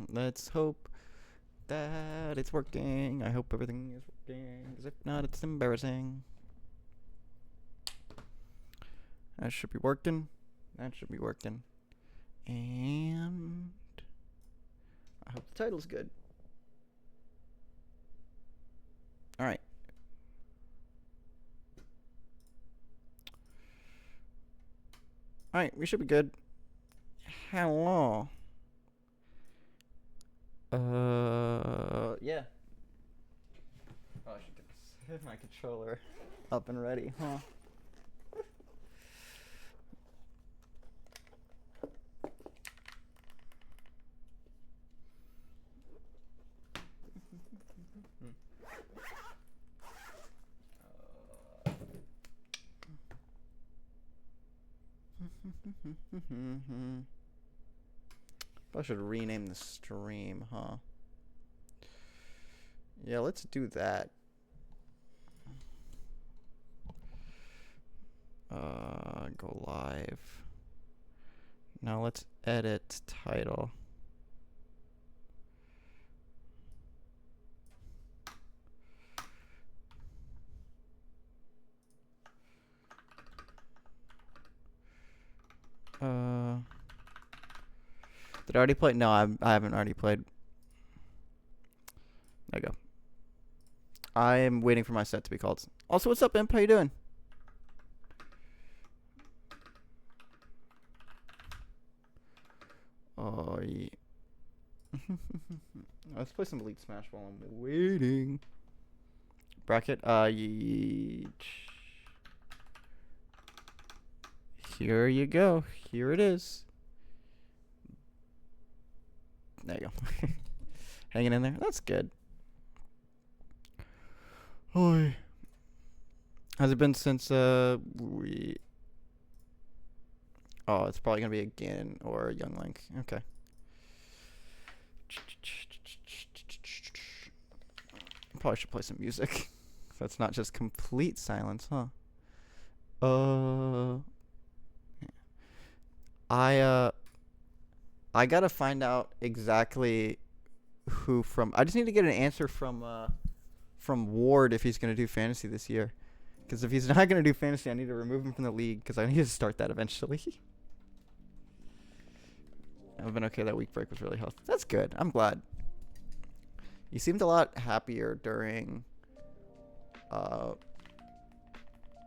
Let's hope that it's working. I hope everything is working, because if not, it's embarrassing. That should be working. That should be working. And I hope the title's good. Alright. Alright, we should be good. Hello. Yeah. Oh, I should get my controller up and ready, huh? I should rename the stream, huh? Yeah, let's do that. Go live. Now let's edit title. Did I already play? No, I haven't already played. There you go. I am waiting for my set to be called. Also, what's up, Imp? How you doing? Oh, yeah. Let's play some Elite Smash while I'm waiting. Bracket. Here you go. Here it is. There you go. Hanging in there. That's good. Oi. Has it been since we? Oh, it's probably gonna be a Ganon or a Young Link. Okay. Probably should play some music. So it's not just complete silence, huh? I gotta find out exactly who from. I just need to get an answer from Ward if he's gonna do fantasy this year. Because if he's not gonna do fantasy, I need to remove him from the league because I need to start that eventually. I've been okay. That week break was really healthy. That's good. I'm glad. You seemed a lot happier during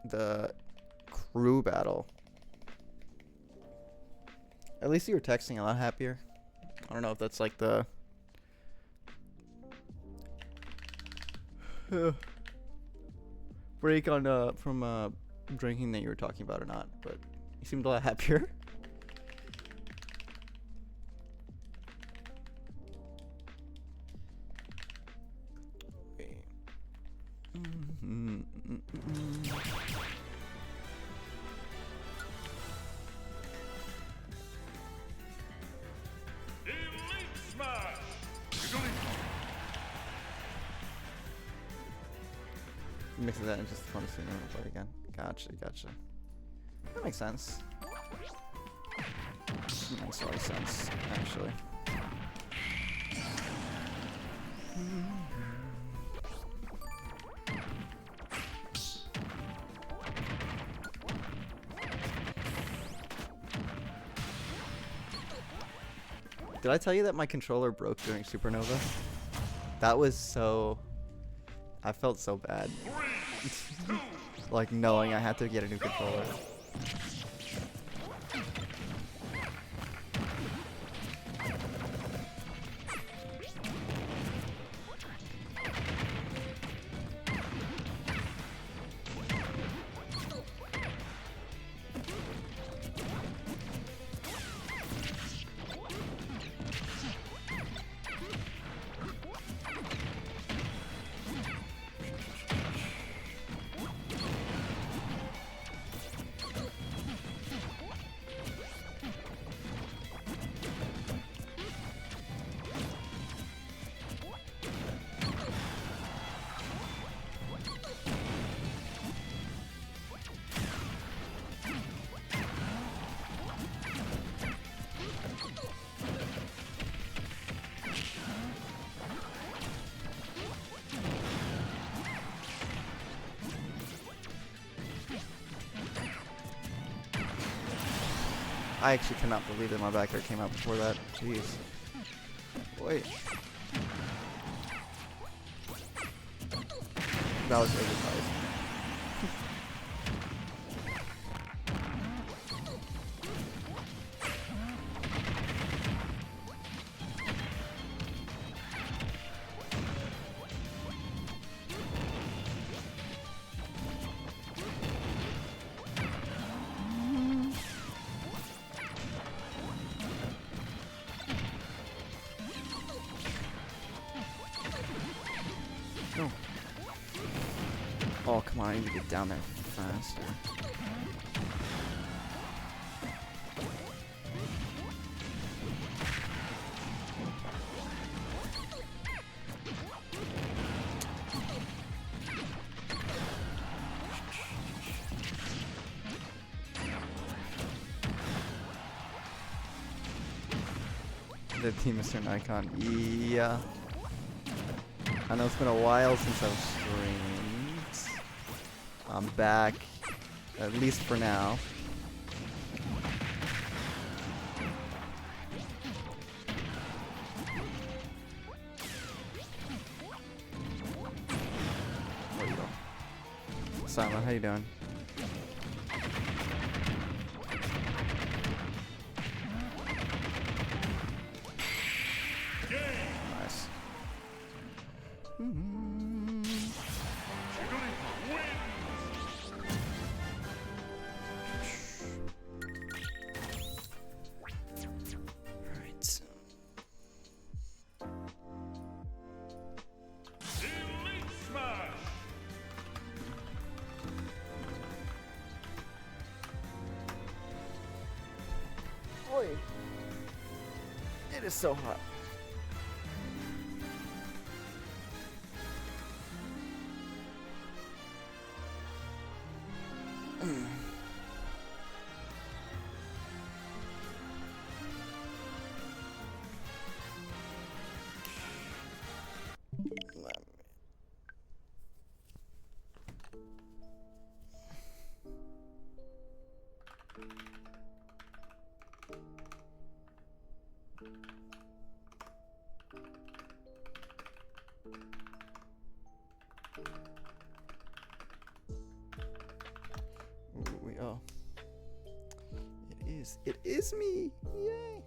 the crew battle. At least you were texting a lot happier. I don't know if that's like the break on from drinking that you were talking about or not, but you seemed a lot happier. Mixing that and just fun to see me play again. Gotcha. That makes sense. That makes a lot of sense, actually. Did I tell you that my controller broke during Supernova? That was so... I felt so bad. Like knowing I had to get a new controller. I actually cannot believe that my back air came out before that. Jeez. Wait. That was ill-advised. No. Oh, come on, I need to get down there faster. The team Mr. Nicon. Yeah. I know it's been a while since I've streamed. I'm back, at least for now. There you go. Silent, how you doing? Nice. Alright. Oi. It is so hot. Oh. It is me. Yay.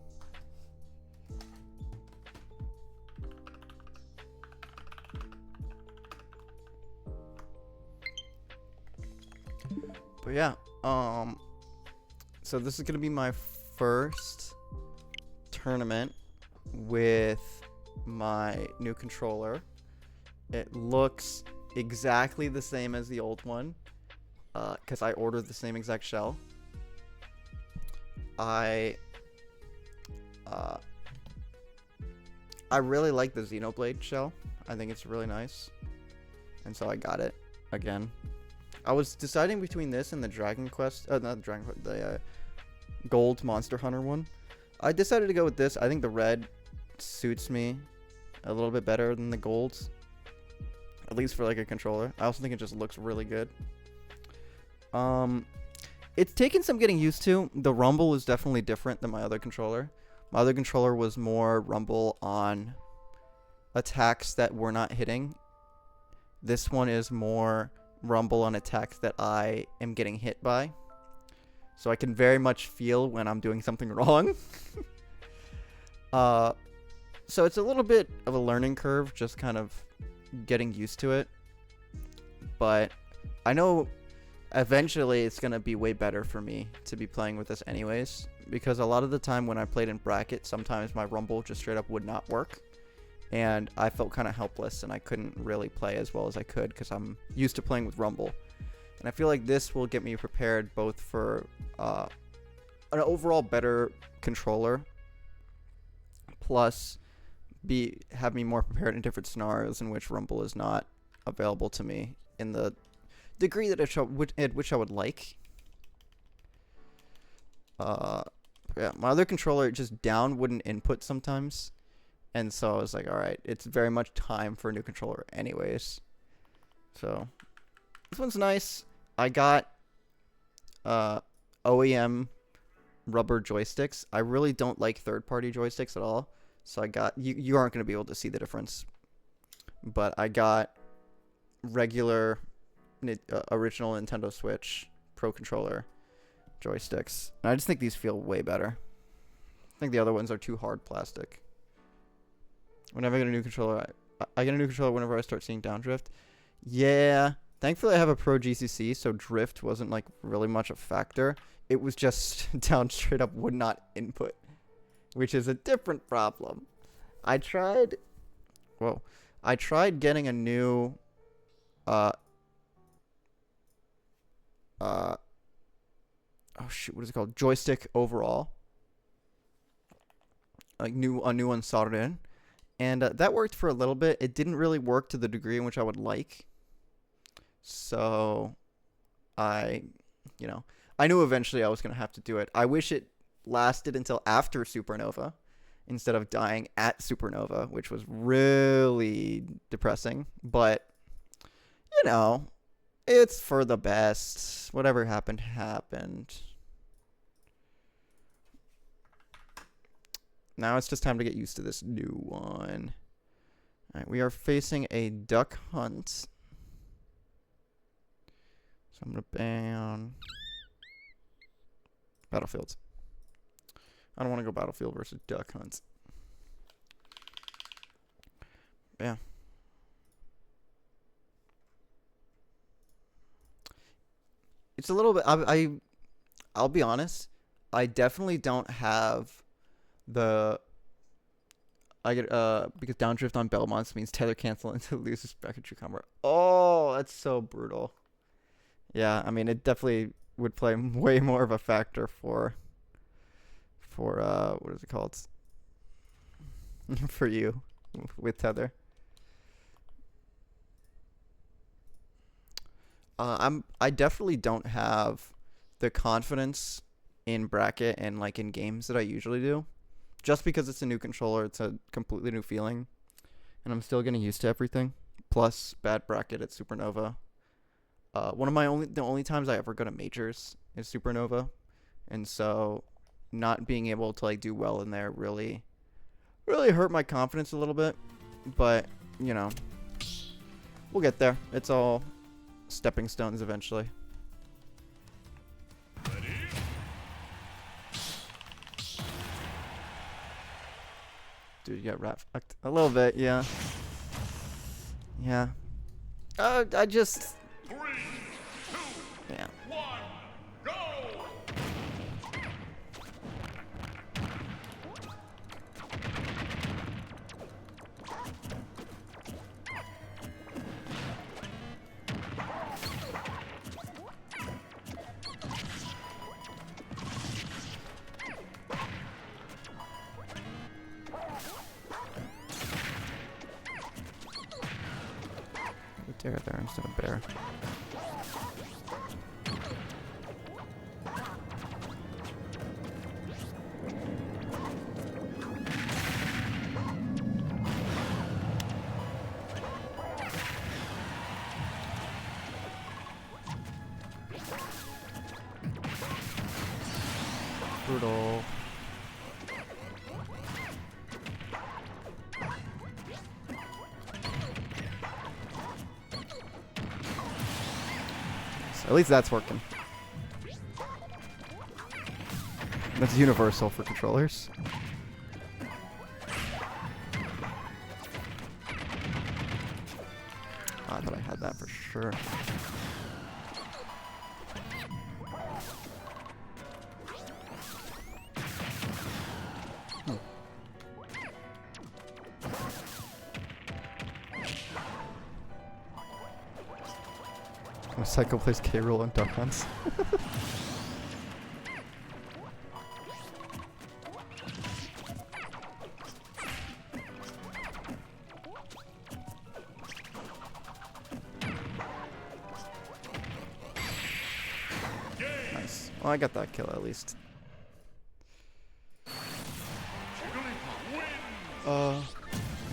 But yeah, so this is gonna be my first tournament with my new controller. It looks exactly the same as the old one, because I ordered the same exact shell. I really like the Xenoblade shell. I think it's really nice, and so I got it again. I was deciding between this and the Dragon Quest, not the Dragon Quest, the Gold Monster Hunter one. I decided to go with this. I think the red suits me a little bit better than the golds, at least for like a controller. I also think it just looks really good. It's taken some getting used to. The rumble is definitely different than my other controller. My other controller was more rumble on attacks that were not hitting. This one is more rumble on attacks that I am getting hit by. So I can very much feel when I'm doing something wrong. So it's a little bit of a learning curve, just kind of getting used to it. But I know eventually it's going to be way better for me to be playing with this anyways, because a lot of the time when I played in bracket, sometimes my rumble just straight up would not work, and I felt kind of helpless and I couldn't really play as well as I could because I'm used to playing with rumble. And I feel like this will get me prepared both for an overall better controller, plus have me more prepared in different scenarios in which rumble is not available to me in the degree that at which I would like. Yeah, my other controller just down wouldn't input sometimes, and so I was like, all right, it's very much time for a new controller anyways. So this one's nice. I got OEM rubber joysticks. I really don't like third-party joysticks at all. So I got you aren't going to be able to see the difference. But I got regular original Nintendo Switch Pro Controller joysticks. And I just think these feel way better. I think the other ones are too hard plastic. Whenever I get a new controller, I get a new controller whenever I start seeing downdrift. Yeah. Thankfully, I have a Pro GCC, so drift wasn't like really much a factor. It was just down straight up would not input, which is a different problem. I tried getting a new oh shoot, what is it called? Joystick overall. Like a new one soldered in. And that worked for a little bit. It didn't really work to the degree in which I would like. So I knew eventually I was going to have to do it. I wish it lasted until after Supernova instead of dying at Supernova, which was really depressing. But, it's for the best. Whatever happened, happened. Now it's just time to get used to this new one. All right, we are facing a duck hunt. So I'm going to ban Battlefields. I don't want to go Battlefield versus duck hunts. Yeah. It's a little bit... I'll be honest. I definitely don't have... because downdrift on Belmonts means tether cancel until it loses back at cucumber. Oh, that's so brutal. Yeah, I mean it definitely would play way more of a factor for what is it called? For you with tether. I definitely don't have the confidence in bracket and like in games that I usually do. Just because it's a new controller, it's a completely new feeling. And I'm still getting used to everything. Plus, bad bracket at Supernova. The only times I ever go to majors is Supernova. And so, not being able to like do well in there really hurt my confidence a little bit. But, we'll get there. It's all stepping stones eventually. Dude, you got rat fucked a little bit, yeah. Yeah. I just... 3, 2, yeah. 1, go! Dare there instead of bear. Brutal. At least that's working. That's universal for controllers. Oh, I thought I had that for sure. Psycho plays K-Rool on duck hunts. Nice. Well, I got that kill at least.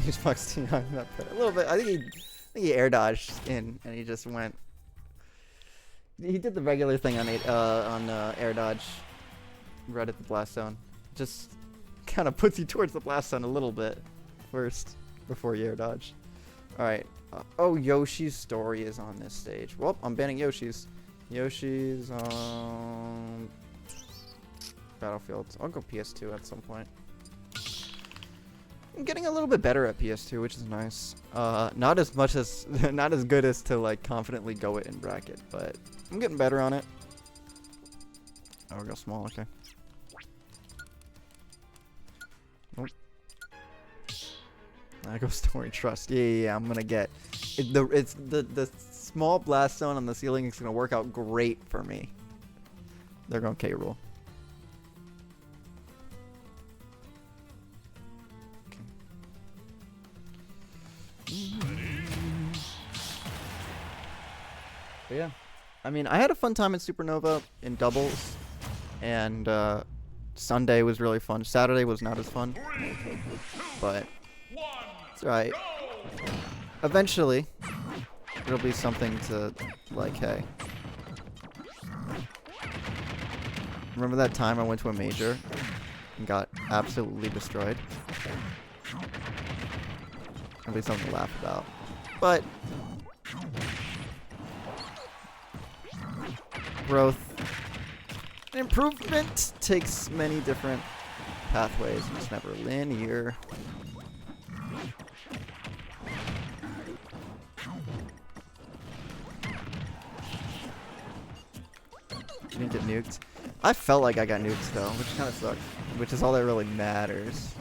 He's Fox on that play. A little bit. I think he air dodged in and he just went. He did the regular thing on air dodge. right at the blast zone. Just kind of puts you towards the blast zone a little bit first before you air dodge. Alright. Oh, Yoshi's story is on this stage. Well, I'm banning Yoshi's. Yoshi's on Battlefields. I'll go PS2 at some point. I'm getting a little bit better at PS2, which is nice. Not as much as, not as good as to like confidently go it in bracket, but I'm getting better on it. Oh, we'll go small, okay. Nope. I go story trust. Yeah, I'm gonna get it, the small blast zone on the ceiling is gonna work out great for me. They're going K rule. But yeah, I mean, I had a fun time at Supernova in doubles, and Sunday was really fun. Saturday was not as fun, but it's alright. Eventually, it'll be something to, like, hey. Remember that time I went to a major and got absolutely destroyed? It'll be something to laugh about. But growth and improvement takes many different pathways. It's never linear. You didn't get nuked. I felt like I got nuked though, which kind of sucked. Which is all that really matters.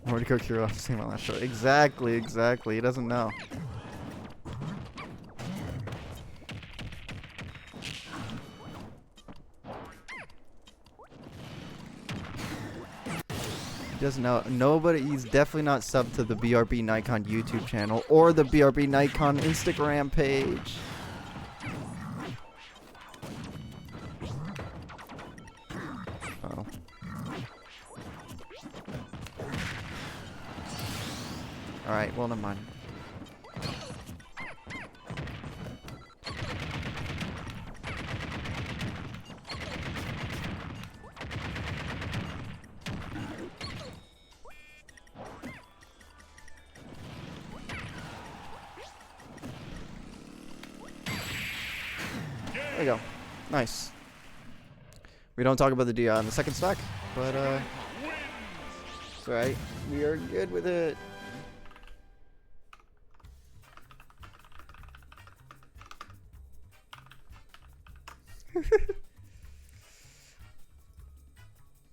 Where'd go Kiro? See my last show. Exactly, exactly. He doesn't know. He doesn't know. Nobody. He's definitely not subbed to the BRB Nicon YouTube channel or the BRB Nicon Instagram page. Oh. Alright, well, never mind. There you go. Nice. We don't talk about the DI on the second stack, but it's alright. We are good with it.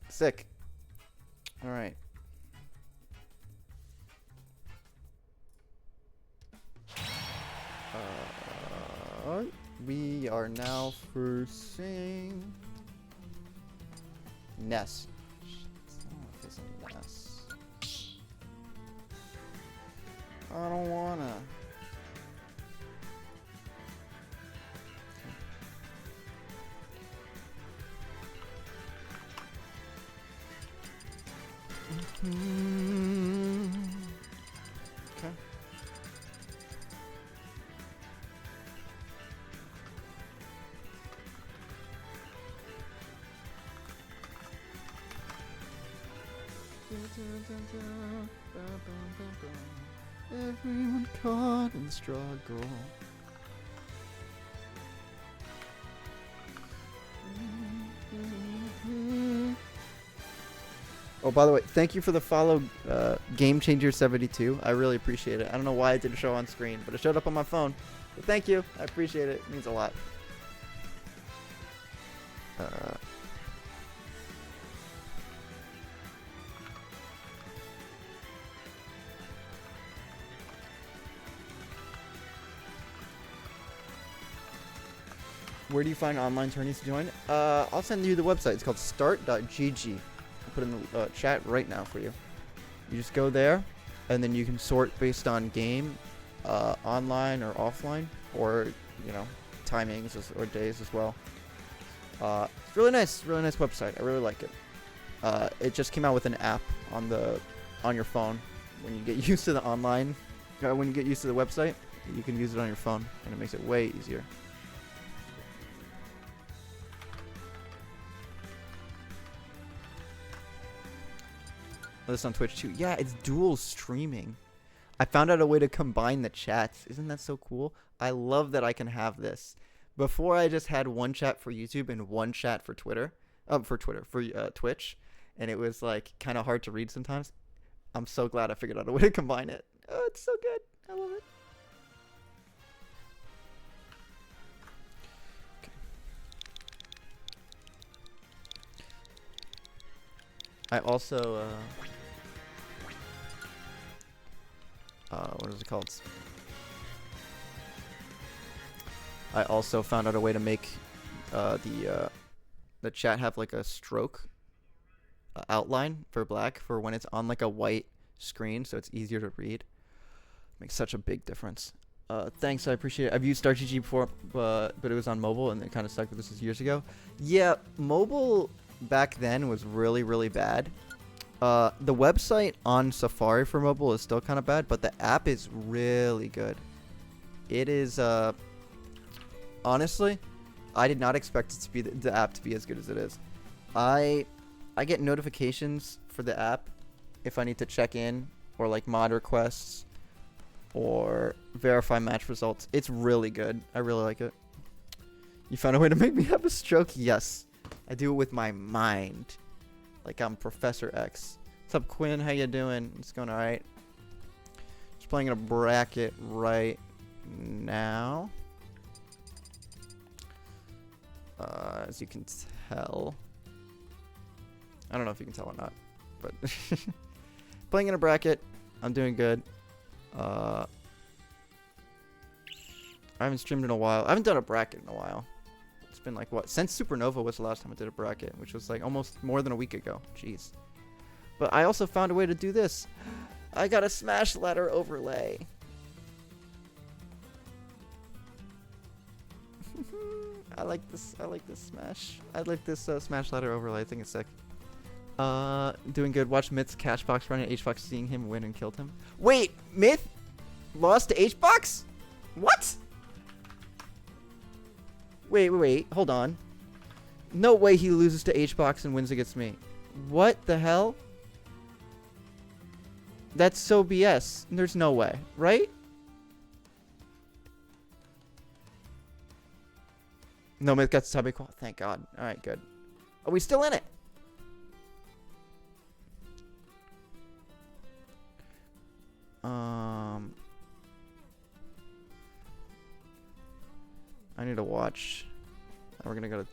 Sick. All right. We are now forcing Ness. Ness. I don't wanna. Okay. Everyone caught in the struggle. Oh, by the way, thank you for the follow, Game Changer 72. I really appreciate it. I don't know why it didn't show on screen, but it showed up on my phone. But thank you. I appreciate it. It means a lot. Where do you find online tourneys to join? I'll send you the website. It's called start.gg. I'll put it in the chat right now for you. You just go there, and then you can sort based on game, online or offline, or, you know, timings or days as well. It's really nice website. I really like it. It just came out with an app on your phone. When you get used to the online, when you get used to the website, you can use it on your phone, and it makes it way easier. This on Twitch too. Yeah, it's dual streaming. I found out a way to combine the chats. Isn't that so cool? I love that I can have this. Before I just had one chat for YouTube and one chat for Twitch, and it was like kind of hard to read sometimes. I'm so glad I figured out a way to combine it. Oh, it's so good. I love it. I also what is it called? I also found out a way to make the chat have like a stroke outline for black for when it's on like a white screen, so it's easier to read. Makes such a big difference. Thanks, I appreciate it. I've used StartGG before, but it was on mobile and it kind of sucked. But this was years ago. Yeah, mobile back then was really, really bad. The website on Safari for mobile is still kind of bad, but the app is really good. It is, honestly, I did not expect it to be the app to be as good as it is. I get notifications for the app if I need to check in or like mod requests or verify match results. It's really good. I really like it. You found a way to make me have a stroke? Yes. I do it with my mind. Like I'm Professor X. What's up, Quinn? How you doing? It's going alright. Just playing in a bracket right now. As you can tell. I don't know if you can tell or not. But playing in a bracket. I'm doing good. I haven't streamed in a while. I haven't done a bracket in a while. It's been like, what? Since Supernova was the last time I did a bracket, which was like almost more than a week ago. Jeez. But I also found a way to do this. I got a Smash Ladder overlay. I like this. I like this Smash. I like this Smash Ladder overlay. I think it's sick. Doing good. Watch Myth's Cashbox running at HBox, seeing him win and killed him. Wait, Myth lost to HBox? What? Wait, hold on. No way he loses to HBox and wins against me. What the hell? That's so BS. There's no way, right? No, Myth got to tie qual. Thank God. Alright, good. Are we still in it? I need to watch. We're gonna go to.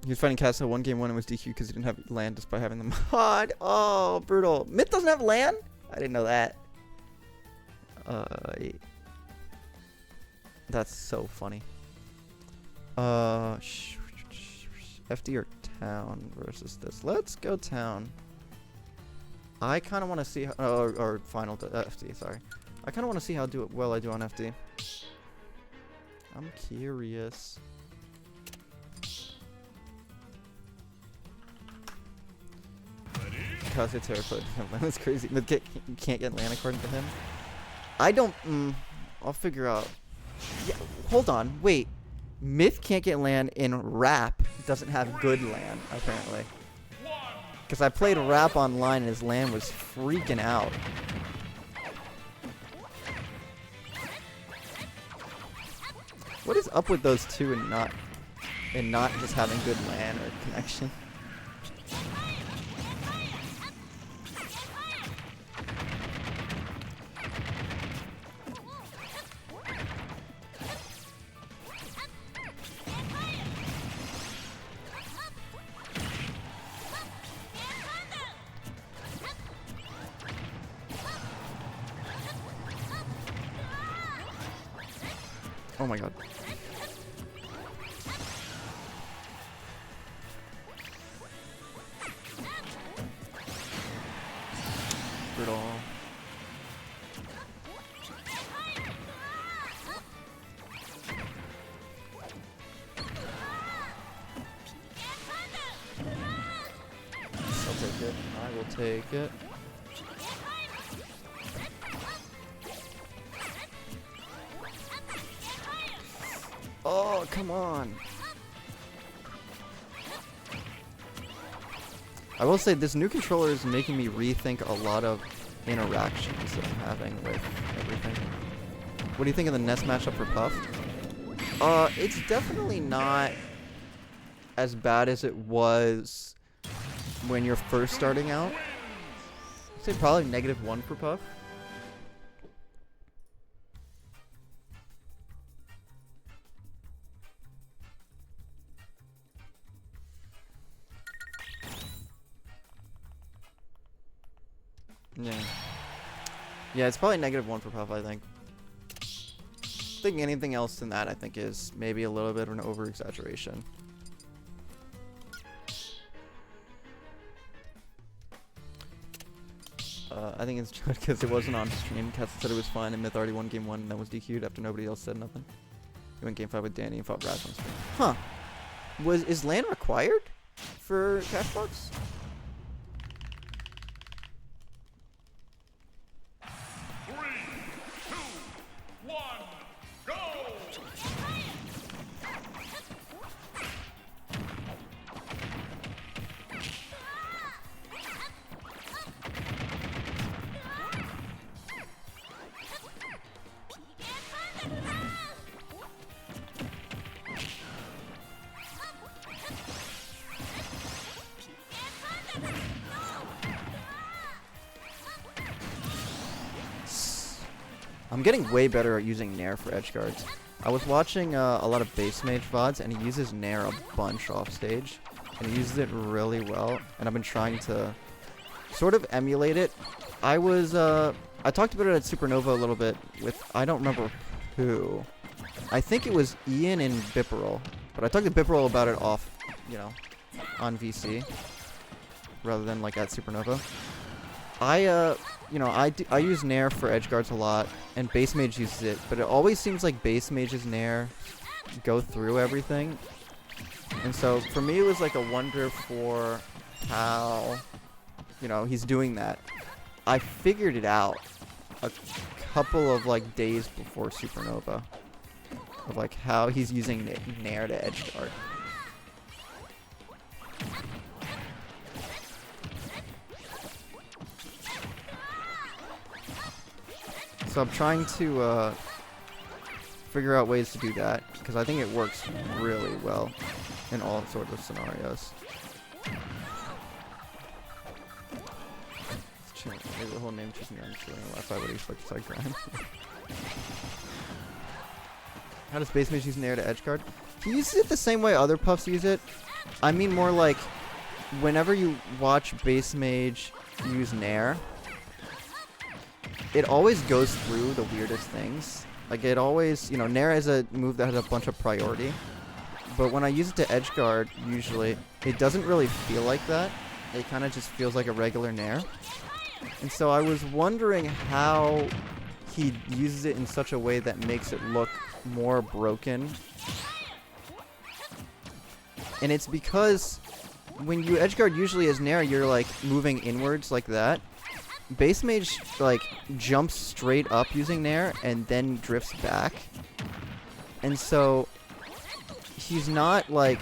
He was fighting Castle 1 game 1 and was DQ because he didn't have land despite having the mod. Oh, brutal. Myth doesn't have land? I didn't know that. That's so funny. FD or town versus this. Let's go town. I kind of want to see how, or final FD, sorry. I kind of want to see how well I do on FD. I'm curious. Because it's terrified. That's crazy. But can't get land according to him. I don't. I'll figure out. Yeah, hold on. Wait. Myth can't get land in rap. Doesn't have good land apparently. Because I played rap online and his land was freaking out. What is up with those two and not just having good land or connection? Oh my god. Brutal. I'll take it. I will take it. Oh, come on. I will say this new controller is making me rethink a lot of interactions that I'm having with everything. What do you think of the Nest matchup for Puff? It's definitely not as bad as it was when you're first starting out. I'd say probably -1 for Puff. Yeah. Yeah, it's probably -1 for Puff, I think. I think anything else than that, I think, is maybe a little bit of an over-exaggeration. I think it's just because it wasn't on stream. Cass said it was fun, and Myth already won game 1 and then was DQ'd after nobody else said nothing. He went game 5 with Danny and fought Raz on stream. Huh. Is LAN required for Cashbox? I'm getting way better at using Nair for edge guards. I was watching a lot of base mage VODs, and he uses Nair a bunch off stage, and he uses it really well, and I've been trying to sort of emulate it. I talked about it at Supernova a little bit with, I don't remember who. I think it was Ian and Bipperl, but I talked to Bipperl about it off, you know, on VC, rather than like at Supernova. I use Nair for edge guards a lot, and base mage uses it, but it always seems like base mage's Nair go through everything. And so for me, it was like a wonder for how, you know, he's doing that. I figured it out a couple of like days before Supernova of like how he's using Nair to edge guard. So I'm trying to figure out ways to do that, because I think it works really well in all sorts of scenarios. Maybe the whole name choosing I'm just doing a lot. I would expect to side grind. How does base mage use Nair to edge guard? He uses it the same way other puffs use it. I mean more like whenever you watch base mage use Nair, it always goes through the weirdest things. Like it always, you know, Nair is a move that has a bunch of priority. But when I use it to edge guard, usually, it doesn't really feel like that. It kind of just feels like a regular Nair. And so I was wondering how he uses it in such a way that makes it look more broken. And it's because when you edge guard usually as Nair, you're like moving inwards like that. Base mage like jumps straight up using Nair and then drifts back. And so he's not like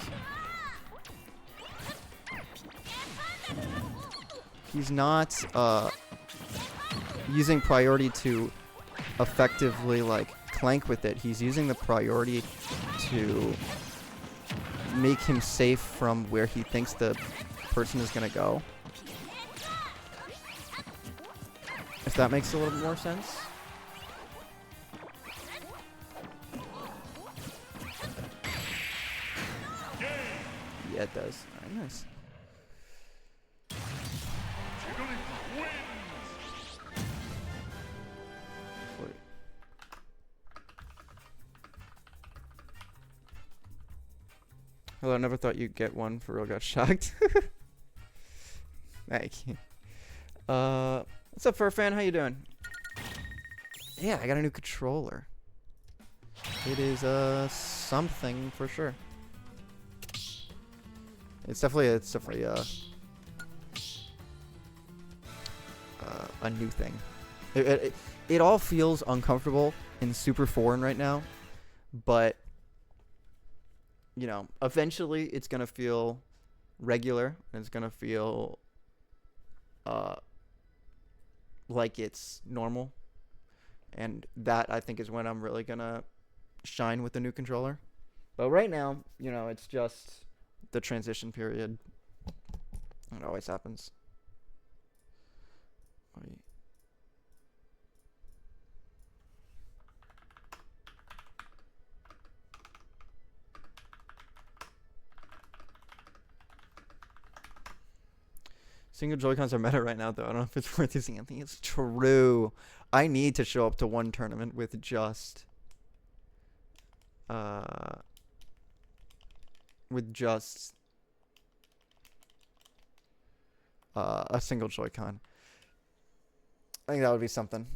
using priority to effectively like clank with it. He's using the priority to make him safe from where he thinks the person is gonna go. If that makes a little more sense. Yeah, it does. Alright, nice. Jigglypuff wins. Hello, I never thought you'd get one. For real, got shocked. Thank you. What's up, Fur Fan? How you doing? Yeah, I got a new controller. It is something for sure. It's definitely a new thing. It all feels uncomfortable and super foreign right now, but you know, eventually it's gonna feel regular and it's gonna feel like it's normal, and that I think is when I'm really gonna shine with the new controller. But right now, you know, it's just the transition period. It always happens. Wait. Single Joy-Cons are meta right now, though. I don't know if it's worth using. I think it's true. I need to show up to one tournament with just a single Joy-Con. I think that would be something.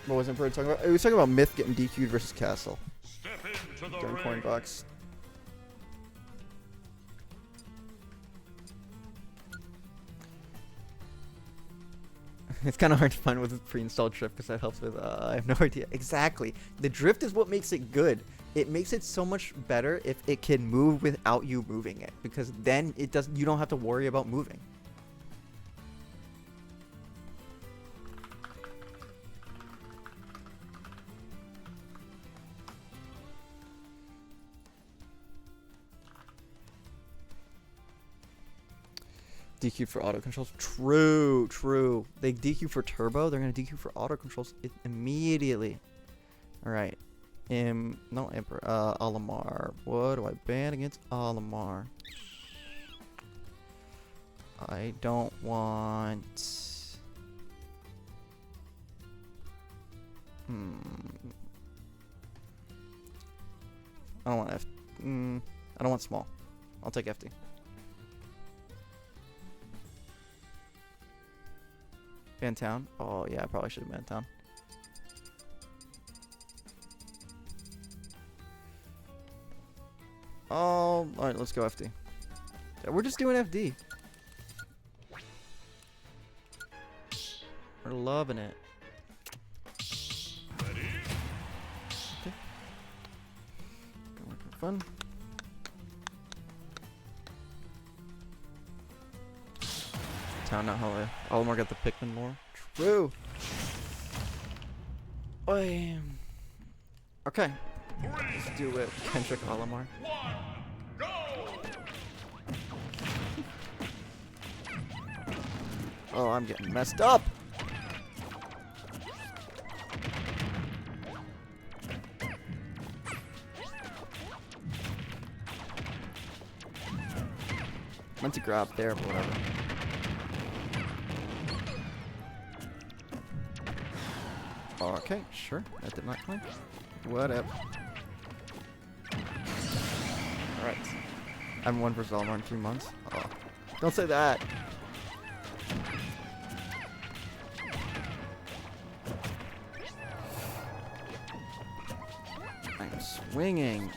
What was Emperor talking about? It was talking about Myth getting DQ'd versus Castle during Coin Box. It's kind of hard to find with a pre-installed drift because that helps with, I have no idea. Exactly. The drift is what makes it good. It makes it so much better if it can move without you moving it, because then you don't have to worry about moving. DQ for auto controls. True, true. They DQ for turbo. They're gonna DQ for auto controls immediately. All right. No Emperor. Olimar. What do I ban against Olimar? I don't want. I don't want F. I don't want small. I'll take FD. Ban town? Oh yeah, I probably should have banned town. Oh, alright, let's go FD. Yeah, we're just doing FD. We're loving it. Ready? Okay. Gonna work for fun. Town, not Hollow. Olimar got the Pikmin more. True. Oy. Okay. Let's do it. Kendrick Olimar. 1, go! Oh, I'm getting messed up. Meant to grab there, but whatever. Okay, sure. That did not climb. Whatever. Alright. I haven't won versus Olimar in 3 months. Oh. Don't say that! I'm swinging.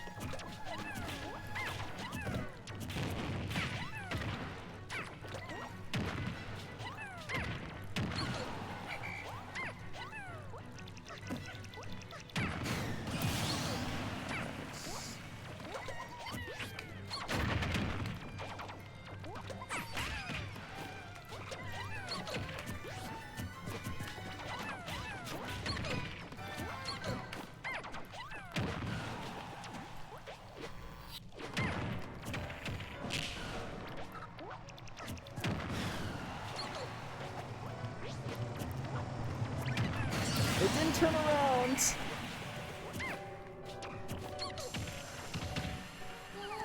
It didn't turn around.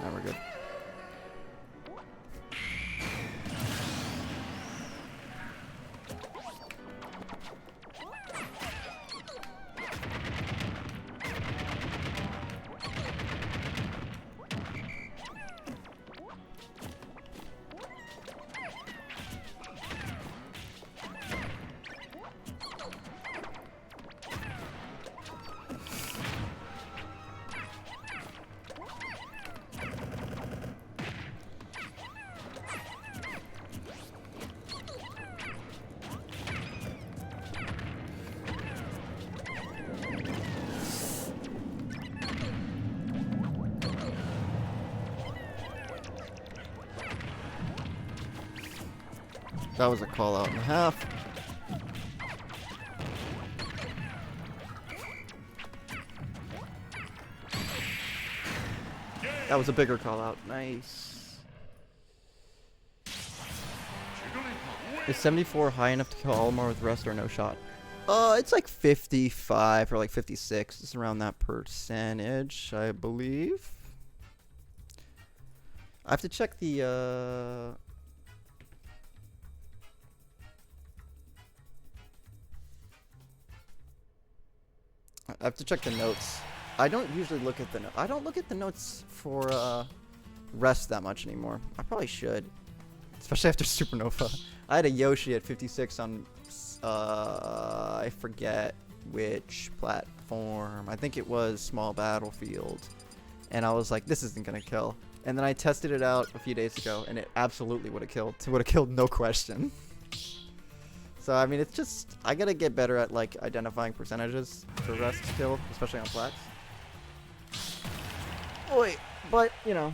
Now we're good. That was a call out and a half. That was a bigger call out. Nice. Is 74 high enough to kill Olimar with rest or no shot? It's like 55 or like 56. It's around that percentage, I believe. I have to check the I have to check the notes. I don't usually look at the I don't look at the notes for rest that much anymore. I probably should, especially after Supernova. I had a Yoshi at 56 on I forget which platform. I think it was Small Battlefield, and I was like, this isn't gonna kill. And then I tested it out a few days ago, and it absolutely would have killed. It would have killed, no question. So I mean, it's just I gotta get better at like identifying percentages for rest kill, especially on flats. Boy, but you know,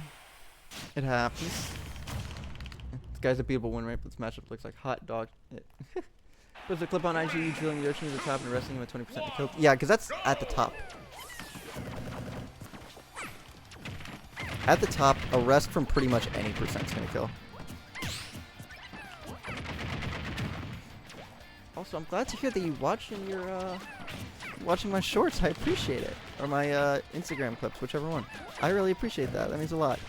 it happens. This guy's a beatable win rate, but this matchup looks like hot dog. There's a clip on IG drilling Yoshi to the top and resting him at 20% to kill. Yeah, because that's at the top. At the top, a rest from pretty much any percent is gonna kill. Also, I'm glad to hear that you watching your watching my shorts. I appreciate it, or my Instagram clips, whichever one. I really appreciate that. That means a lot.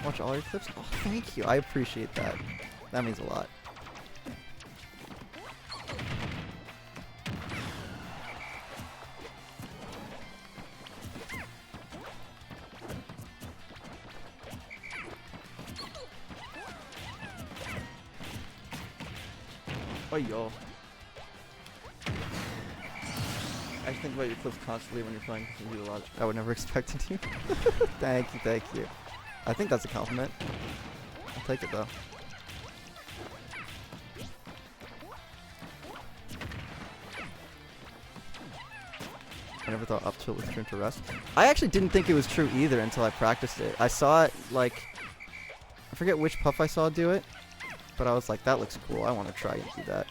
Watch all your clips? Oh, thank you. I appreciate that. That means a lot. Oh, yo. I think about your clips constantly when you're playing computer logic. I would never expected you. Thank you, thank you. I think that's a compliment. I'll take it though. I never thought up tilt was true to rest. I actually didn't think it was true either until I practiced it. I saw it like, I forget which puff I saw do it, but I was like, that looks cool. I want to try and do that.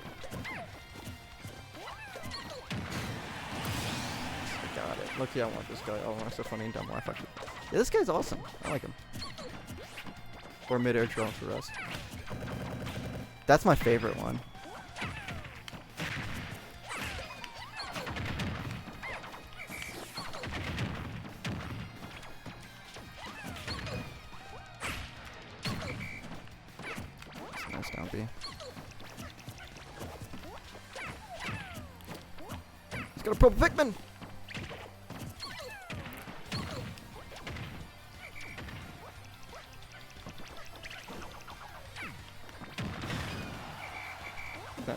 I got it. Lucky I want this guy. Oh, I'm so funny and dumb. Why fuck you? Yeah, this guy's awesome. I like him. Or mid-air drone for rest. That's my favorite one. That's a nice down B. He's got a purple Pac-man!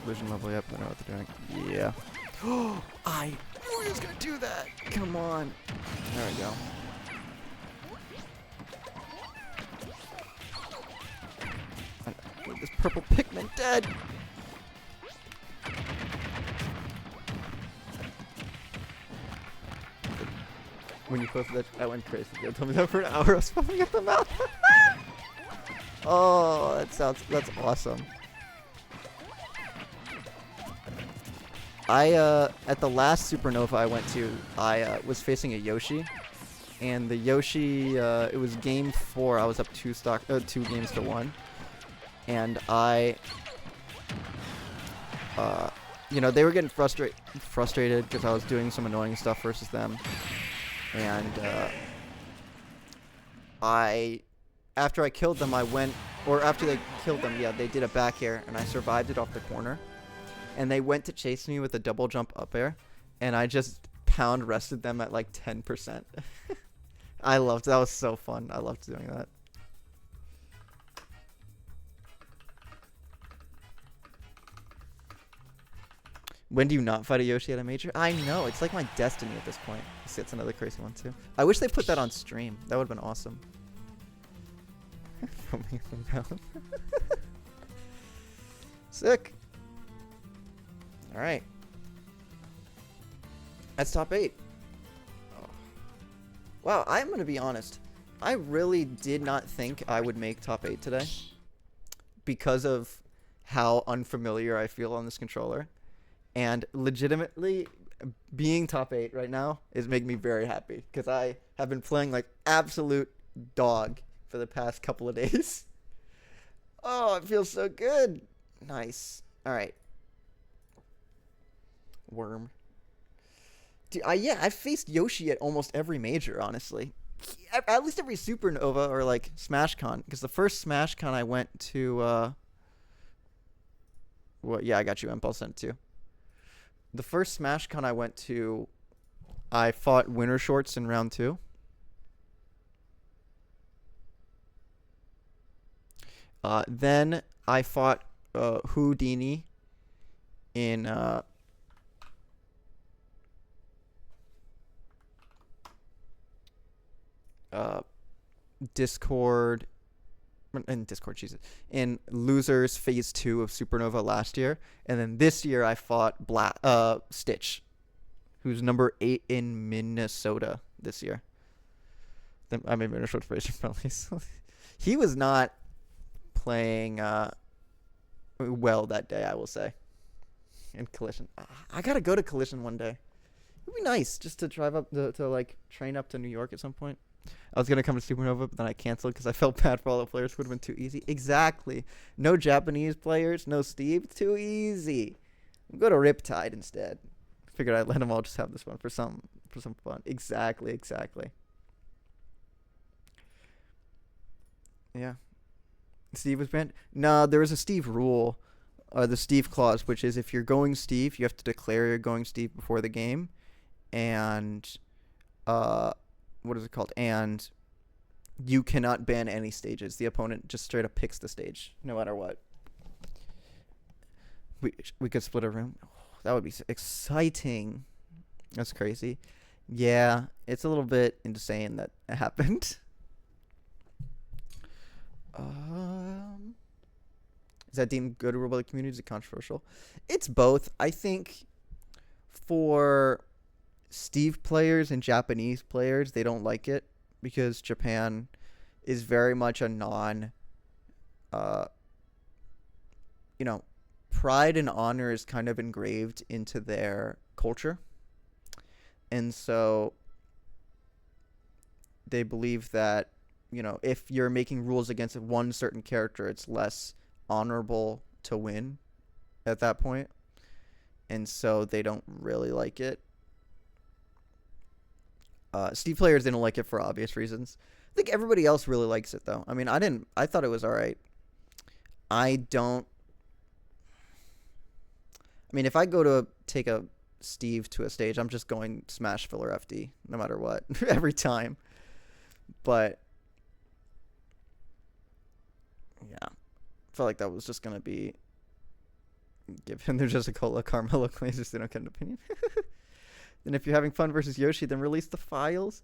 Vision level, yep, I know what they're doing. Yeah. Oh, I knew he was gonna do that! Come on. There we go. I need this purple Pac-man dead! When you posted that, I went crazy. You told me that for an hour. I was puffing at the mouth. Oh, that's awesome. At the last Supernova I went to, I was facing a Yoshi, and the Yoshi, it was game 4. I was up 2 games to 1, and you know, they were getting frustrated because I was doing some annoying stuff versus them, and after I killed them, after they killed them, yeah, they did a back air, and I survived it off the corner. And they went to chase me with a double jump up air, and I just pound rested them at like 10%. I loved that. Was so fun. I loved doing that. When do you not fight a Yoshi at a major? I know. It's like my destiny at this point. See, it's another crazy one too. I wish they put that on stream. That would have been awesome. Sick. All right. That's top 8. Oh. Wow, I'm going to be honest. I really did not think I would make top 8 today because of how unfamiliar I feel on this controller. And legitimately, being top 8 right now is making me very happy because I have been playing like absolute dog for the past couple of days. Oh, it feels so good. Nice. All right. Worm. Dude, I've faced Yoshi at almost every major, honestly. At least every Supernova or like Smash Con, because the first Smash Con I went to, yeah, I got you, Imp. I'll send it to you. The first Smash Con I went to, I fought Winter Shorts in round 2. Then I fought Houdini in Discord. In Discord, Jesus. In Losers Phase 2 of Supernova last year. And then this year I fought Stitch, who's number 8 in Minnesota this year. I made Winter Shorts version probably. He was not playing well that day, I will say. In Collision. I gotta go to Collision one day. It'd be nice just to drive up to like train up to New York at some point. I was gonna come to Supernova, but then I canceled because I felt bad for all the players. Would have been too easy. Exactly. No Japanese players. No Steve. Too easy. Go to Riptide instead. Figured I'd let them all just have this one for some fun. Exactly. Yeah. Steve was banned? No, there was a Steve rule, the Steve clause, which is if you're going Steve, you have to declare you're going Steve before the game, and what is it called? And you cannot ban any stages. The opponent just straight up picks the stage, no matter what. We could split a room. Oh, that would be exciting. That's crazy. Yeah, it's a little bit insane that it happened. Is that deemed good rule by the community? Is it controversial? It's both. I think for Steve players and Japanese players, they don't like it because Japan is very much a pride and honor is kind of engraved into their culture. And so they believe that, if you're making rules against one certain character, it's less honorable to win at that point. And so they don't really like it. Steve players, they don't like it for obvious reasons. I think everybody else really likes it, though. I mean, I thought it was all right. If I go to take a Steve to a stage, I'm just going Smash Filler FD, no matter what, every time. But yeah, felt like that was just going to be give him there's just a cola Carmelo claims they don't get an opinion. And if you're having fun versus Yoshi, then release the files.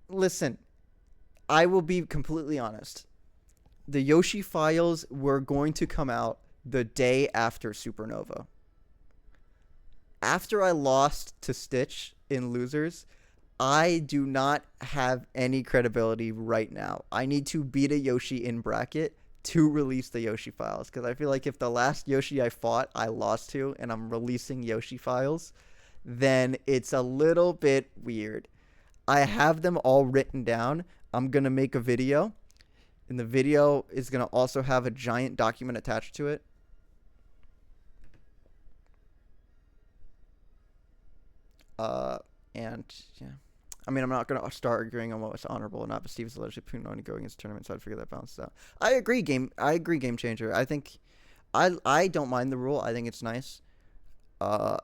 Listen, I will be completely honest. The Yoshi files were going to come out the day after Supernova. After I lost to Stitch in Losers, I do not have any credibility right now. I need to beat a Yoshi in bracket to release the Yoshi files, because I feel like if the last Yoshi I fought I lost to and I'm releasing Yoshi files, then it's a little bit weird. I have them all written down. I'm going to make a video, and the video is going to also have a giant document attached to it. And yeah, I'm not going to start arguing on what was honorable or not, but Steve is allegedly only going into tournament, so I'd figure that balances out. I agree, Game Changer. I think I don't mind the rule. I think it's nice. I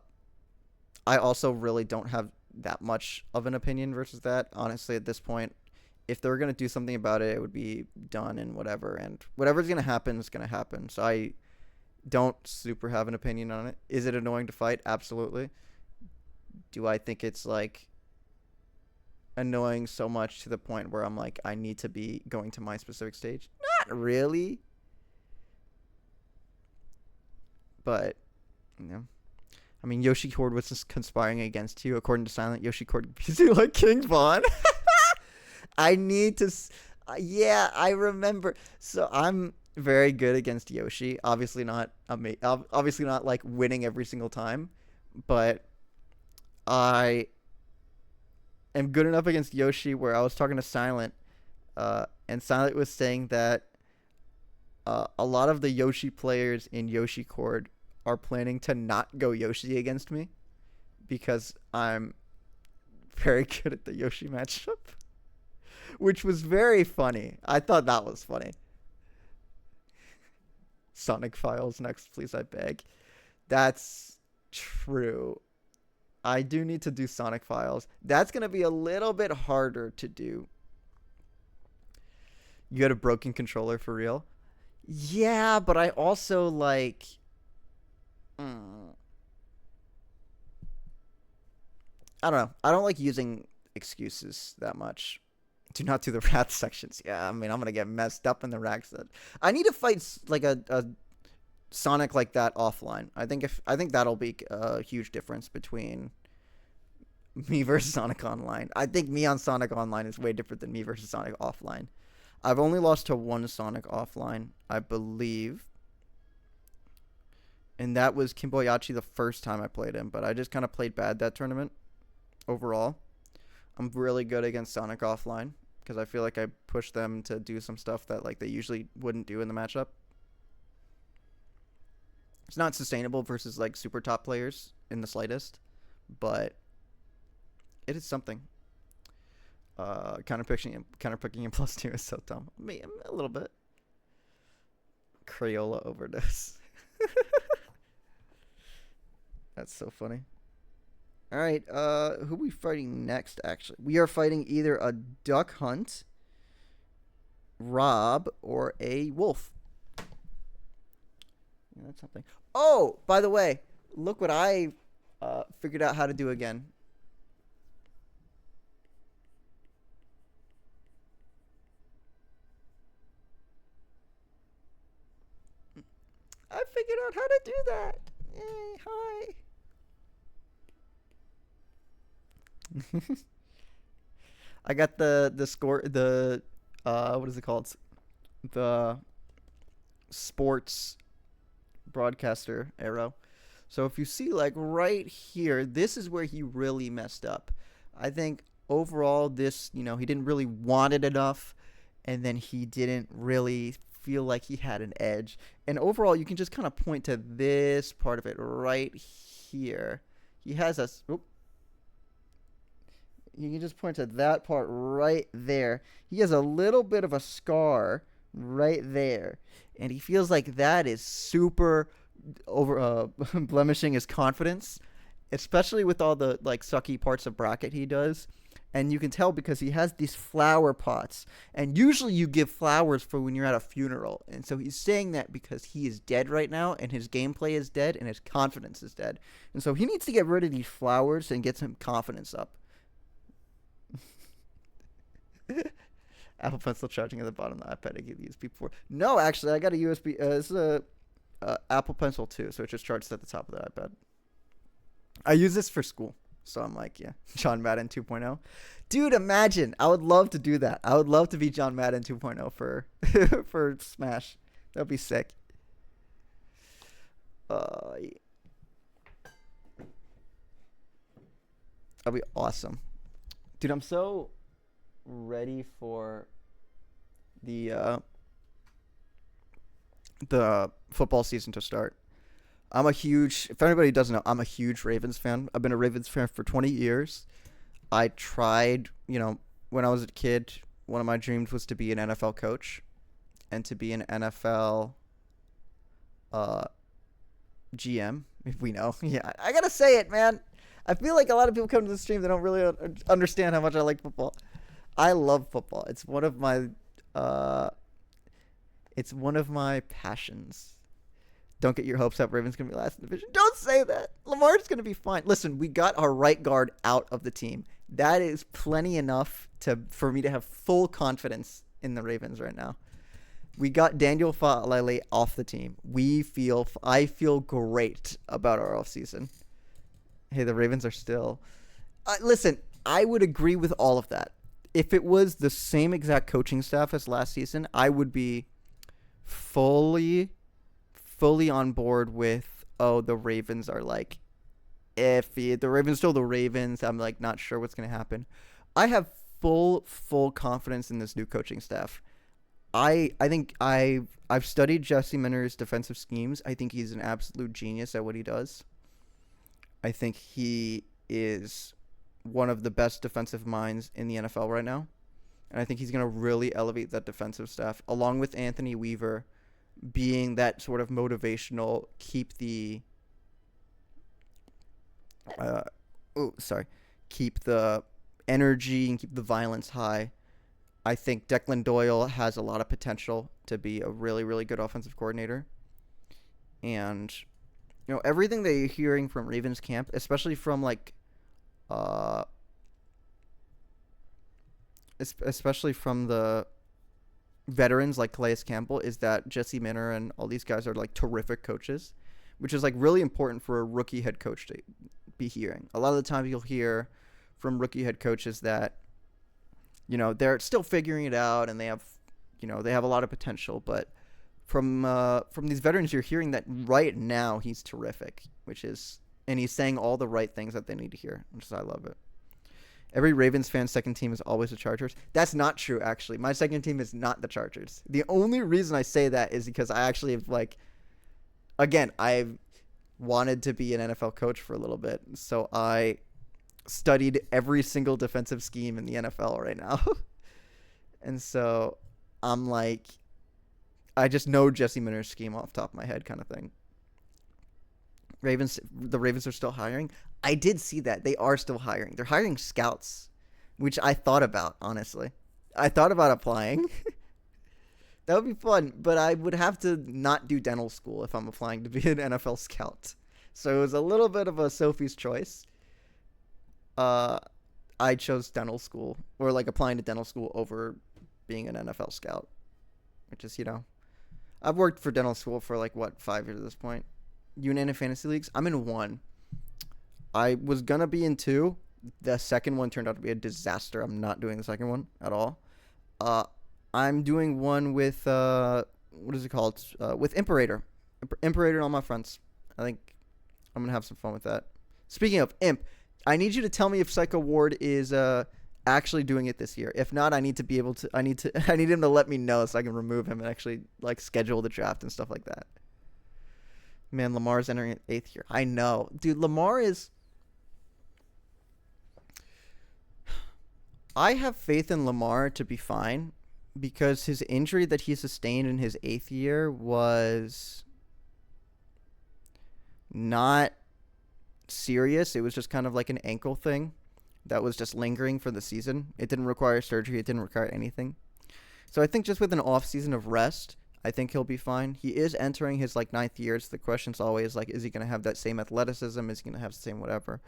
also really don't have that much of an opinion versus that. Honestly, at this point, if they're going to do something about it, it would be done and whatever. And whatever's going to happen is going to happen. So I don't super have an opinion on it. Is it annoying to fight? Absolutely. Do I think it's like annoying so much to the point where I'm like, I need to be going to my specific stage? Not really. But, I mean, Yoshi Cord was just conspiring against you. According to Silent, Yoshi Cord abused you like King Von. I need to. Yeah, I remember. So I'm very good against Yoshi. Obviously not. Obviously not like winning every single time, but I am good enough against Yoshi where I was talking to Silent, and Silent was saying that a lot of the Yoshi players in Yoshi Cord are planning to not go Yoshi against me because I'm very good at the Yoshi matchup, which was very funny. I thought that was funny. Sonic Files next, please, I beg. That's true. I do need to do Sonic Files. That's going to be a little bit harder to do. You had a broken controller for real? Yeah, but I also like... I don't know. I don't like using excuses that much. Do not do the wrath sections. Yeah, I mean, I'm going to get messed up in the racks. I need to fight like a Sonic like that offline. I think that'll be a huge difference between me versus Sonic Online. I think me on Sonic Online is way different than me versus Sonic Offline. I've only lost to one Sonic Offline, I believe. And that was Kimboyachi the first time I played him, but I just kind of played bad that tournament overall. I'm really good against Sonic Offline because I feel like I push them to do some stuff that like they usually wouldn't do in the matchup. It's not sustainable versus like super top players in the slightest, but it is something. Counterpicking in +2 is so dumb. Me, a little bit. Crayola overdose. That's so funny. All right, who are we fighting next, actually? We are fighting either a Duck Hunt, Rob, or a Wolf. Yeah, that's something. Oh, by the way, look what I figured out how to do again. I figured out how to do that. Yay, hi. I got the score, what is it called? The sports broadcaster arrow. So if you see like right here, this is where he really messed up. I think overall this, he didn't really want it enough, and then he didn't really feel like he had an edge. And overall, you can just kind of point to this part of it right here. He has a... You can just point to that part right there. He has a little bit of a scar right there. And he feels like that is super over blemishing his confidence, especially with all the like sucky parts of bracket he does. And you can tell because he has these flower pots. And usually you give flowers for when you're at a funeral. And so he's saying that because he is dead right now and his gameplay is dead and his confidence is dead. And so he needs to get rid of these flowers and get some confidence up. Apple Pencil charging at the bottom of the iPad. I give USB for. No, actually, I got a USB. This is a Apple Pencil 2, so it just charges at the top of the iPad. I use this for school. So I'm like, yeah, John Madden 2.0. Dude, imagine. I would love to do that. I would love to be John Madden 2.0 for for Smash. That would be sick. Yeah. That'd be awesome. Dude, I'm so ready for the football season to start. If anybody doesn't know, I'm a huge Ravens fan. I've been a Ravens fan for 20 years. I tried, when I was a kid, one of my dreams was to be an NFL coach and to be an NFL GM, if we know. Yeah, I gotta say it, man. I feel like a lot of people come to the stream, they don't really understand how much I like football. I love football. It's one of my passions. Don't get your hopes up. Ravens going to be last in the division. Don't say that. Lamar's going to be fine. Listen, we got our right guard out of the team. That is plenty enough for me to have full confidence in the Ravens right now. We got Daniel Fa'alele off the team. I feel great about our offseason. Hey, the Ravens are still. Listen, I would agree with all of that. If it was the same exact coaching staff as last season, I would be fully on board with, oh, the Ravens are like iffy. The Ravens still the Ravens. I'm like not sure what's gonna happen. I have full confidence in this new coaching staff. I think I've studied Jesse Minter's defensive schemes. I think he's an absolute genius at what he does. I think he is one of the best defensive minds in the NFL right now. And I think he's going to really elevate that defensive staff, along with Anthony Weaver being that sort of motivational, keep the energy and keep the violence high. I think Declan Doyle has a lot of potential to be a really, really good offensive coordinator. And, everything that you're hearing from Ravens camp, especially from especially from the veterans like Calais Campbell, is that Jesse Minter and all these guys are like terrific coaches, which is like really important for a rookie head coach to be hearing. A lot of the time you'll hear from rookie head coaches that, they're still figuring it out and they have a lot of potential, but from these veterans, you're hearing that right now he's terrific, and he's saying all the right things that they need to hear, which is, I love it. Every Ravens fan's second team is always the Chargers. That's not true, actually. My second team is not the Chargers. The only reason I say that is because I actually have, I've wanted to be an NFL coach for a little bit, so I studied every single defensive scheme in the NFL right now. And so I'm like, I just know Jesse Minter's scheme off the top of my head kind of thing. The Ravens are still hiring. I did see that. They are still hiring. They're hiring scouts, which I thought about, honestly. I thought about applying. That would be fun, but I would have to not do dental school if I'm applying to be an NFL scout. So it was a little bit of a Sophie's choice. I chose dental school, or applying to dental school over being an NFL scout, which is, I've worked for dental school for 5 years at this point. You in any fantasy leagues? I'm in one. I was going to be in two. The second one turned out to be a disaster. I'm not doing the second one at all. I'm doing one with, what is it called? With Imperator. Imperator and all my friends. I think I'm going to have some fun with that. Speaking of Imp, I need you to tell me if Psycho Ward is actually doing it this year. If not, I need him to let me know so I can remove him and actually schedule the draft and stuff like that. Man, Lamar's entering 8th year. I know. Dude, Lamar is... I have faith in Lamar to be fine because his injury that he sustained in his 8th year was not serious. It was just kind of like an ankle thing that was just lingering for the season. It didn't require surgery. It didn't require anything. So I think just with an off season of rest, I think he'll be fine. He is entering his 9th year. So the question's always is he going to have that same athleticism? Is he going to have the same whatever?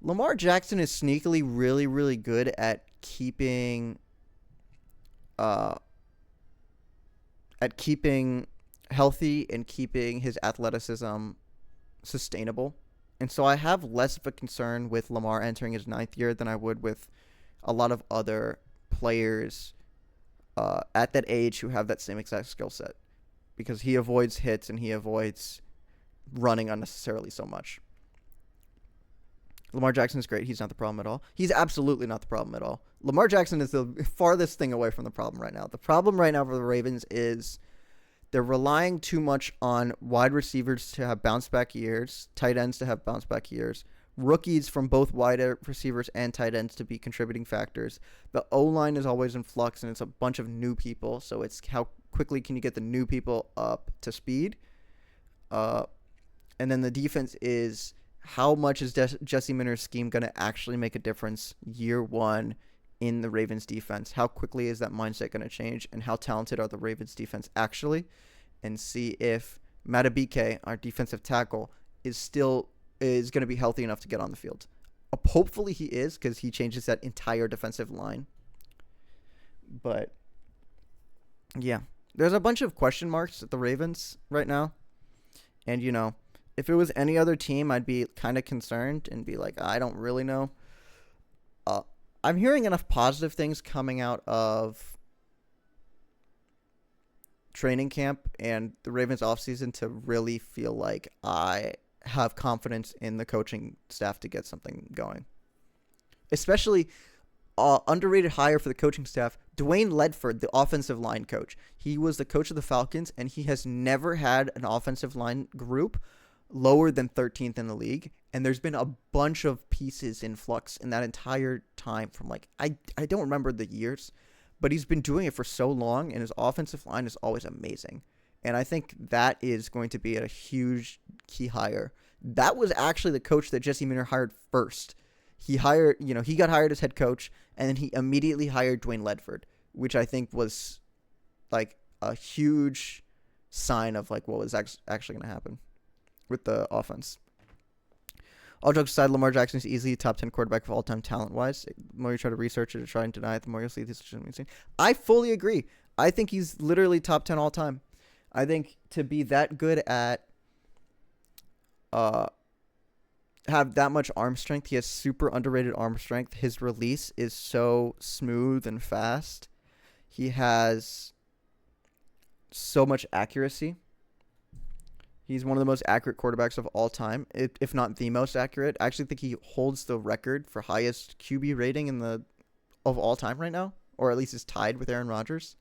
Lamar Jackson is sneakily really, really good at keeping healthy and keeping his athleticism sustainable. And so I have less of a concern with Lamar entering his 9th year than I would with a lot of other players at that age who have that same exact skill set, because he avoids hits and he avoids running unnecessarily so much. Lamar Jackson is great. He's not the problem at all. He's absolutely not the problem at all. Lamar Jackson is the farthest thing away from the problem right now. The problem right now for the Ravens is they're relying too much on wide receivers to have bounce-back years, tight ends to have bounce-back years, rookies from both wide receivers and tight ends to be contributing factors. The O-line is always in flux, and it's a bunch of new people, so it's how quickly can you get the new people up to speed. And then the defense is how much is Jesse Minter's scheme going to actually make a difference year one in the Ravens defense? How quickly is that mindset going to change, and how talented are the Ravens defense actually? And see if Matabike, our defensive tackle, is going to be healthy enough to get on the field. Hopefully he is, because he changes that entire defensive line. But yeah, there's a bunch of question marks at the Ravens right now. And, If it was any other team, I'd be kind of concerned and be like, I don't really know. I'm hearing enough positive things coming out of training camp and the Ravens offseason to really feel like I have confidence in the coaching staff to get something going. Especially underrated hire for the coaching staff, Dwayne Ledford, the offensive line coach. He was the coach of the Falcons, and he has never had an offensive line group lower than 13th in the league. And there's been a bunch of pieces in flux in that entire time from like, I don't remember the years, but he's been doing it for so long, and his offensive line is always amazing. And I think that is going to be a huge key hire. That was actually the coach that Jesse Minter hired first. He got hired as head coach, and then he immediately hired Dwayne Ledford, which I think was like a huge sign of like what was actually going to happen with the offense. All jokes aside, Lamar Jackson is easily a top 10 quarterback of all time talent-wise. The more you try to research it or try and deny it, the more you'll see this shouldn't be seen. I fully agree. I think he's literally top 10 all time. I think to be that good at have that much arm strength, he has super underrated arm strength. His release is so smooth and fast. He has so much accuracy. He's one of the most accurate quarterbacks of all time, if not the most accurate. I actually think he holds the record for highest QB rating of all time right now, or at least is tied with Aaron Rodgers.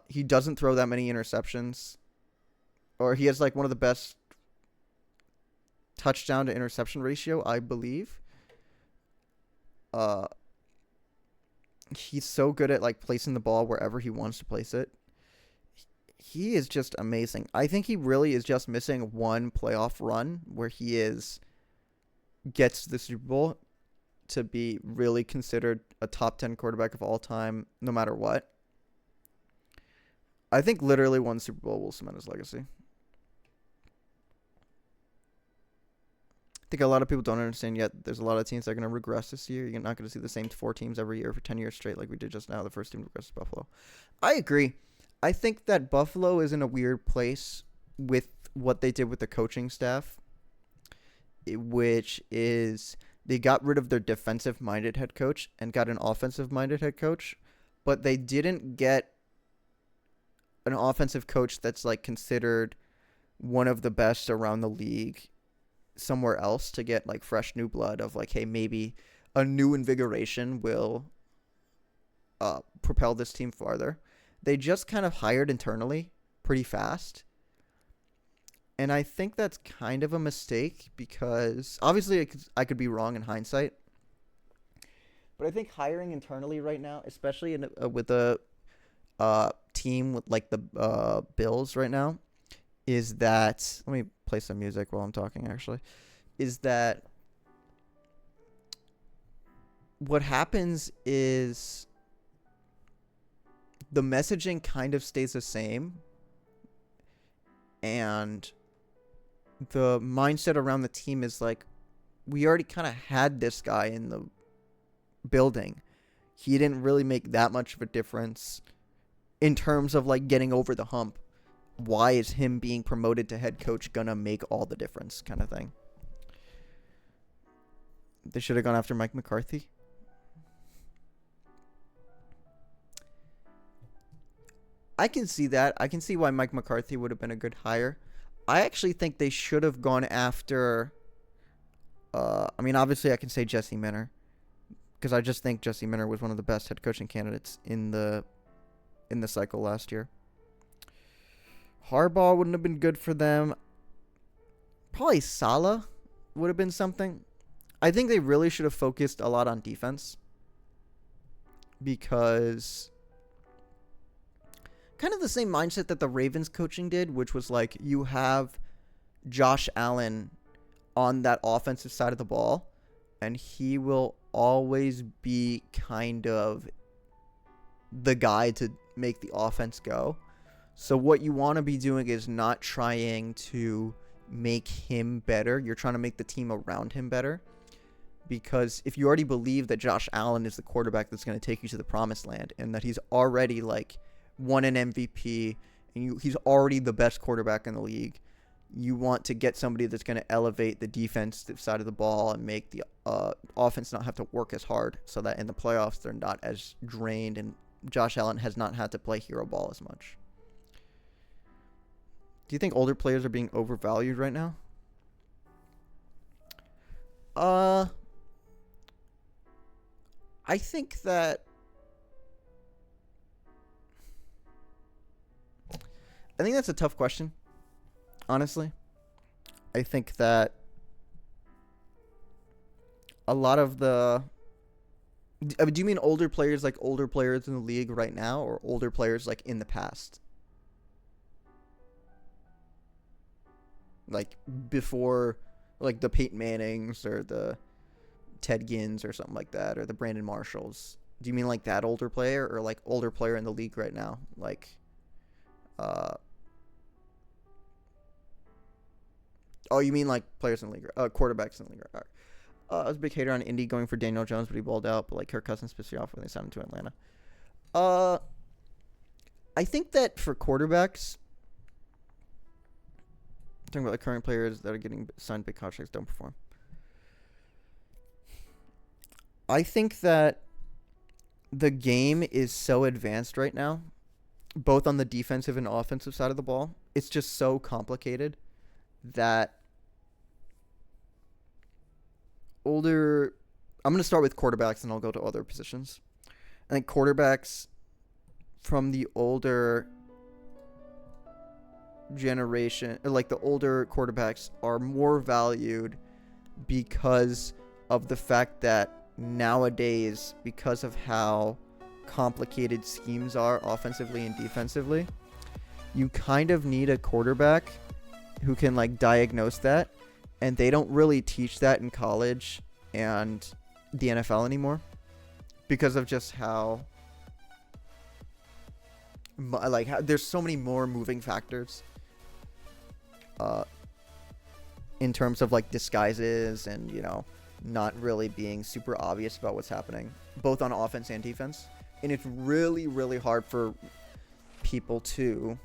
He doesn't throw that many interceptions, or he has like one of the best touchdown to interception ratio, I believe. He's so good at like placing the ball wherever he wants to place it. He is just amazing. I think he really is just missing one playoff run where he gets the Super Bowl to be really considered a top 10 quarterback of all time, no matter what. I think literally one Super Bowl will cement his legacy. I think a lot of people don't understand yet. There's a lot of teams that are going to regress this year. You're not going to see the same 4 teams every year for 10 years straight like we did just now. The first team to regress is Buffalo. I agree. I think that Buffalo is in a weird place with what they did with the coaching staff, which is they got rid of their defensive-minded head coach and got an offensive-minded head coach, but they didn't get an offensive coach that's like considered one of the best around the league somewhere else to get like fresh new blood of like, hey, maybe a new invigoration will propel this team farther. They just kind of hired internally pretty fast. And I think that's kind of a mistake because obviously I could be wrong in hindsight. But I think hiring internally right now, especially with a team with like the Bills right now, is that, let me play some music while I'm talking actually, is that what happens is the messaging kind of stays the same, and the mindset around the team is like, we already kind of had this guy in the building. He didn't really make that much of a difference in terms of like getting over the hump. Why is him being promoted to head coach gonna make all the difference kind of thing? They should have gone after Mike McCarthy. I can see that. I can see why Mike McCarthy would have been a good hire. I actually think they should have gone after, obviously I can say Jesse Minter, because I just think Jesse Minter was one of the best head coaching candidates in the cycle last year. Harbaugh wouldn't have been good for them. Probably Saleh would have been something. I think they really should have focused a lot on defense, because kind of the same mindset that the Ravens coaching did, which was like you have Josh Allen on that offensive side of the ball, and he will always be kind of the guy to make the offense go. So what you want to be doing is not trying to make him better. You're trying to make the team around him better. Because if you already believe that Josh Allen is the quarterback that's going to take you to the promised land, and that he's already like won an MVP, and he's already the best quarterback in the league, you want to get somebody that's going to elevate the defensive side of the ball and make the offense not have to work as hard, so that in the playoffs they're not as drained, and Josh Allen has not had to play hero ball as much. Do you think older players are being overvalued right now? I think that that's a tough question, honestly. I think that a lot of the... do you mean older players like older players in the league right now, or older players like in the past? Like before, like the Peyton Mannings or the Ted Gins or something like that, or the Brandon Marshalls. Do you mean like that older player, or like older player in the league right now? Like, oh, you mean like players in the league, quarterbacks in the league. Right. I was a big hater on Indy going for Daniel Jones, but he balled out. But like Kirk Cousins pissed me off when they signed him to Atlanta. I think that for quarterbacks, talking about the current players that are getting signed big contracts don't perform. I think that the game is so advanced right now, both on the defensive and offensive side of the ball. It's just so complicated that I'm going to start with quarterbacks and I'll go to other positions. I think quarterbacks from the older generation, like the older quarterbacks, are more valued because of the fact that nowadays, because of how complicated schemes are offensively and defensively, you kind of need a quarterback who can like diagnose that, and they don't really teach that in college and the NFL anymore because of just how there's so many more moving factors in terms of like disguises and, you know, not really being super obvious about what's happening, both on offense and defense. And it's really, really hard for people to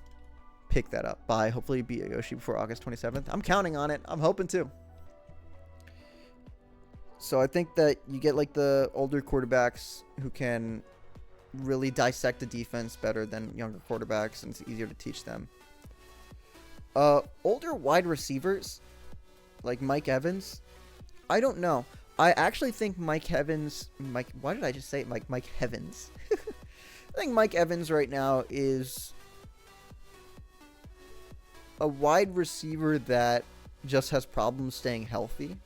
pick that up by hopefully beat Yoshi before August 27th. I'm counting on it. I'm hoping to. So I think that you get like the older quarterbacks who can really dissect the defense better than younger quarterbacks, and it's easier to teach them. Older wide receivers like Mike Evans, I don't know. I actually think Mike Evans. Why did I just say it? Mike Evans? I think Mike Evans right now is a wide receiver that just has problems staying healthy.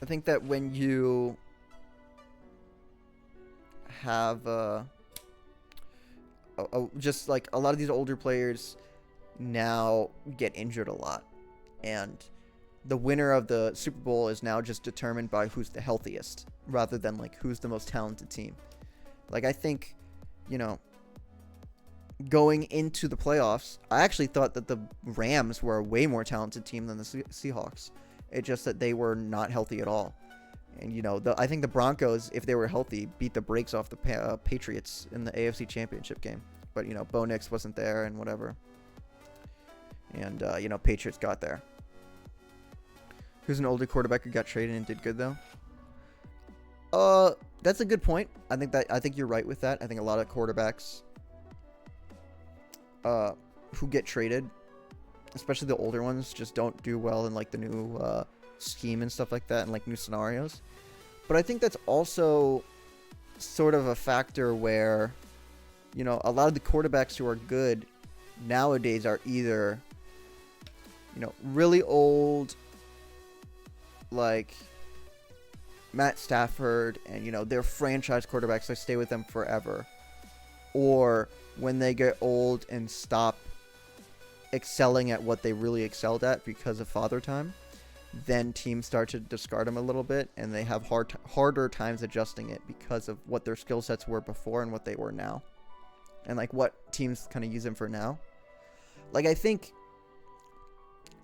I think that when you have just like a lot of these older players now get injured a lot, and the winner of the Super Bowl is now just determined by who's the healthiest rather than like who's the most talented team. Like I think, you know, going into the playoffs, I actually thought that the Rams were a way more talented team than the Seahawks. It's just that they were not healthy at all. And, you know, I think the Broncos, if they were healthy, beat the brakes off the Patriots in the AFC Championship game. But, you know, Bo Nix wasn't there and whatever. And, you know, Patriots got there. Who's an older quarterback who got traded and did good, though? That's a good point. I think you're right with that. I think a lot of quarterbacks who get traded, especially the older ones, just don't do well in like the new scheme and stuff like that, and like new scenarios. But I think that's also sort of a factor where, you know, a lot of the quarterbacks who are good nowadays are either, you know, really old, like Matt Stafford, and, you know, they're franchise quarterbacks, they stay with them forever. Or when they get old and stop excelling at what they really excelled at because of father time, then teams start to discard them a little bit, and they have harder times adjusting it because of what their skill sets were before and what they were now, and like what teams kind of use them for now. Like I think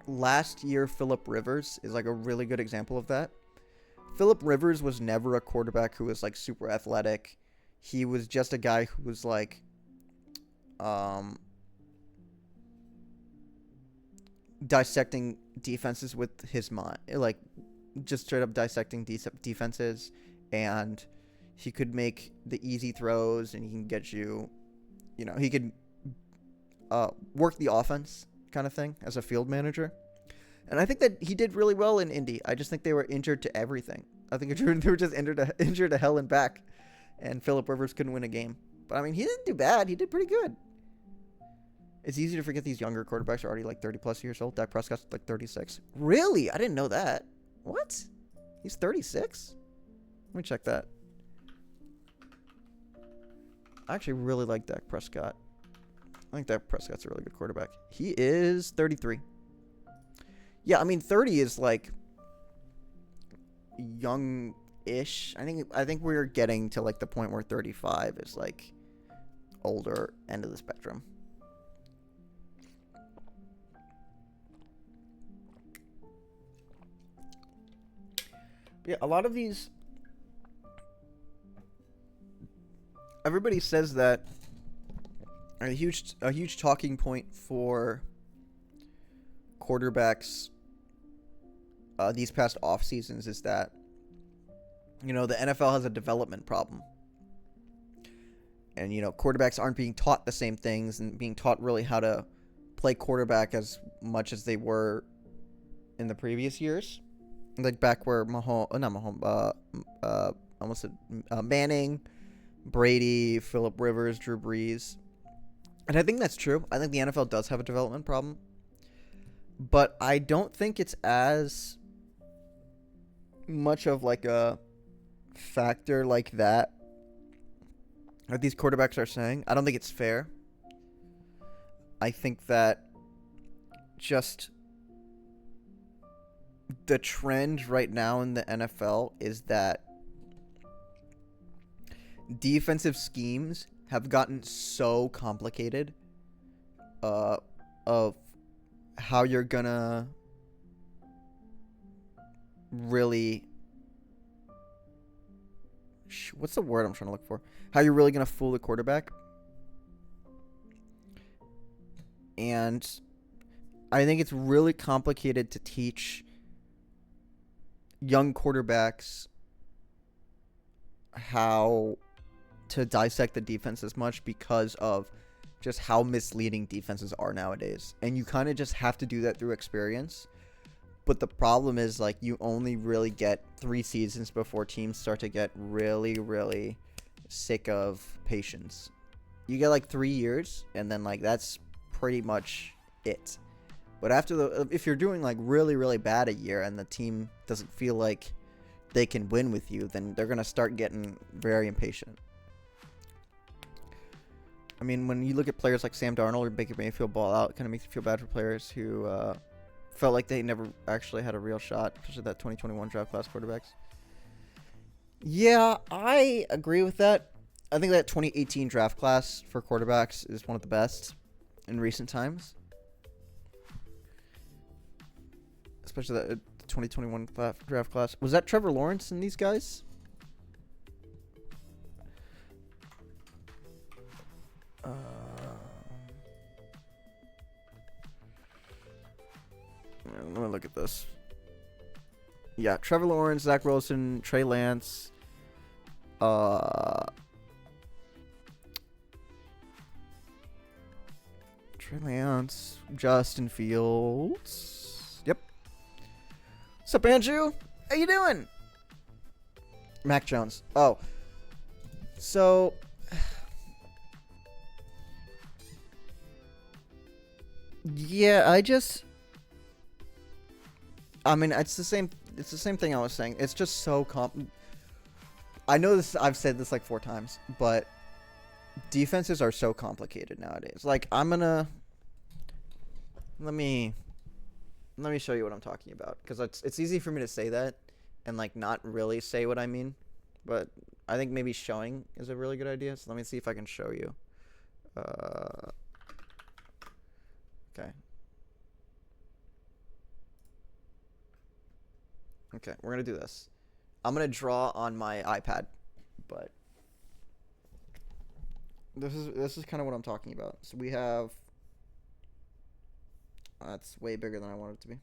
last year Phillip Rivers is like a really good example of that. Phillip Rivers was never a quarterback who was like super athletic. he was just a guy who was like, dissecting defenses with his mind, like just straight up dissecting defenses, and he could make the easy throws, and he can get you, he could work the offense kind of thing as a field manager. And I think that he did really well in Indy. I just think they were injured to everything. I think they were just injured to hell and back, and Phillip Rivers couldn't win a game. But I mean, he didn't do bad. He did pretty good. It's easy to forget these younger quarterbacks are already like 30 plus years old. Dak Prescott's like 36. Really? I didn't know that. What? He's 36? Let me check that. I actually really like Dak Prescott. I think Dak Prescott's a really good quarterback. He is 33. Yeah, I mean 30 is like young-ish. I think we're getting to like the point where 35 is like older end of the spectrum. Yeah, a lot of these, everybody says that a huge talking point for quarterbacks these past off seasons is that, the NFL has a development problem. And, quarterbacks aren't being taught the same things and being taught really how to play quarterback as much as they were in the previous years. Like back where Manning, Brady, Phillip Rivers, Drew Brees. And I think that's true. I think the NFL does have a development problem. But I don't think it's as much of like a factor like that these quarterbacks are saying. I don't think it's fair. I think that just the trend right now in the NFL is that defensive schemes have gotten so complicated of how you're gonna really what's the word I'm trying to look for? How you're really gonna fool the quarterback. And I think it's really complicated to teach young quarterbacks how to dissect the defense as much because of just how misleading defenses are nowadays. And you kind of just have to do that through experience. But the problem is, like, you only really get 3 seasons before teams start to get really, really sick of patience. You get, like, 3 years, and then, like, that's pretty much it. But if you're doing, like, really, really bad a year and the team doesn't feel like they can win with you, then they're going to start getting very impatient. I mean, when you look at players like Sam Darnold or Baker Mayfield ball out, it kind of makes you feel bad for players who felt like they never actually had a real shot, especially that 2021 draft class quarterbacks. Yeah, I agree with that. I think that 2018 draft class for quarterbacks is one of the best in recent times. Especially the 2021 draft class. Was that Trevor Lawrence and these guys? Let me look at this. Yeah, Trevor Lawrence, Zach Wilson, Trey Lance, Justin Fields. Yep. What's up, Andrew? How you doing? Mac Jones. Oh. So yeah, I mean, it's the same thing I was saying. It's just so I know this, I've said this like 4 times, but defenses are so complicated nowadays. Like, let me show you what I'm talking about, because it's easy for me to say that and like not really say what I mean, but I think maybe showing is a really good idea. So let me see if I can show you. Okay, we're gonna do this. I'm gonna draw on my iPad, but This is kind of what I'm talking about. So we have. That's way bigger than I want it to be.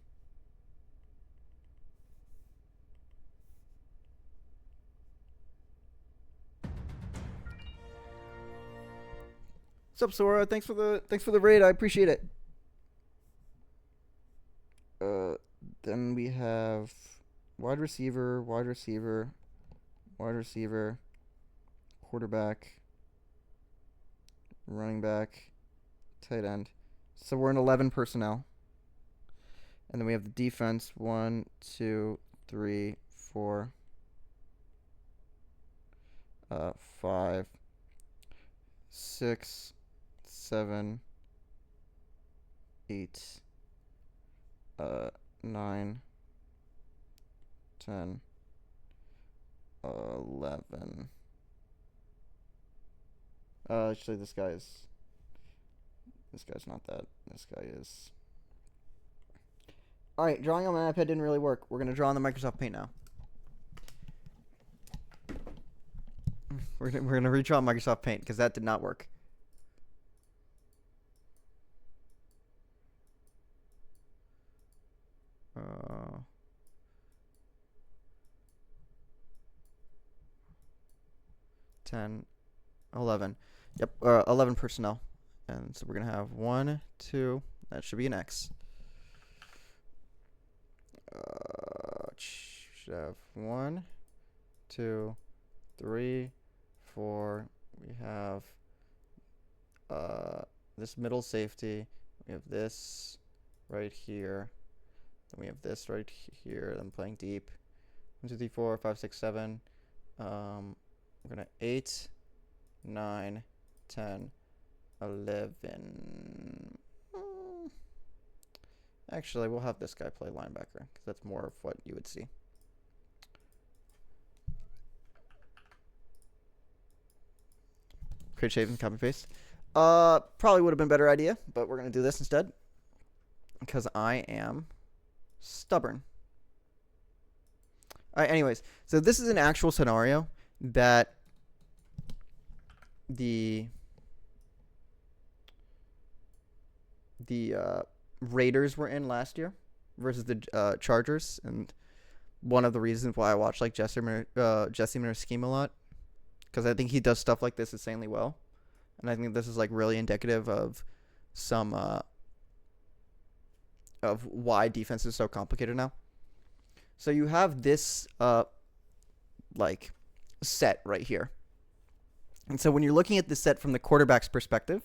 What's up, Sora? Thanks for the raid. I appreciate it. Then we have wide receiver, quarterback, running back, tight end. So we're in 11 personnel. And then we have the defense. 1, 2, 3, 4, 5, 6, 7, 8, 9, 10, 11. Actually, this guy's not that. This guy is. All right, drawing on my iPad didn't really work. We're gonna draw on the Microsoft Paint now. We're gonna redraw Microsoft Paint because that did not work. Uh, 10, 11. Yep, 11 personnel. And so we're going to have 1, 2. That should be an X. Should have 1, 2, 3, 4. We have this middle safety. We have this right here. Then we have this right here. I'm playing deep. 1, 2, 3, 4, 5, 6, 7. We're going to 8, 9, 10, 11. Actually, we'll have this guy play linebacker because that's more of what you would see. Create shape and copy paste. Probably would have been a better idea, but we're going to do this instead because I am stubborn. All right, anyways, so this is an actual scenario that the Raiders were in last year versus the Chargers, and one of the reasons why I watch like Jesse Minter's scheme a lot, because I think he does stuff like this insanely well, and I think this is like really indicative of some of why defense is so complicated now. So you have this like set right here, and so when you're looking at the set from the quarterback's perspective,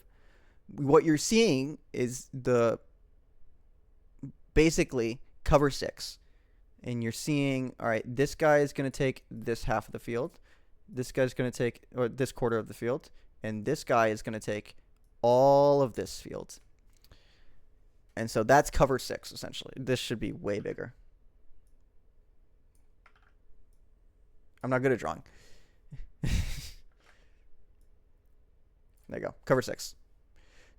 what you're seeing is the basically cover 6, and you're seeing, all right, this guy is going to take this half of the field, this guy's going to take or this quarter of the field, and this guy is going to take all of this field. And so that's cover 6 essentially. This should be way bigger. I'm not good at drawing. There you go. Cover 6.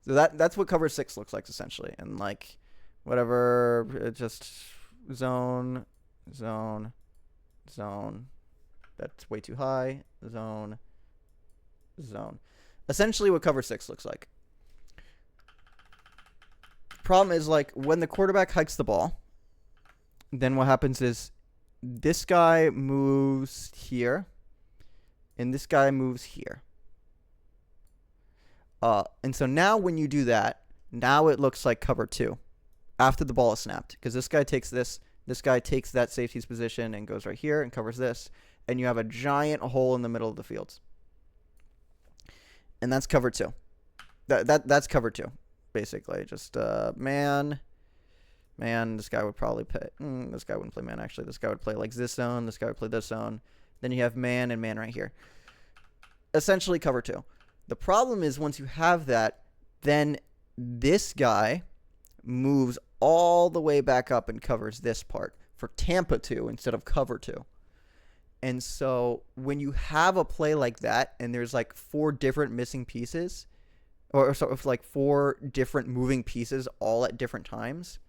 So that's what cover 6 looks like essentially. And like whatever, just zone. That's way too high. Zone. Essentially what cover 6 looks like. Problem is, like, when the quarterback hikes the ball, then what happens is this guy moves here and this guy moves here. And so now when you do that, now it looks like cover 2 after the ball is snapped, because this guy takes this guy takes that safety's position and goes right here and covers this, and you have a giant hole in the middle of the field. And that's cover 2. That's cover 2. Basically, just man. This guy would probably play. This guy wouldn't play man. Actually, this guy would play like this zone. This guy would play this zone. Then you have man and man right here. Essentially, cover 2. The problem is once you have that, then this guy moves all the way back up and covers this part for Tampa 2 instead of cover 2. And so when you have a play like that, and there's like 4 different missing pieces, or sort of like 4 different moving pieces all at different times,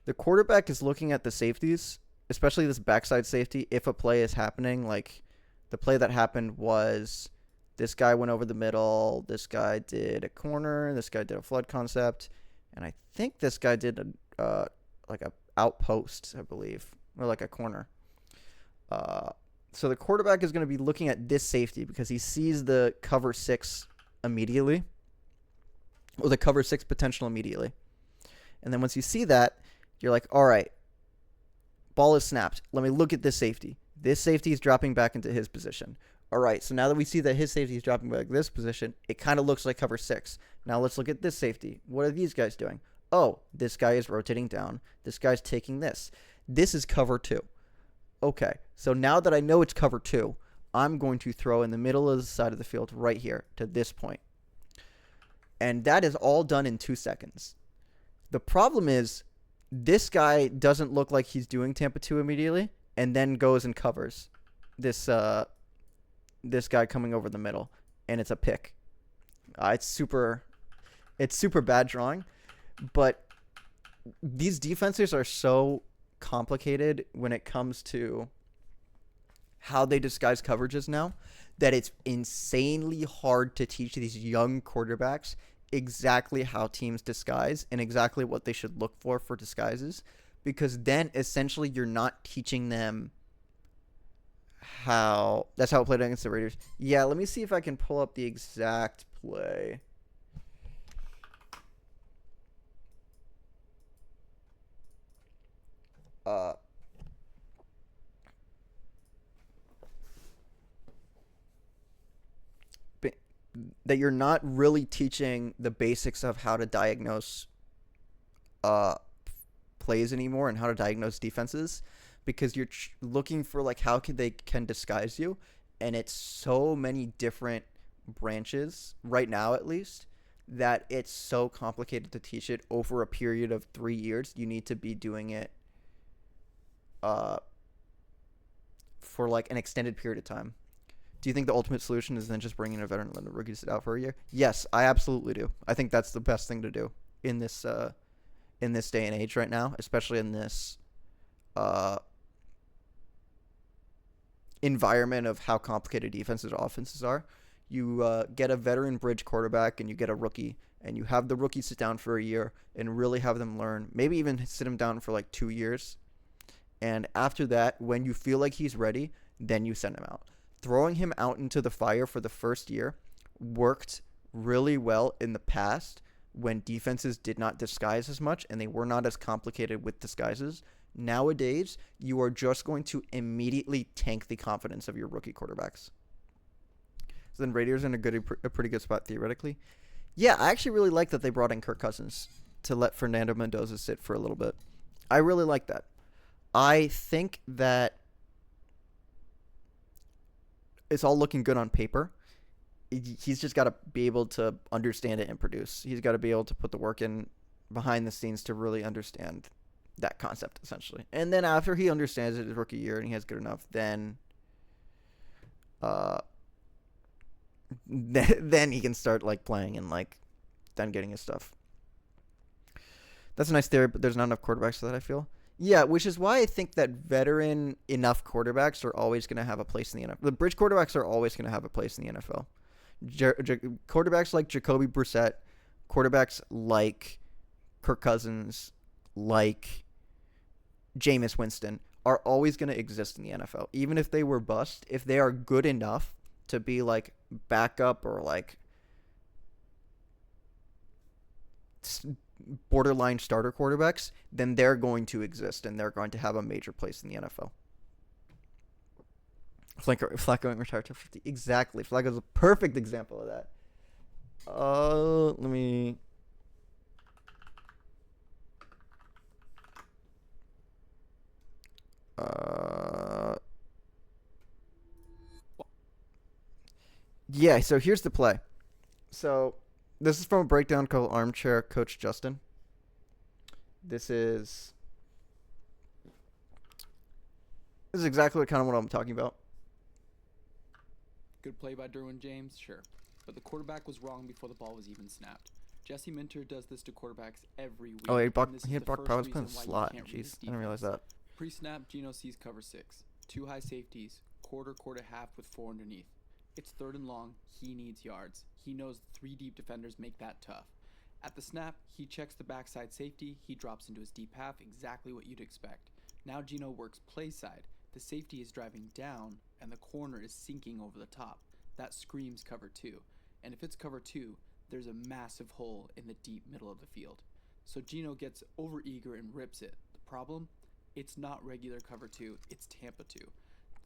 the quarterback is looking at the safeties, especially this backside safety, if a play is happening. Like the play that happened was This guy went over the middle. This guy did a corner. This guy did a flood concept. And I think this guy did like a outpost, I believe, or like a corner. So the quarterback is going to be looking at this safety because he sees the cover 6 immediately, or the cover 6 potential immediately. And then once you see that, you're like, all right, ball is snapped. Let me look at this safety. This safety is dropping back into his position. All right, so now that we see that his safety is dropping back this position, it kind of looks like cover 6. Now let's look at this safety. What are these guys doing? Oh, this guy is rotating down. This guy's taking this. This is cover 2. Okay, so now that I know it's cover 2, I'm going to throw in the middle of the side of the field right here to this point. And that is all done in 2 seconds. The problem is this guy doesn't look like he's doing Tampa 2 immediately and then goes and covers this guy coming over the middle, and it's a pick. It's super bad drawing, but these defenses are so complicated when it comes to how they disguise coverages now that it's insanely hard to teach these young quarterbacks exactly how teams disguise and exactly what they should look for disguises, because then essentially you're not teaching them how. That's how it played against the Raiders. Yeah, let me see if I can pull up the exact play. That you're not really teaching the basics of how to diagnose plays anymore and how to diagnose defenses, because you're looking for like how they can disguise you, and it's so many different branches right now, at least, that it's so complicated to teach it over a period of 3 years. You need to be doing it for like an extended period of time. Do you think the ultimate solution is then just bringing a veteran and letting the rookies sit out for a year? Yes, I absolutely do. I think that's the best thing to do in this day and age right now, especially in this environment of how complicated defenses or offenses are. You get a veteran bridge quarterback and you get a rookie, and you have the rookie sit down for a year and really have them learn, maybe even sit him down for like 2 years. And after that, when you feel like he's ready, then you send him out. Throwing him out into the fire for the first year worked really well in the past when defenses did not disguise as much and they were not as complicated with disguises. Nowadays, you are just going to immediately tank the confidence of your rookie quarterbacks. So then Raiders in a pretty good spot theoretically. Yeah, I actually really like that they brought in Kirk Cousins to let Fernando Mendoza sit for a little bit. I really like that. I think that it's all looking good on paper. He's just got to be able to understand it and produce. He's got to be able to put the work in behind the scenes to really understand that concept, essentially. And then after he understands it his rookie year and he has good enough, then then he can start like playing and like then getting his stuff. That's a nice theory, but there's not enough quarterbacks for that, I feel. Yeah, which is why I think that veteran enough quarterbacks are always going to have a place in the NFL. The bridge quarterbacks are always going to have a place in the NFL. Quarterbacks like Jacoby Brissett, quarterbacks like Kirk Cousins, like Jameis Winston are always going to exist in the NFL. Even if they were bust, if they are good enough to be like backup or like borderline starter quarterbacks, then they're going to exist and they're going to have a major place in the NFL. Flacco retired to 50. Exactly. Flacco's a perfect example of that. Let me... Yeah, so here's the play. So this is from a breakdown called Armchair Coach Justin. This is exactly kind of what I'm talking about. Good play by Derwin James, sure. But the quarterback was wrong before the ball was even snapped. Jesse Minter does this to quarterbacks every week. Oh, he had Brock Bowers playing slot. Jeez, I didn't realize that. Pre-snap, Geno sees cover 6. 2 high safeties, quarter half with 4 underneath. It's 3rd and long. He needs yards. He knows 3 deep defenders make that tough. At the snap, he checks the backside safety. He drops into his deep half, exactly what you'd expect. Now Gino works play side. The safety is driving down, and the corner is sinking over the top. That screams cover 2. And if it's cover 2, there's a massive hole in the deep middle of the field. So Gino gets overeager and rips it. The problem? It's not regular cover 2, it's Tampa 2.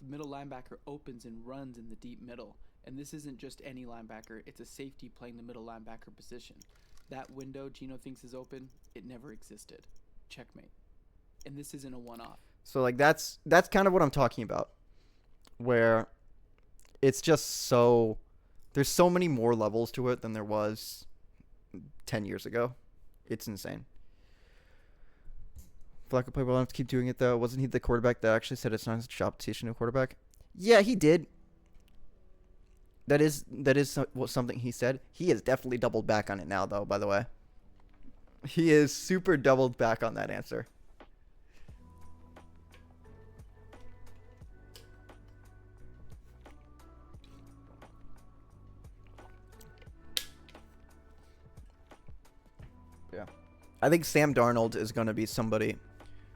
The middle linebacker opens and runs in the deep middle. And this isn't just any linebacker, it's a safety playing the middle linebacker position. That window Gino thinks is open, it never existed. Checkmate. And this isn't a one-off. So like that's kind of what I'm talking about, where it's just so there's so many more levels to it than there was 10 years ago. It's insane. Flacco played well enough to keep doing it though. Wasn't he the quarterback that actually said it's not his job to teach a new quarterback? Yeah, he did. That is something he said. He has definitely doubled back on it now though, by the way. He is super doubled back on that answer. Yeah. I think Sam Darnold is going to be somebody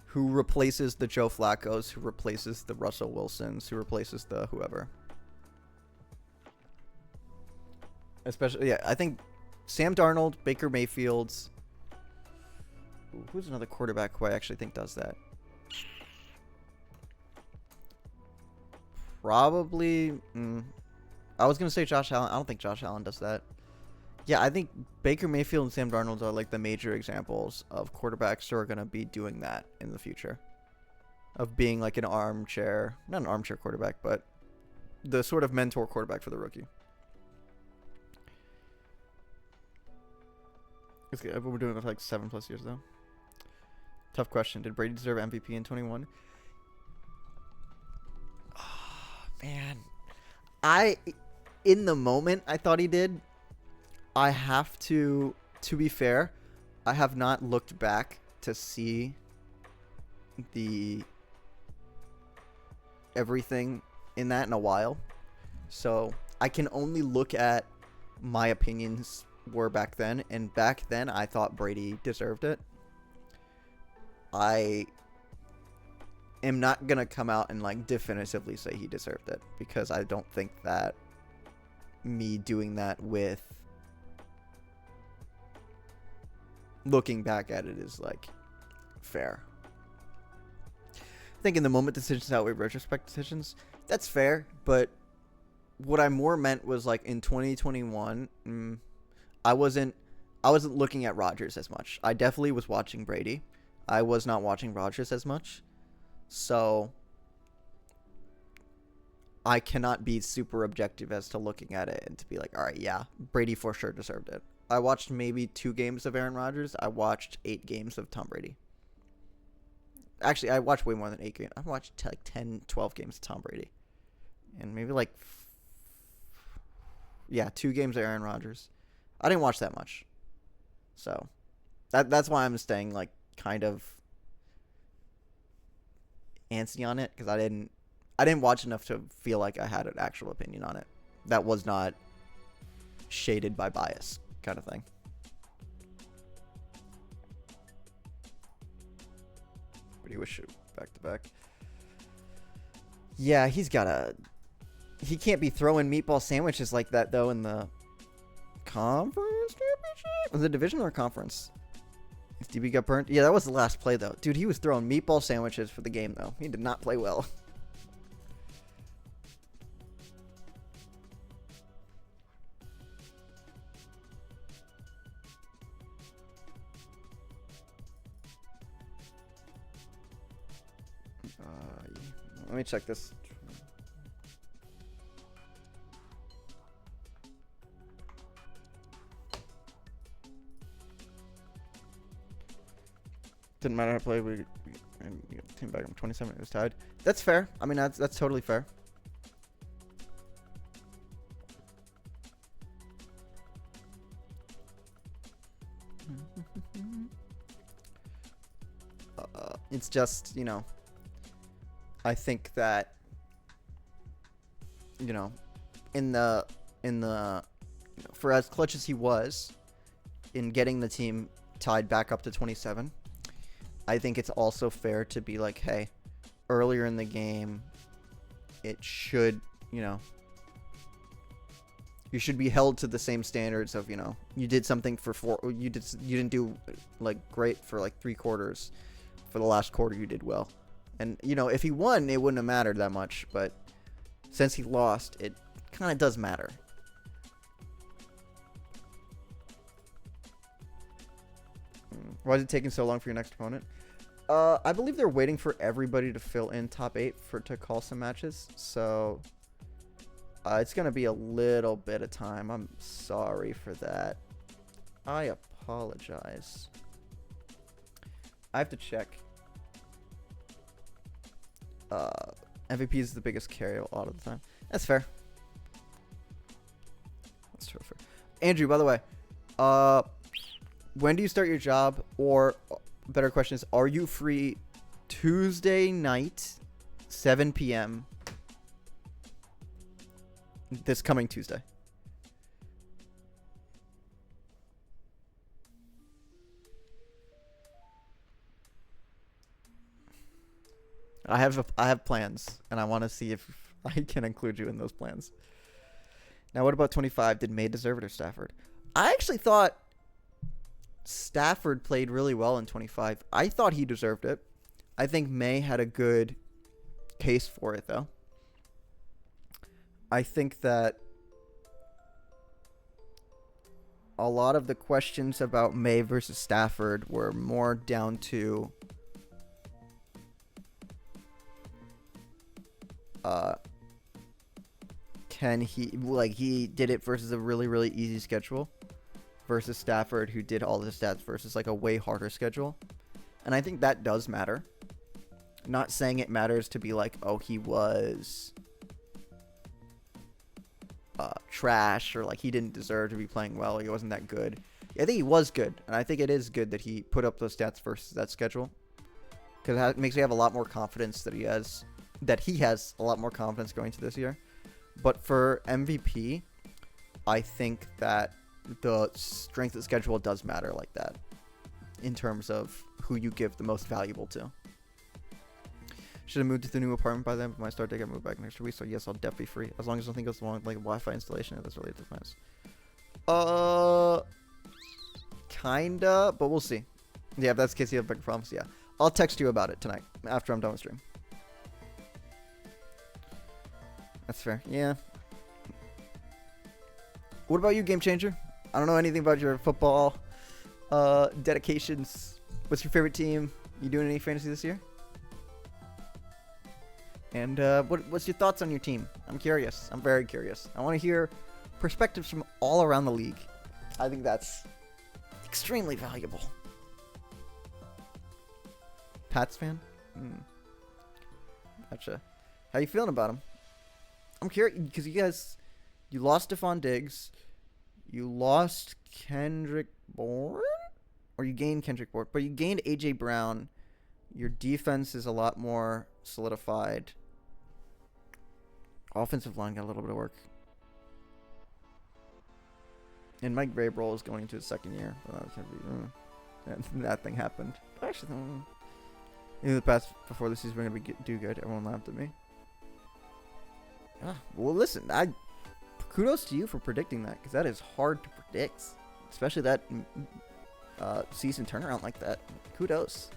who replaces the Joe Flaccos, who replaces the Russell Wilsons, who replaces the whoever. Especially, yeah, I think Sam Darnold, Baker Mayfield's. Ooh, who's another quarterback who I actually think does that? Probably. I was going to say Josh Allen. I don't think Josh Allen does that. Yeah, I think Baker Mayfield and Sam Darnold are like the major examples of quarterbacks who are going to be doing that in the future. Of being like an armchair, not an armchair quarterback, but the sort of mentor quarterback for the rookie. We're doing it for like 7+ years though. Tough question. Did Brady deserve MVP in 21? Oh, man. In the moment, I thought he did. I have to be fair, I have not looked back to see everything in that in a while. So I can only look at my opinions were back then, and back then I thought Brady deserved it. I am not going to come out and like definitively say he deserved it, because I don't think that me doing that with looking back at it is like fair. I think in the moment decisions outweigh retrospect decisions. That's fair, but what I more meant was like in 2021, I wasn't looking at Rodgers as much. I definitely was watching Brady. I was not watching Rodgers as much. So I cannot be super objective as to looking at it and to be like, all right, yeah, Brady for sure deserved it. I watched maybe 2 games of Aaron Rodgers. I watched 8 games of Tom Brady. Actually, I watched way more than 8 games. I watched like 10, 12 games of Tom Brady. And maybe like 2 games of Aaron Rodgers. I didn't watch that much. So that's why I'm staying like kind of antsy on it, because I didn't watch enough to feel like I had an actual opinion on it. That was not shaded by bias kind of thing. But he was shoot back to back. Yeah, he can't be throwing meatball sandwiches like that though in the conference championship. Was it division or conference? If DB got burnt? Yeah, that was the last play though. Dude, he was throwing meatball sandwiches for the game though. He did not play well. Let me check this. Didn't matter how to play. We came back from 27. It was tied. That's fair. I mean, that's totally fair. It's just, I think that, in the for as clutch as he was in getting the team tied back up to 27, I think it's also fair to be like, hey, earlier in the game, it should, you should be held to the same standards of, you did something for you didn't do like great for like 3 quarters. For the last quarter, you did well. And, if he won, it wouldn't have mattered that much. But since he lost, it kind of does matter. Why is it taking so long for your next opponent? I believe they're waiting for everybody to fill in top 8 to call some matches. So it's going to be a little bit of time. I'm sorry for that. I apologize. I have to check. MVP is the biggest carry a lot of the time. That's fair. That's totally fair. Andrew, by the way, when do you start your job? Or better question is, are you free Tuesday night, 7 p.m. this coming Tuesday? I have plans, and I want to see if I can include you in those plans. Now, what about 25? Did May deserve it or Stafford? I actually thought Stafford played really well in 25. I thought he deserved it. I think May had a good case for it, though. I think that a lot of the questions about May versus Stafford were more down to he did it versus a really, really easy schedule versus Stafford, who did all the stats versus like a way harder schedule. And I think that does matter. Not saying it matters to be like, oh, he was trash, or like he didn't deserve to be playing well, he wasn't that good. I think he was good, and I think it is good that he put up those stats versus that schedule, because it makes me have a lot more confidence that he has a lot more confidence going to this year. But for MVP, I think that the strength of schedule does matter like that in terms of who you give the most valuable to. Should have moved to the new apartment by then, but my start date got moved back next week, so yes, I'll definitely be free. As long as nothing goes wrong with like Wi-Fi installation, that's related to plans. Kinda, but we'll see. Yeah, if that's the case, you have bigger problems, yeah. I'll text you about it tonight, after I'm done with stream. That's fair, yeah. What about you, Game Changer? I don't know anything about your football dedications. What's your favorite team? You doing any fantasy this year? And what's your thoughts on your team? I'm curious. I'm very curious. I want to hear perspectives from all around the league. I think that's extremely valuable. Pats fan? Gotcha. How you feeling about him? I'm curious because you lost Stephon Diggs, you lost Kendrick Bourne, or you gained Kendrick Bourne, but you gained AJ Brown. Your defense is a lot more solidified. Offensive line got a little bit of work. And Mike Vrabel is going into his second year. That thing happened. Actually, in the past, before the season, we're going to do good. Everyone laughed at me. Well, listen, kudos to you for predicting that, because that is hard to predict. Especially that season turnaround like that. Kudos.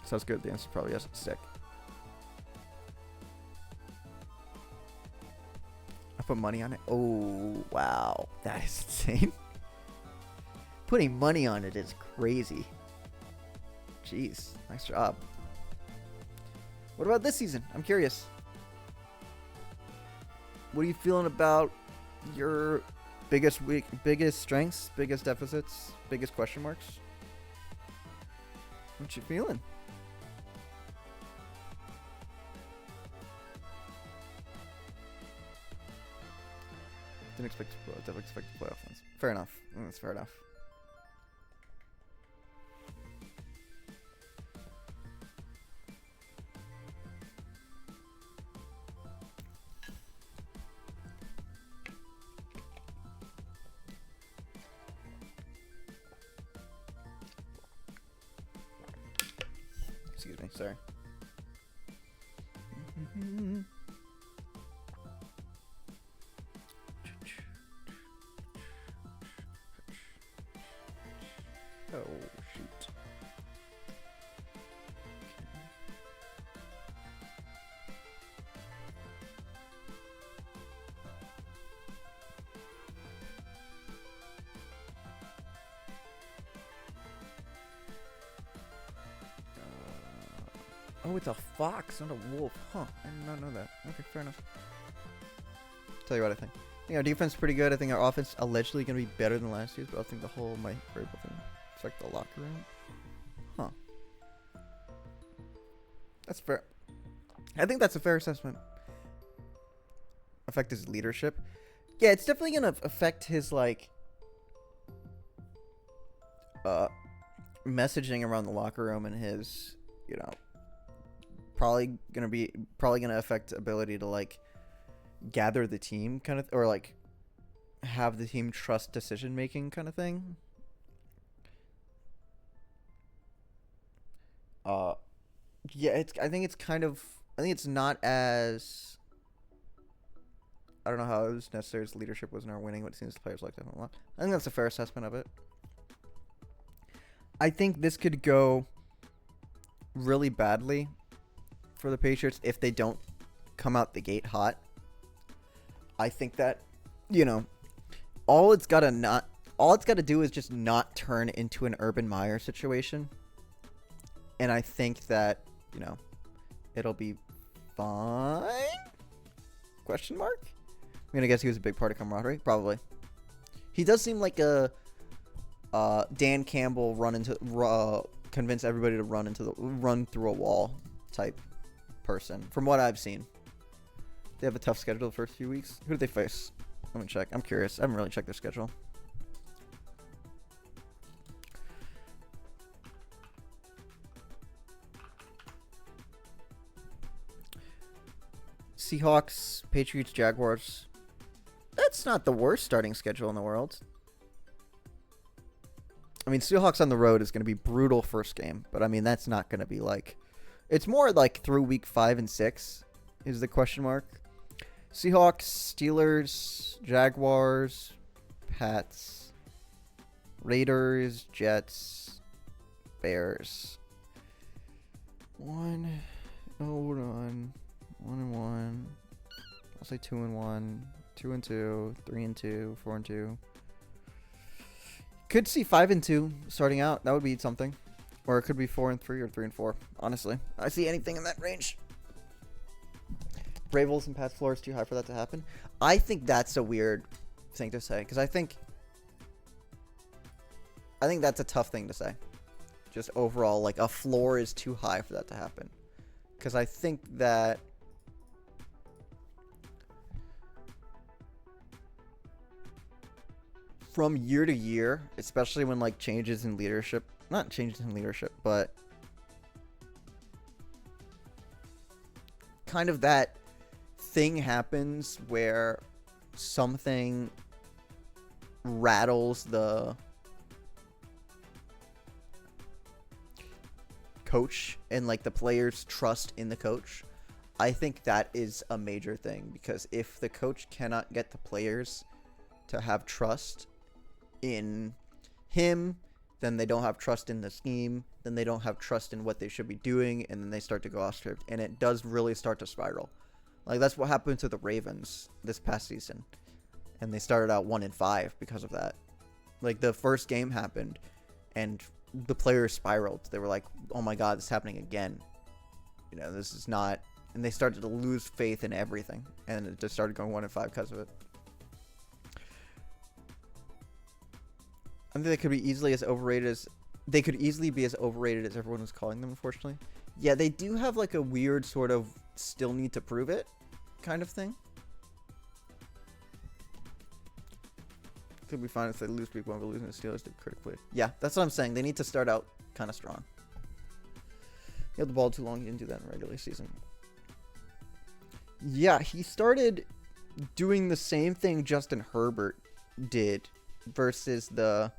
Sounds good. The answer is probably yes. Sick. I put money on it. Oh, wow. That is insane. Putting money on it is crazy. Jeez. Nice job. What about this season? I'm curious. What are you feeling about your biggest strengths, biggest deficits, biggest question marks? What you feeling? Definitely expect playoff wins. Fair enough. That's fair enough. me. Sorry. Oh, shoot. Oh, it's a fox, not a wolf. Huh, I did not know that. Okay, fair enough. Tell you what I think. I think our defense is pretty good. I think our offense allegedly going to be better than last year's, but I think the whole my variable thing affect the locker room. Huh. That's fair. I think that's a fair assessment. Affect his leadership. Yeah, it's definitely going to affect his, like, messaging around the locker room and his, you know, probably gonna affect ability to, like, gather the team kind of, or like have the team trust decision making kind of thing. Yeah, I think it's not as, I don't know how it was necessary as leadership was in our winning, but it seems the players liked it a lot. I think that's a fair assessment of it. I think this could go really badly for the Patriots if they don't come out the gate hot. I think that, you know, all it's got to do is just not turn into an Urban Meyer situation. And I think that, you know, it'll be fine? Question mark? I'm going to guess he was a big part of camaraderie. Probably. He does seem like a Dan Campbell convince everybody to run through a wall type person, from what I've seen. They have a tough schedule the first few weeks. Who do they face? Let me check. I'm curious. I haven't really checked their schedule. Seahawks, Patriots, Jaguars. That's not the worst starting schedule in the world. I mean, Seahawks on the road is going to be brutal first game, but I mean, that's not going to be like... It's more like through week 5 and 6 is the question mark. Seahawks, Steelers, Jaguars, Pats, Raiders, Jets, Bears. 1-1, 1-1. I'll say 2-1, 2-2, 3-2, 4-2. Could see 5-2 starting out. That would be something. Or it could be 4-3 or 3-4. Honestly, I see anything in that range. Ravens and Pats floor is too high for that to happen. I think that's a weird thing to say, because I think that's a tough thing to say. Just overall, like, a floor is too high for that to happen. Because I think that from year to year, especially when, like, changes in leadership, not changes in leadership, but kind of that thing happens where something rattles the coach and, like, the players' trust in the coach. I think that is a major thing, because if the coach cannot get the players to have trust in him, then they don't have trust in the scheme, then they don't have trust in what they should be doing, and then they start to go off script, and it does really start to spiral. Like, that's what happened to the Ravens this past season, and they started out 1-5 because of that. Like, the first game happened, and the players spiraled. They were like, oh my god, this is happening again. You know, this is not... And they started to lose faith in everything, and it just started going 1-5 because of it. I think they could be easily as overrated as... They could easily be as overrated as everyone was calling them, unfortunately. Yeah, they do have, like, a weird sort of still need to prove it kind of thing. Could be fine if they lose week 1, but losing the Steelers did critically. Yeah, that's what I'm saying. They need to start out kind of strong. He held the ball too long. He didn't do that in the regular season. Yeah, he started doing the same thing Justin Herbert did versus the...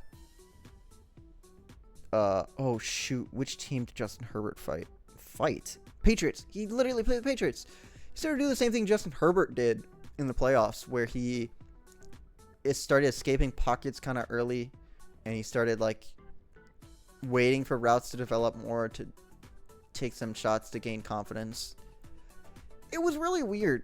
oh, shoot. Which team did Justin Herbert fight? fight. Patriots. He literally played the Patriots. He started to do the same thing Justin Herbert did in the playoffs, where he started escaping pockets kind of early, and he started like waiting for routes to develop more to take some shots to gain confidence. It was really weird.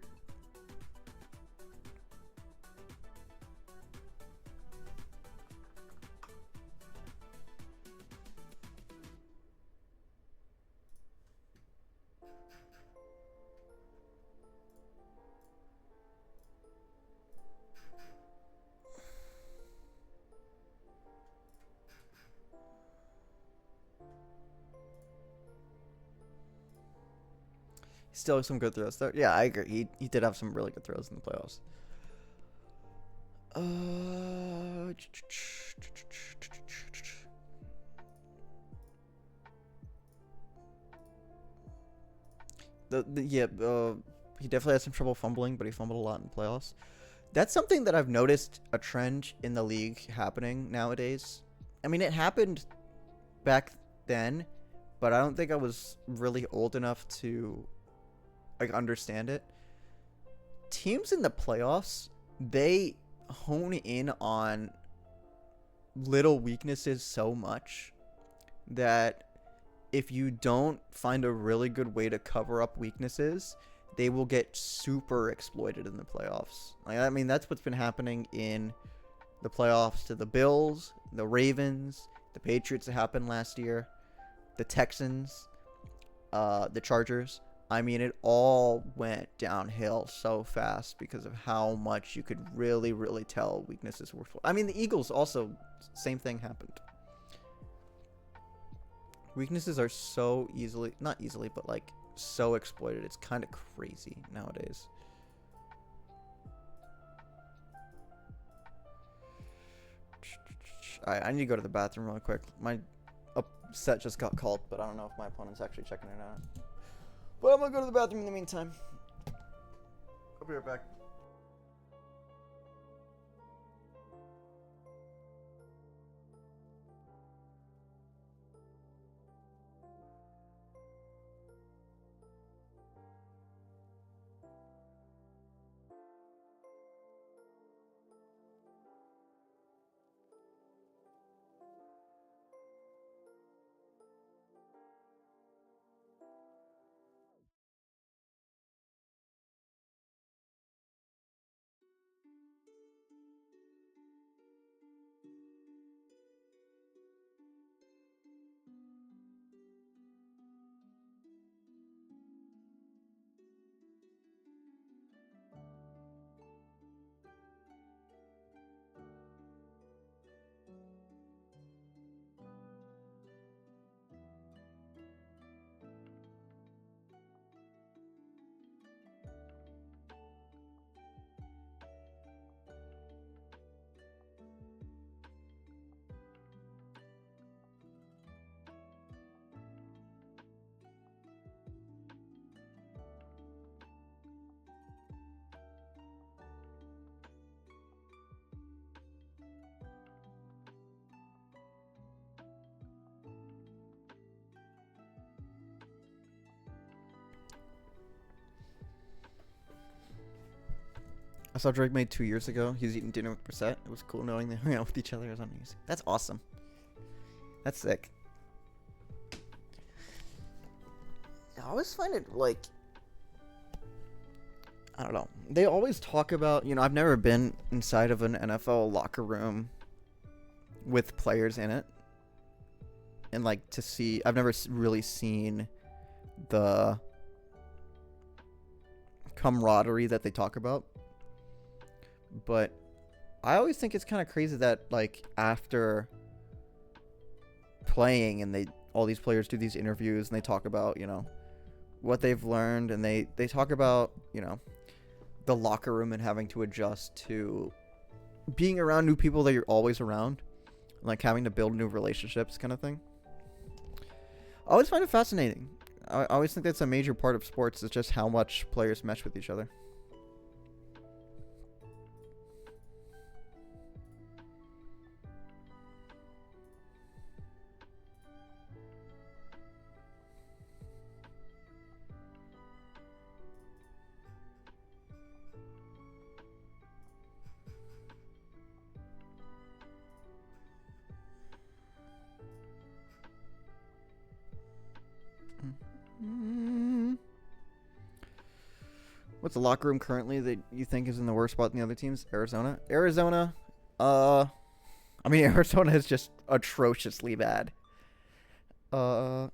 Still some good throws there. Yeah, I agree. He did have some really good throws in the playoffs. He definitely had some trouble fumbling, but he fumbled a lot in the playoffs. That's something that I've noticed a trend in the league happening nowadays. I mean, it happened back then, but I don't think I was really old enough to like understand it. Teams in the playoffs, they hone in on little weaknesses so much that if you don't find a really good way to cover up weaknesses, they will get super exploited in the playoffs. Like, I mean, that's what's been happening in the playoffs to the Bills, the Ravens, the Patriots that happened last year, the Texans, the Chargers. I mean, it all went downhill so fast because of how much you could really, really tell weaknesses were. I mean, the Eagles also, same thing happened. Weaknesses are so easily, not easily, but like so exploited. It's kind of crazy nowadays. Alright, I need to go to the bathroom really quick. My set just got called, but I don't know if my opponent's actually checking it out. But I'm gonna go to the bathroom in the meantime. I'll be right back. I saw Drake made 2 years ago. He was eating dinner with Brissett. It was cool knowing they hung out with each other on music. That's awesome. That's sick. I always find it like, I don't know. They always talk about, I've never been inside of an NFL locker room with players in it. And like to see, I've never really seen the camaraderie that they talk about. But I always think it's kind of crazy that like after playing and all these players do these interviews and they talk about, what they've learned, and they talk about, the locker room and having to adjust to being around new people that you're always around, like having to build new relationships kind of thing. I always find it fascinating. I always think that's a major part of sports, is just how much players mesh with each other. What's the locker room currently that you think is in the worst spot than the other teams? Arizona. I mean, Arizona is just atrociously bad. The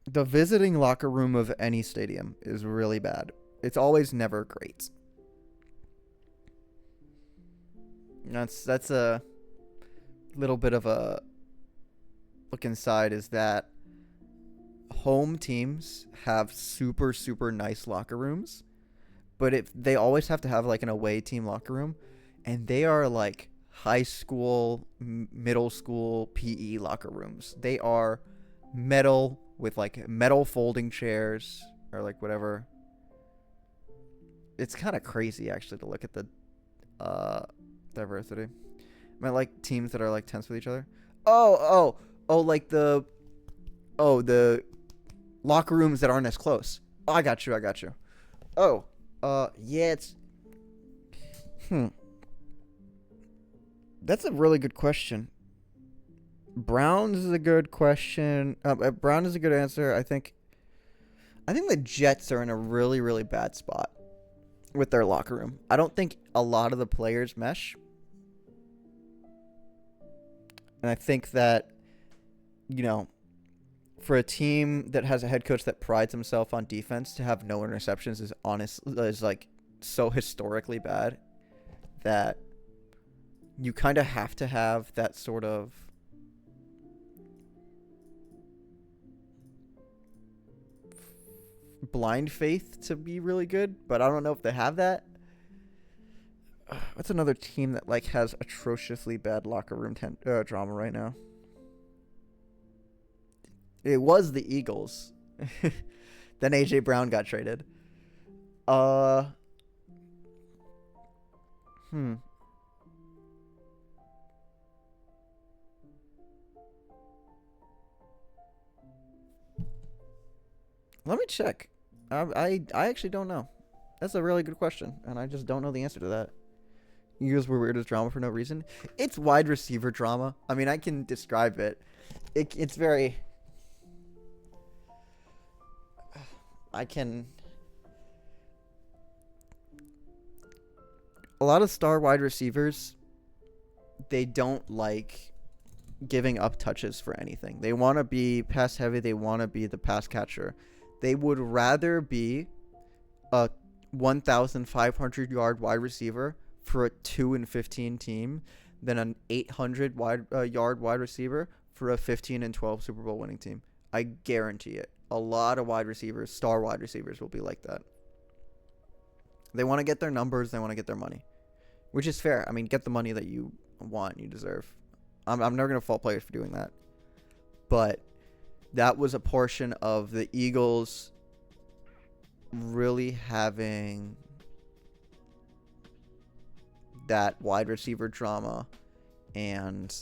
visiting locker room of any stadium is really bad. It's always never great. That's a little bit of a look inside, is that home teams have super, super nice locker rooms, but if they always have to have like an away team locker room, and they are like high school, middle school PE locker rooms. They are metal with like metal folding chairs or like whatever. It's kind of crazy actually to look at the diversity. I mean, like teams that are like tense with each other. Like the locker rooms that aren't as close. Oh, I got you. Yeah, it's That's a really good question. Browns is a good question. Brown is a good answer. I think the Jets are in a really, really bad spot with their locker room. I don't think a lot of the players mesh. And I think that, for a team that has a head coach that prides himself on defense, to have no interceptions is like so historically bad that you kind of have to have that sort of blind faith to be really good, but I don't know if they have that. What's another team that like has atrociously bad locker room drama right now? It was the Eagles. Then AJ Brown got traded. Let me check. I actually don't know. That's a really good question, and I just don't know the answer to that. Eagles were weird as drama for no reason. It's wide receiver drama. I mean, I can describe it. It's very... A lot of star wide receivers, they don't like giving up touches for anything. They want to be pass heavy. They want to be the pass catcher. They would rather be a 1,500 yard wide receiver for a 2-15 team than an 800 yard wide receiver for a 15-12 Super Bowl winning team. I guarantee it. A lot of wide receivers, star wide receivers, will be like that. They want to get their numbers. They want to get their money, which is fair. I mean, get the money that you want, you deserve. I'm never going to fault players for doing that. But that was a portion of the Eagles really having that wide receiver drama and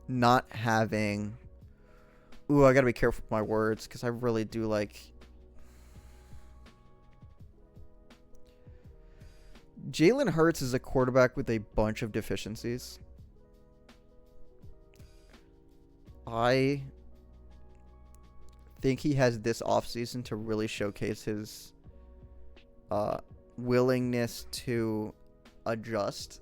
not having... Ooh, I got to be careful with my words because I really do like... Jalen Hurts is a quarterback with a bunch of deficiencies. I think he has this offseason to really showcase his willingness to adjust.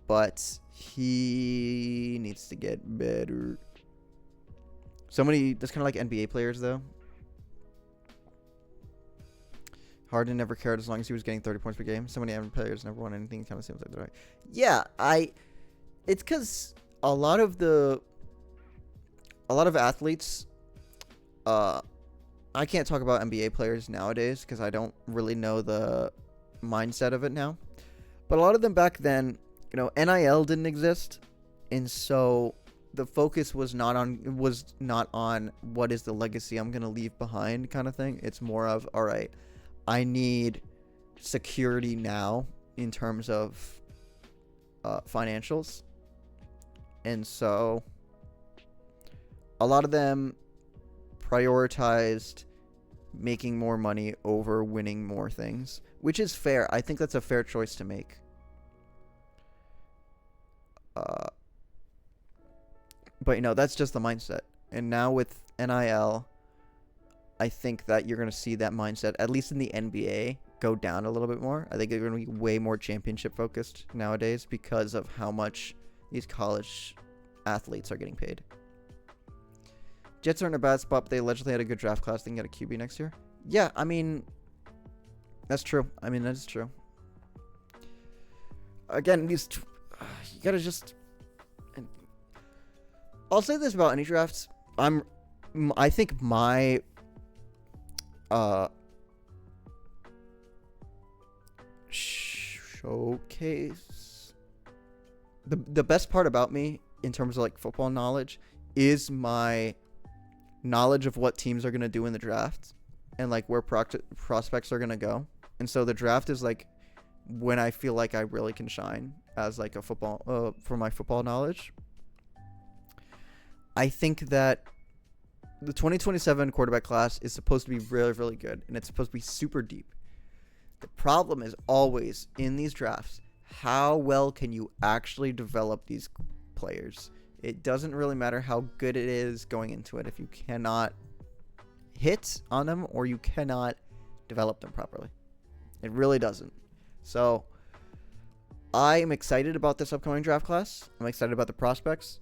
But he needs to get better. That's kind of like NBA players, though. Harden never cared as long as he was getting 30 points per game. So many NBA players never won anything. Kind of seems like that, right? Yeah, it's because a lot of athletes, I can't talk about NBA players nowadays because I don't really know the mindset of it now. But a lot of them back then, NIL didn't exist, and so the focus was not on what is the legacy I'm gonna leave behind kind of thing. It's more of, all right, I need security now in terms of financials. And so a lot of them prioritized making more money over winning more things, which is fair. I think that's a fair choice to make. But, that's just the mindset. And now with NIL, I think that you're going to see that mindset, at least in the NBA, go down a little bit more. I think they're going to be way more championship focused nowadays because of how much these college athletes are getting paid. Jets are in a bad spot, but they allegedly had a good draft class. They can get a QB next year. Yeah, I mean, that's true. I mean, that is true. Again, you gotta just. I'll say this about any drafts. I think my showcase, the best part about me in terms of like football knowledge is my knowledge of what teams are going to do in the draft and like where prospects are going to go. And so the draft is like when I feel like I really can shine as like a football for my football knowledge. I think that the 2027 quarterback class is supposed to be really, really good, and it's supposed to be super deep. The problem is always in these drafts, how well can you actually develop these players? It doesn't really matter how good it is going into it if you cannot hit on them or you cannot develop them properly. It really doesn't. So I am excited about this upcoming draft class. I'm excited about the prospects.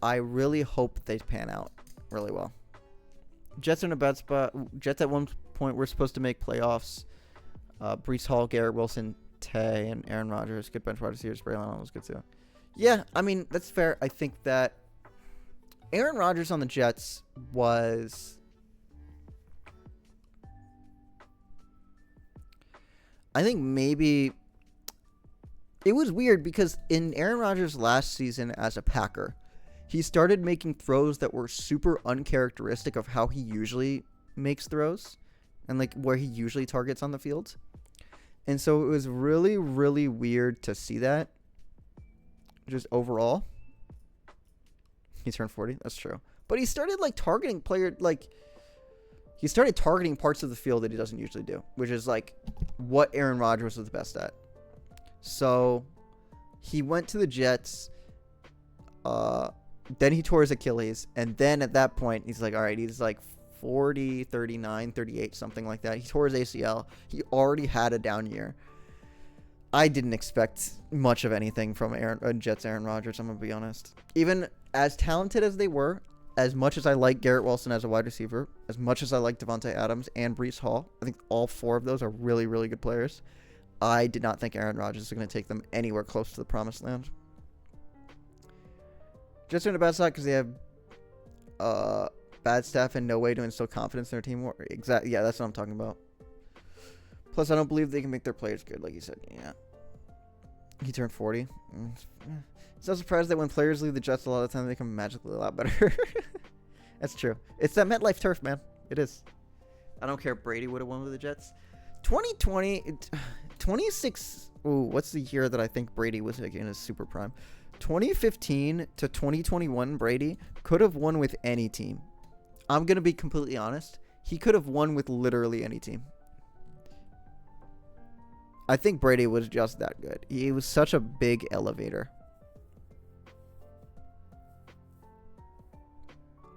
I really hope they pan out really well. Jets are in a bad spot. Jets at one point were supposed to make playoffs. Breece Hall, Garrett Wilson, Tay, and Aaron Rodgers. Good bench wide receivers. Braylon was good too. Yeah, I mean, that's fair. I think that Aaron Rodgers on the Jets was... I think maybe... It was weird because in Aaron Rodgers' last season as a Packer, he started making throws that were super uncharacteristic of how he usually makes throws and like where he usually targets on the field. And so it was really, really weird to see that. Just overall. He turned 40. That's true. But he started like targeting he started targeting parts of the field that he doesn't usually do, which is like what Aaron Rodgers was the best at. So he went to the Jets. Then he tore his Achilles. And then at that point, he's like, all right, he's like 40, 39, 38, something like that. He tore his ACL. He already had a down year. I didn't expect much of anything from Jets Aaron Rodgers, I'm going to be honest. Even as talented as they were, as much as I like Garrett Wilson as a wide receiver, as much as I like Devontae Adams and Breece Hall, I think all four of those are really, really good players. I did not think Aaron Rodgers was going to take them anywhere close to the promised land. Jets are in a bad spot because they have bad staff and no way to instill confidence in their team. Exactly. Yeah, that's what I'm talking about. Plus, I don't believe they can make their players good, like you said. Yeah. He turned 40. It's not surprised that when players leave the Jets a lot of the time, they become magically a lot better. That's true. It's that MetLife turf, man. It is. I don't care if Brady would have won with the Jets. 2020, 26. Ooh, what's the year that I think Brady was like in his super prime? 2015 to 2021, Brady could have won with any team. I'm going to be completely honest. He could have won with literally any team. I think Brady was just that good. He was such a big elevator.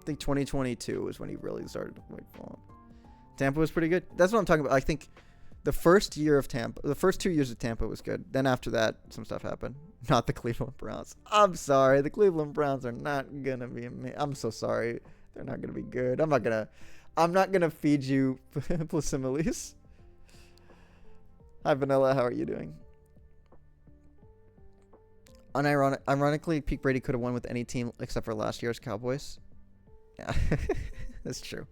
I think 2022 was when he really started to fall. Tampa was pretty good. That's what I'm talking about. I think the first 2 years of Tampa was good. Then after that, some stuff happened. Not the Cleveland Browns. I'm sorry. The Cleveland Browns are not going to be amazing. I'm so sorry. They're not going to be good. I'm not going to feed you similes. Hi, Vanilla. How are you doing? Ironically, Pete Brady could have won with any team except for last year's Cowboys. Yeah, that's true.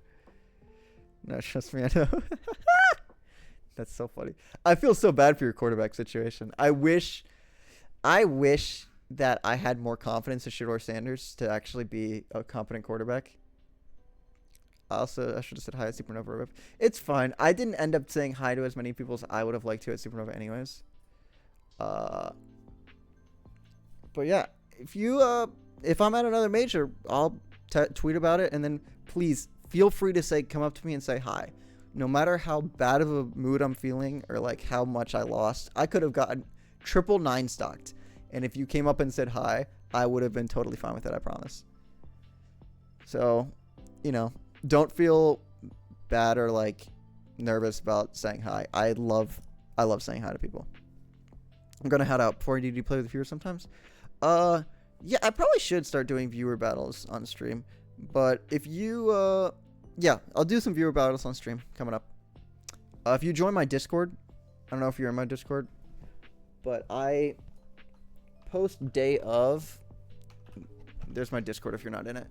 No, trust me, I know. That's so funny. I feel so bad for your quarterback situation. I wish that I had more confidence in Shedeur Sanders to actually be a competent quarterback. I should have said hi at Supernova Rip. It's fine. I didn't end up saying hi to as many people as I would have liked to at Supernova anyways. But yeah, if I'm at another major, I'll tweet about it, and then please feel free to come up to me and say hi. No matter how bad of a mood I'm feeling or like how much I lost, I could have gotten 999 stocked. And if you came up and said hi, I would have been totally fine with it, I promise. So, don't feel bad or like nervous about saying hi. I love saying hi to people. I'm gonna head out. Before, do you play with viewers sometimes? Yeah, I probably should start doing viewer battles on stream. But if you, yeah, I'll do some viewer battles on stream coming up. If you join my Discord, I don't know if you're in my Discord, but I post day of. There's my Discord if you're not in it.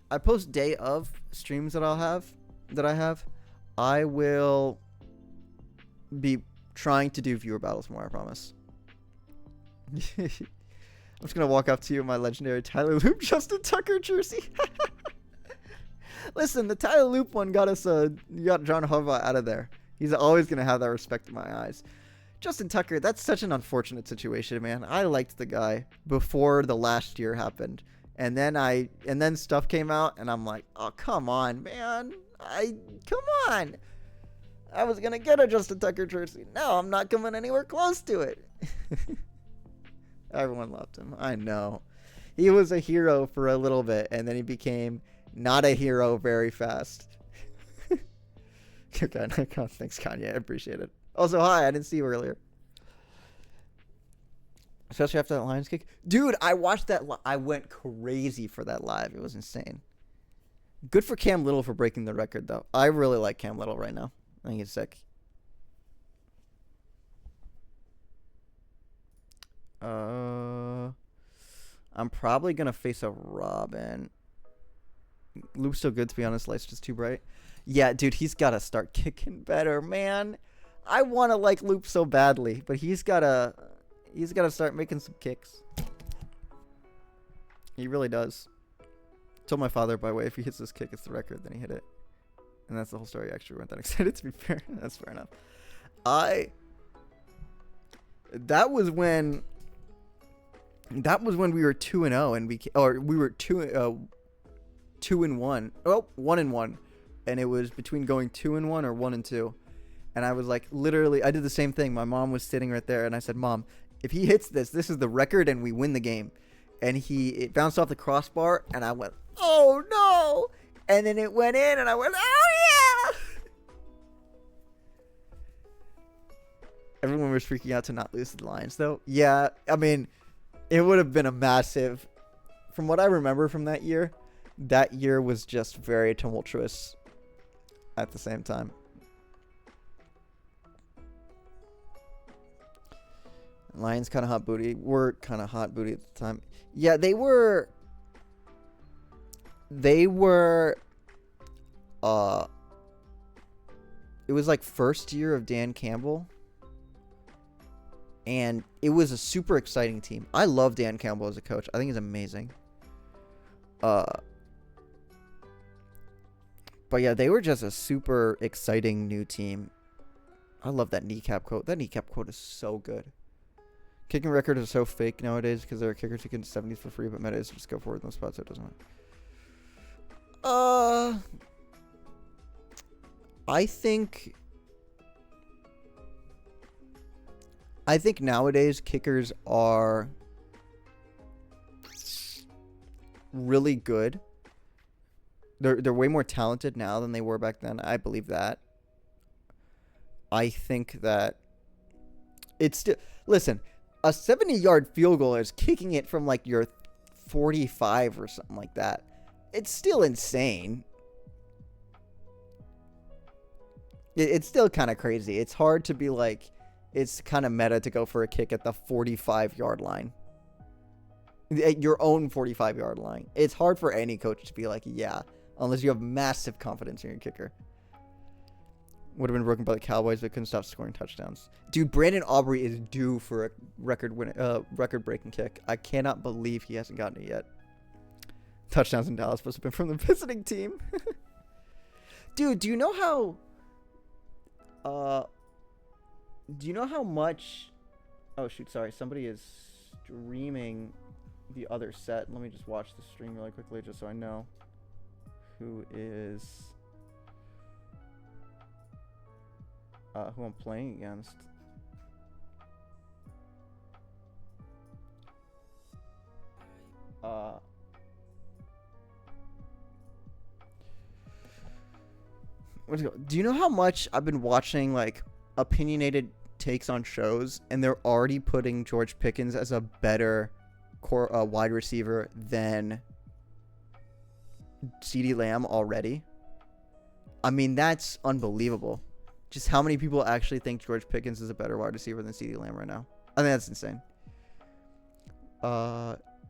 I post day of streams that I have. I will be trying to do viewer battles more, I promise. I'm just gonna walk up to you in my legendary Tyler Loop Justin Tucker jersey. Listen, the Tyler Loop one got us got John Harbaugh out of there. He's always gonna have that respect in my eyes. Justin Tucker, that's such an unfortunate situation, man. I liked the guy before the last year happened. And then stuff came out and I'm like, oh come on, man. Come on. I was gonna get a Justin Tucker jersey. No, I'm not coming anywhere close to it. Everyone loved him. I know. He was a hero for a little bit, and then he became not a hero very fast. Okay, thanks, Kanye. I appreciate it. Also, hi. I didn't see you earlier. Especially after that Lions kick. Dude, I watched that. I went crazy for that live. It was insane. Good for Cam Little for breaking the record, though. I really like Cam Little right now. I think he's sick. I'm probably going to face a Robin. Loop's so good, to be honest. Light's just too bright. Yeah, dude, he's got to start kicking better, man. I want to like Loop so badly, but he's got to start making some kicks. He really does. Told my father, by the way, if he hits this kick, it's the record. Then he hit it. And that's the whole story. Actually, we weren't that excited, to be fair. That's fair enough. That was when we were 2-0 and we were 2-1. Oh, 1-1. And it was between going 2-1 or 1-2. And I was like, literally, I did the same thing. My mom was sitting right there, and I said, Mom, if he hits this is the record and we win the game. And it bounced off the crossbar, and I went, oh no! And then it went in, and I went, oh yeah! Everyone was freaking out to not lose to the Lions, though. Yeah, I mean, it would have been a massive. From what I remember from that year was just very tumultuous at the same time. Lions kind of hot booty. Were kind of hot booty at the time. Yeah, they were. It was like first year of Dan Campbell. And it was a super exciting team. I love Dan Campbell as a coach. I think he's amazing. But yeah, they were just a super exciting new team. I love that kneecap quote. That kneecap quote is so good. Kicking records are so fake nowadays because there are kickers who can 70s for free, but meta is just go forward in those spots so it doesn't matter. I think nowadays kickers are really good. They're way more talented now than they were back then. I believe that. I think that it's still, listen, a 70-yard field goal is kicking it from like your 45 or something like that. It's still insane. It's still kind of crazy. It's hard to be like, it's kind of meta to go for a kick at the 45-yard line. At your own 45-yard line. It's hard for any coach to be like, yeah, unless you have massive confidence in your kicker. Would have been broken by the Cowboys, but couldn't stop scoring touchdowns. Dude, Brandon Aubrey is due for a record-breaking kick. I cannot believe he hasn't gotten it yet. Touchdowns in Dallas must have been from the visiting team. Dude, do you know how much... Oh, shoot, sorry. Somebody is streaming the other set. Let me just watch the stream really quickly just so I know who is... who I'm playing against. Do you know how much I've been watching like opinionated takes on shows, and they're already putting George Pickens as a better wide receiver than CeeDee Lamb already? I mean, that's unbelievable. Just how many people actually think George Pickens is a better wide receiver than CeeDee Lamb right now? I think that's insane.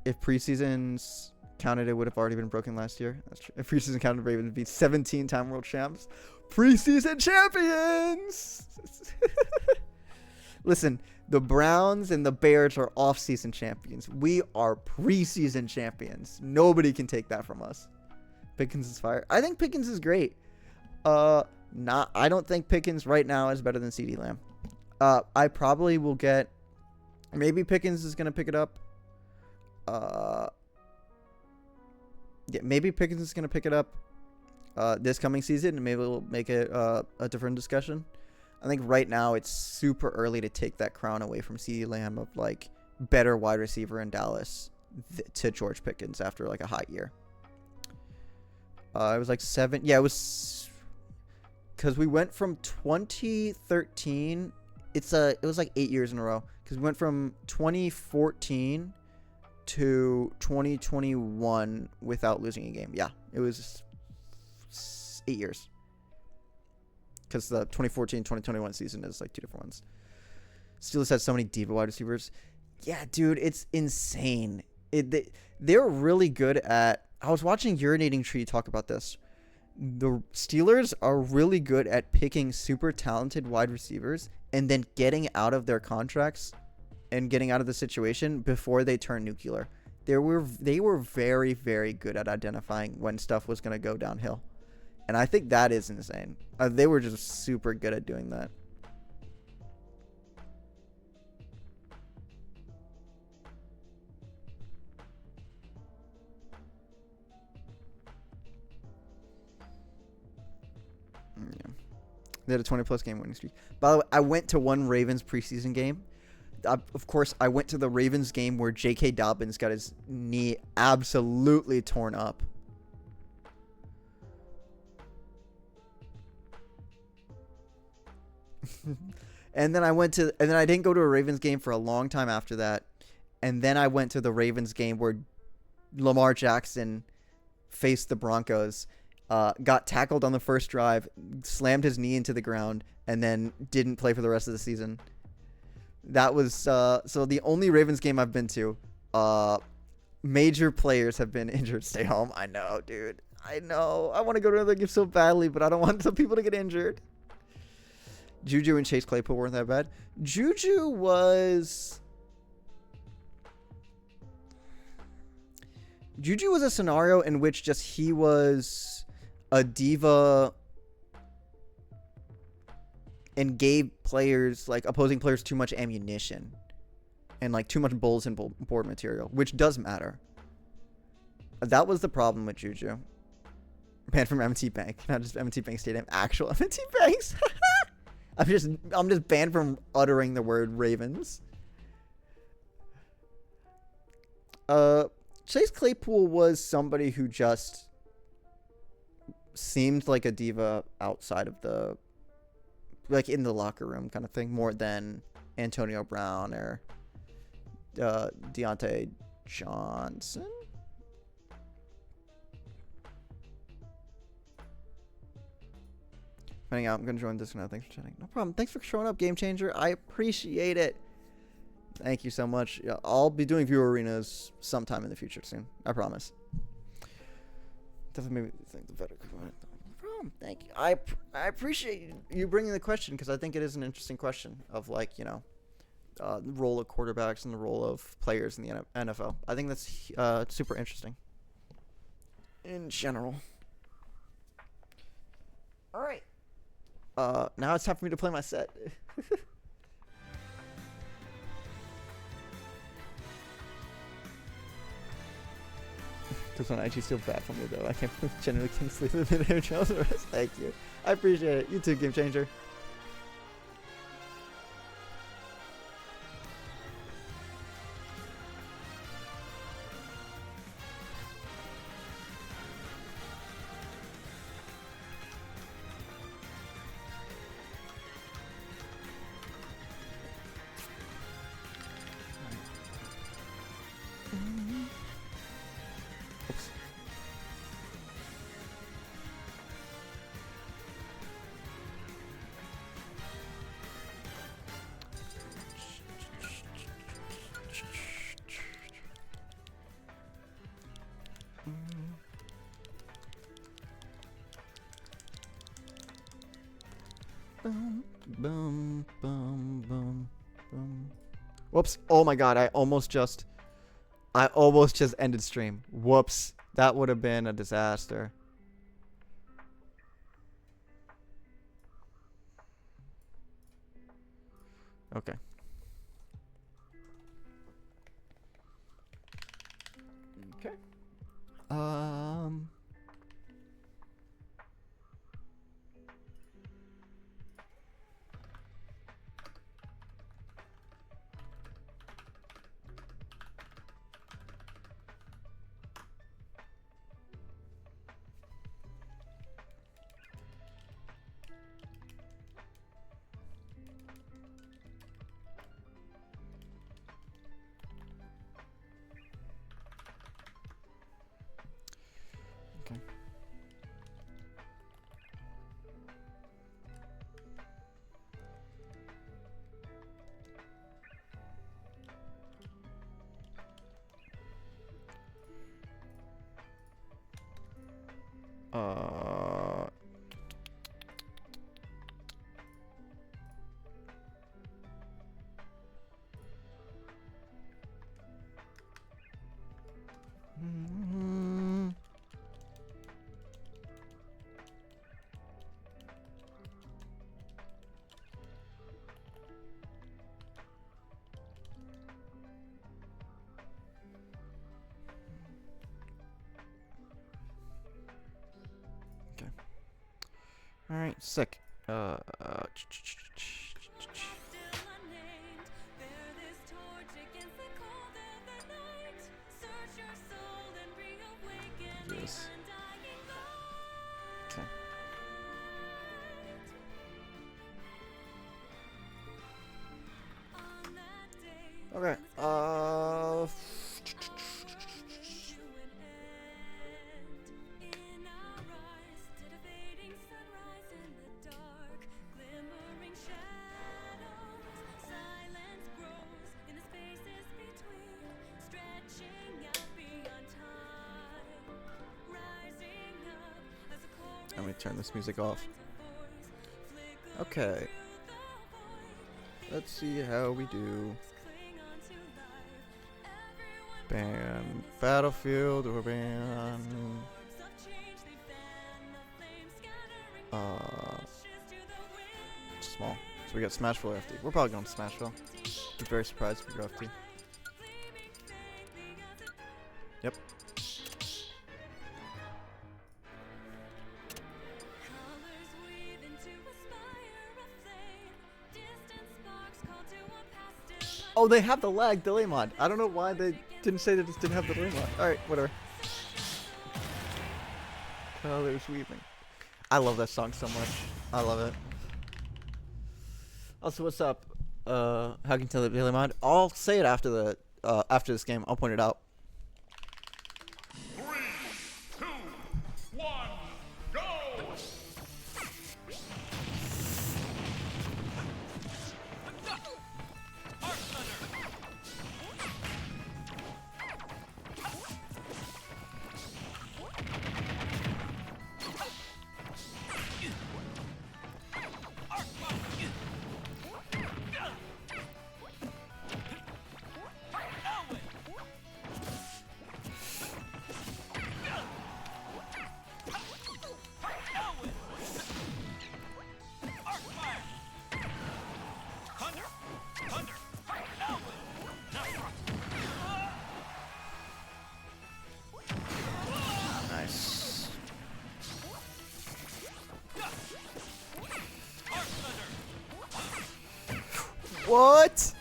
If preseasons counted, it would have already been broken last year. That's true. If preseason counted, Ravens would be 17-time world champs. Preseason champions! Listen, the Browns and the Bears are off-season champions. We are preseason champions. Nobody can take that from us. Pickens is fire. I think Pickens is great. I don't think Pickens right now is better than CeeDee Lamb. I probably will get... Maybe Pickens is going to pick it up. Yeah, maybe Pickens is going to pick it up this coming season, and maybe we'll make it a different discussion. I think right now it's super early to take that crown away from CeeDee Lamb of like better wide receiver in Dallas to George Pickens after like a hot year. It was like 7. Yeah, it was because we went from 2013. It was like 8 years in a row because we went from 2014 to 2021 without losing a game. Yeah, it was 8 years. Because the 2014-2021 season is like 2 different ones. Steelers had so many diva wide receivers. Yeah, dude, it's insane. They're really good at... I was watching Urinating Tree talk about this. The Steelers are really good at picking super talented wide receivers and then getting out of their contracts and getting out of the situation before they turn nuclear. They were very, very good at identifying when stuff was going to go downhill. And I think that is insane. They were just super good at doing that. Yeah. They had a 20-plus game winning streak. By the way, I went to one Ravens preseason game. Of course, I went to the Ravens game where J.K. Dobbins got his knee absolutely torn up. And then I didn't go to a Ravens game for a long time after that. And then I went to the Ravens game where Lamar Jackson faced the Broncos, got tackled on the first drive, slammed his knee into the ground, and then didn't play for the rest of the season. That was so the only Ravens game I've been to. Major players have been injured. Stay home. I know, dude. I know. I want to go to another game so badly, but I don't want some people to get injured. Juju and Chase Claypool weren't that bad. Juju was a scenario in which just he was a diva and gave players, like opposing players, too much ammunition and like too much bulletin board material, which does matter. That was the problem with Juju. Banned from M&T Bank, not just M&T Bank Stadium, actual M&T Banks. I'm just banned from uttering the word Ravens. Chase Claypool was somebody who just seemed like a diva outside of the, like in the locker room kind of thing, more than Antonio Brown or Deontay Johnson. Finding out, I'm going to join this now. Thanks for chatting. No problem. Thanks for showing up, Game Changer. I appreciate it. Thank you so much. Yeah, I'll be doing viewer arenas sometime in the future soon. I promise. Definitely made me think the better. No problem. Thank you. I appreciate you bringing the question because I think it is an interesting question of like, you know, the role of quarterbacks and the role of players in the NFL. I think that's super interesting in general. All right. Now it's time for me to play my set. This one actually still bad for me though. I can't generally can't sleep a minute or Jones. Thank you. I appreciate it. You too, Game Changer. Boom, boom, boom, boom, boom. Whoops. Oh my god, I almost just ended stream. Whoops. That would have been a disaster. Okay. Okay. Okay. Uh. Okay. All right. Sick. Yes. Okay. Okay. Let me turn this music off. Okay. Let's see how we do. Ban Battlefield or ban small. So we got Smashville or FD. We're probably going to Smashville. Be very surprised if we go FD. Yep. Oh, they have the lag delay mod. I don't know why they didn't say they just didn't have the delay mod. Alright, whatever. Colors weaving. I love that song so much. I love it. Also, what's up? How can you tell the delay mod? I'll say it after the after this game. I'll point it out. 3, 2, 1, go! Nice. What?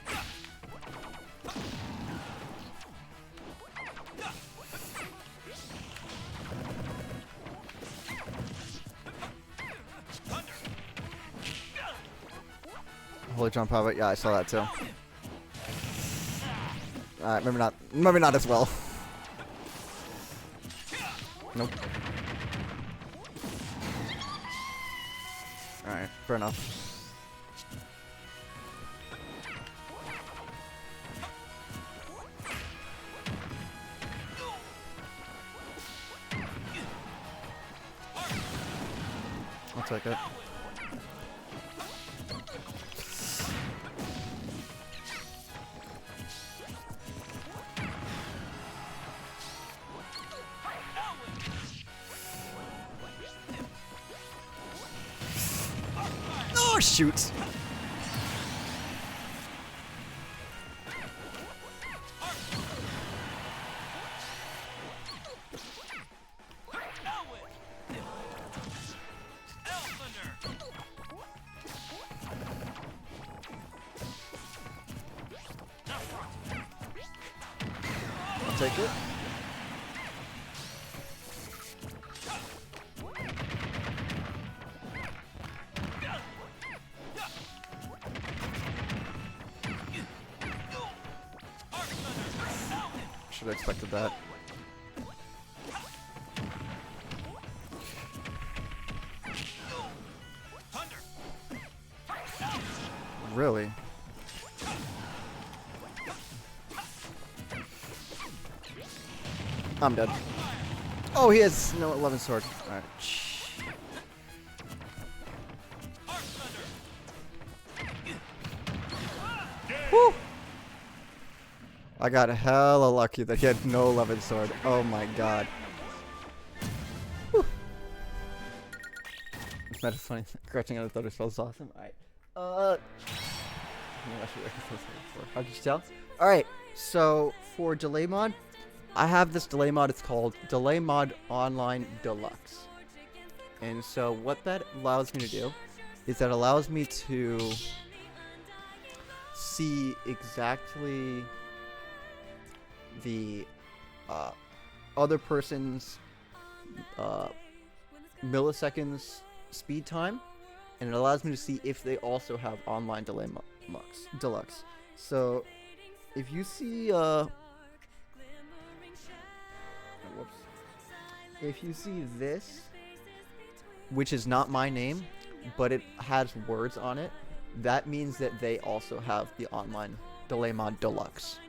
Holy jump habit. Yeah, I saw that too. Alright, maybe not as well. Nope. Alright, fair enough. I'll take it. Oh shoot! I'll take it. Should have expected that. Really? I'm dead. Oh, he has no 11 sword. Alright. Woo! I got hella lucky that he had no 11 sword. Oh my god. Whew. It's not funny. Scratching out the thunder spell is awesome. Alright. How'd you tell? Alright, so for delay mod, I have this delay mod. It's called Delay Mod Online Deluxe. And so what that allows me to do is that allows me to see exactly the other person's milliseconds speed time, and it allows me to see if they also have online delay deluxe. So if you see whoops, if you see this, which is not my name, but it has words on it, that means that they also have the online delay mod deluxe.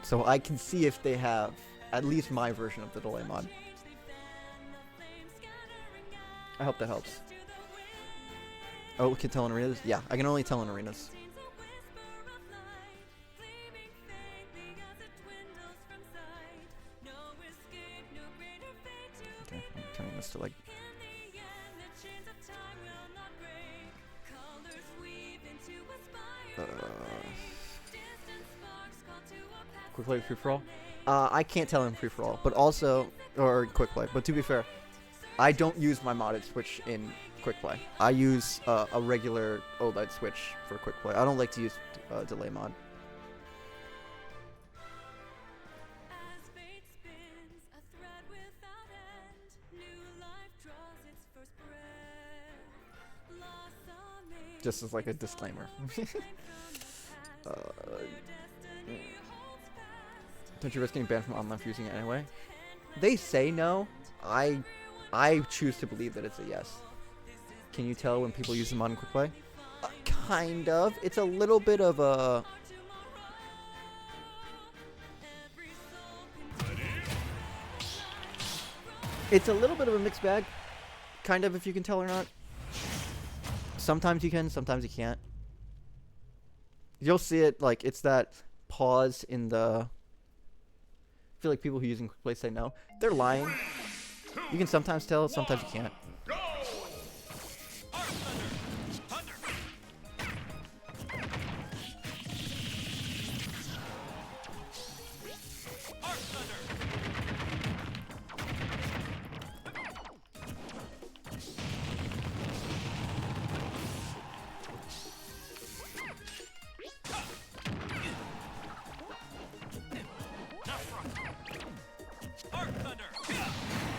So I can see if they have at least my version of the delay mod. I hope that helps. Oh, we can tell in arenas? Yeah, I can only tell in arenas. Okay, I'm turning this to like... Quick play free for all? I can't tell in free for all, but also, or quick play. But to be fair, I don't use my modded switch in quick play. I use a regular OLED switch for quick play. I don't like to use delay mod. Just as like a disclaimer. Don't you risk getting banned from online for using it anyway? They say no. I choose to believe that it's a yes. Can you tell when people use the mod in quick play? Kind of. It's a little bit of a... It's a little bit of a mixed bag. Kind of, if you can tell or not. Sometimes you can, sometimes you can't. You'll see it, like, it's that pause in the... I feel like people who use in quick play say no. They're lying. You can sometimes tell, sometimes you can't.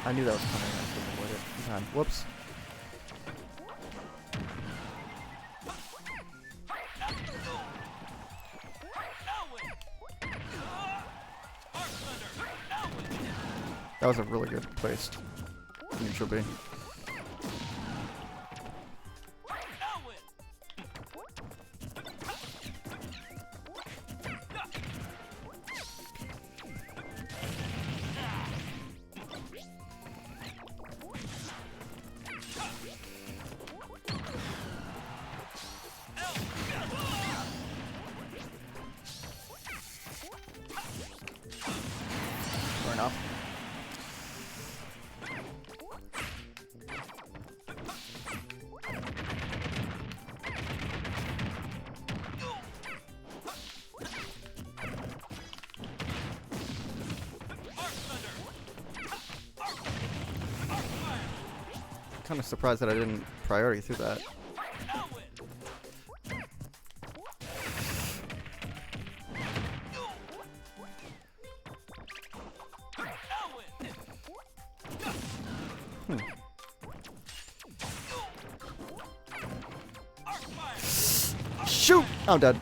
I knew that was coming. I couldn't avoid it. Time. Whoops. That was a really good placed neutral B. enough. Kind of surprised that I didn't priority through that. Shoot! I'm dead.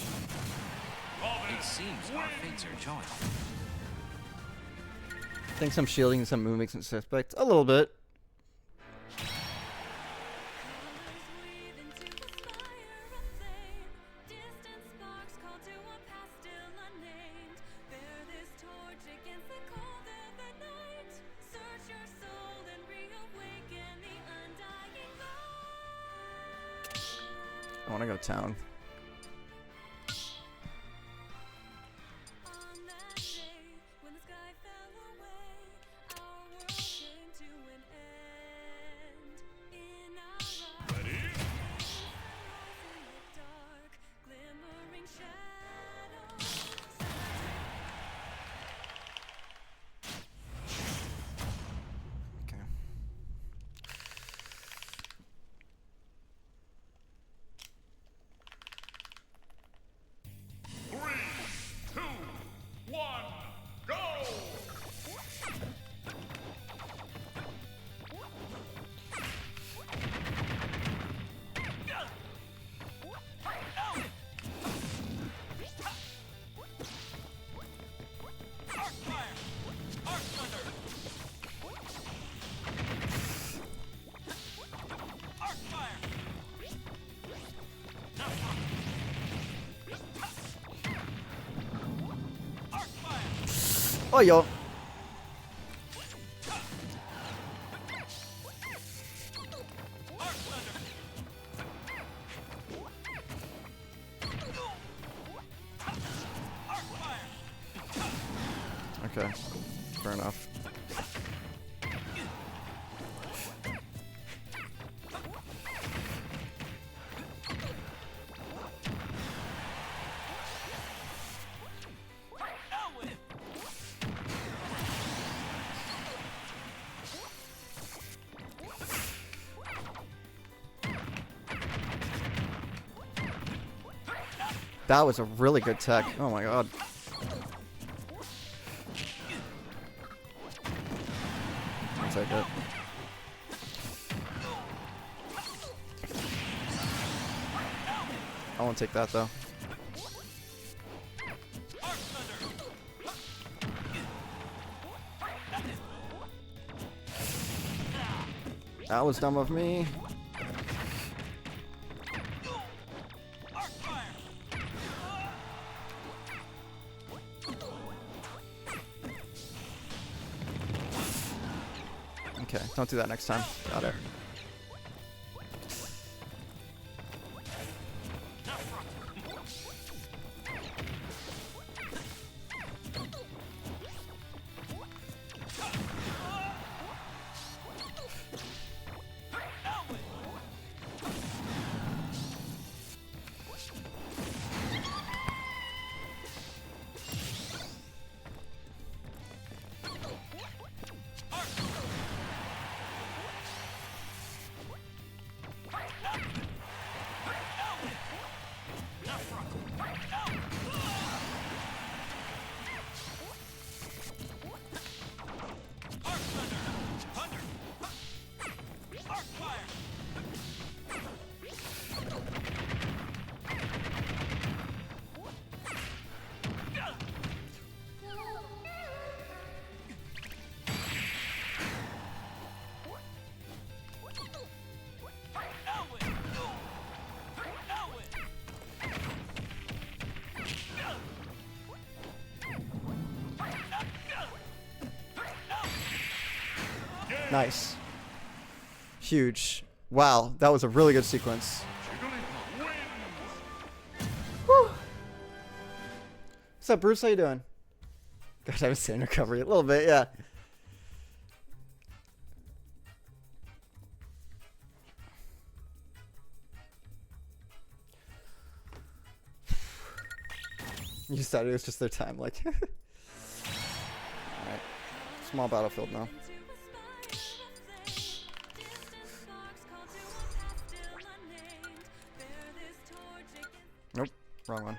It seems our fates are joined. Thinks I'm shielding some movements and suspects a little bit. I want to go town. Oh, yo. Okay, fair enough. That was a really good tech. Oh my god. I'll take it. I won't take that though. That was dumb of me. Okay, don't do that next time. Got it. Nice. Huge. Wow, that was a really good sequence. Jigglypuff wins. Whew. What's up, Bruce? How you doing? Gosh, I haven't seen recovery a little bit, yeah. You thought it was just their time, like. Alright. Small battlefield now. Nope, wrong one.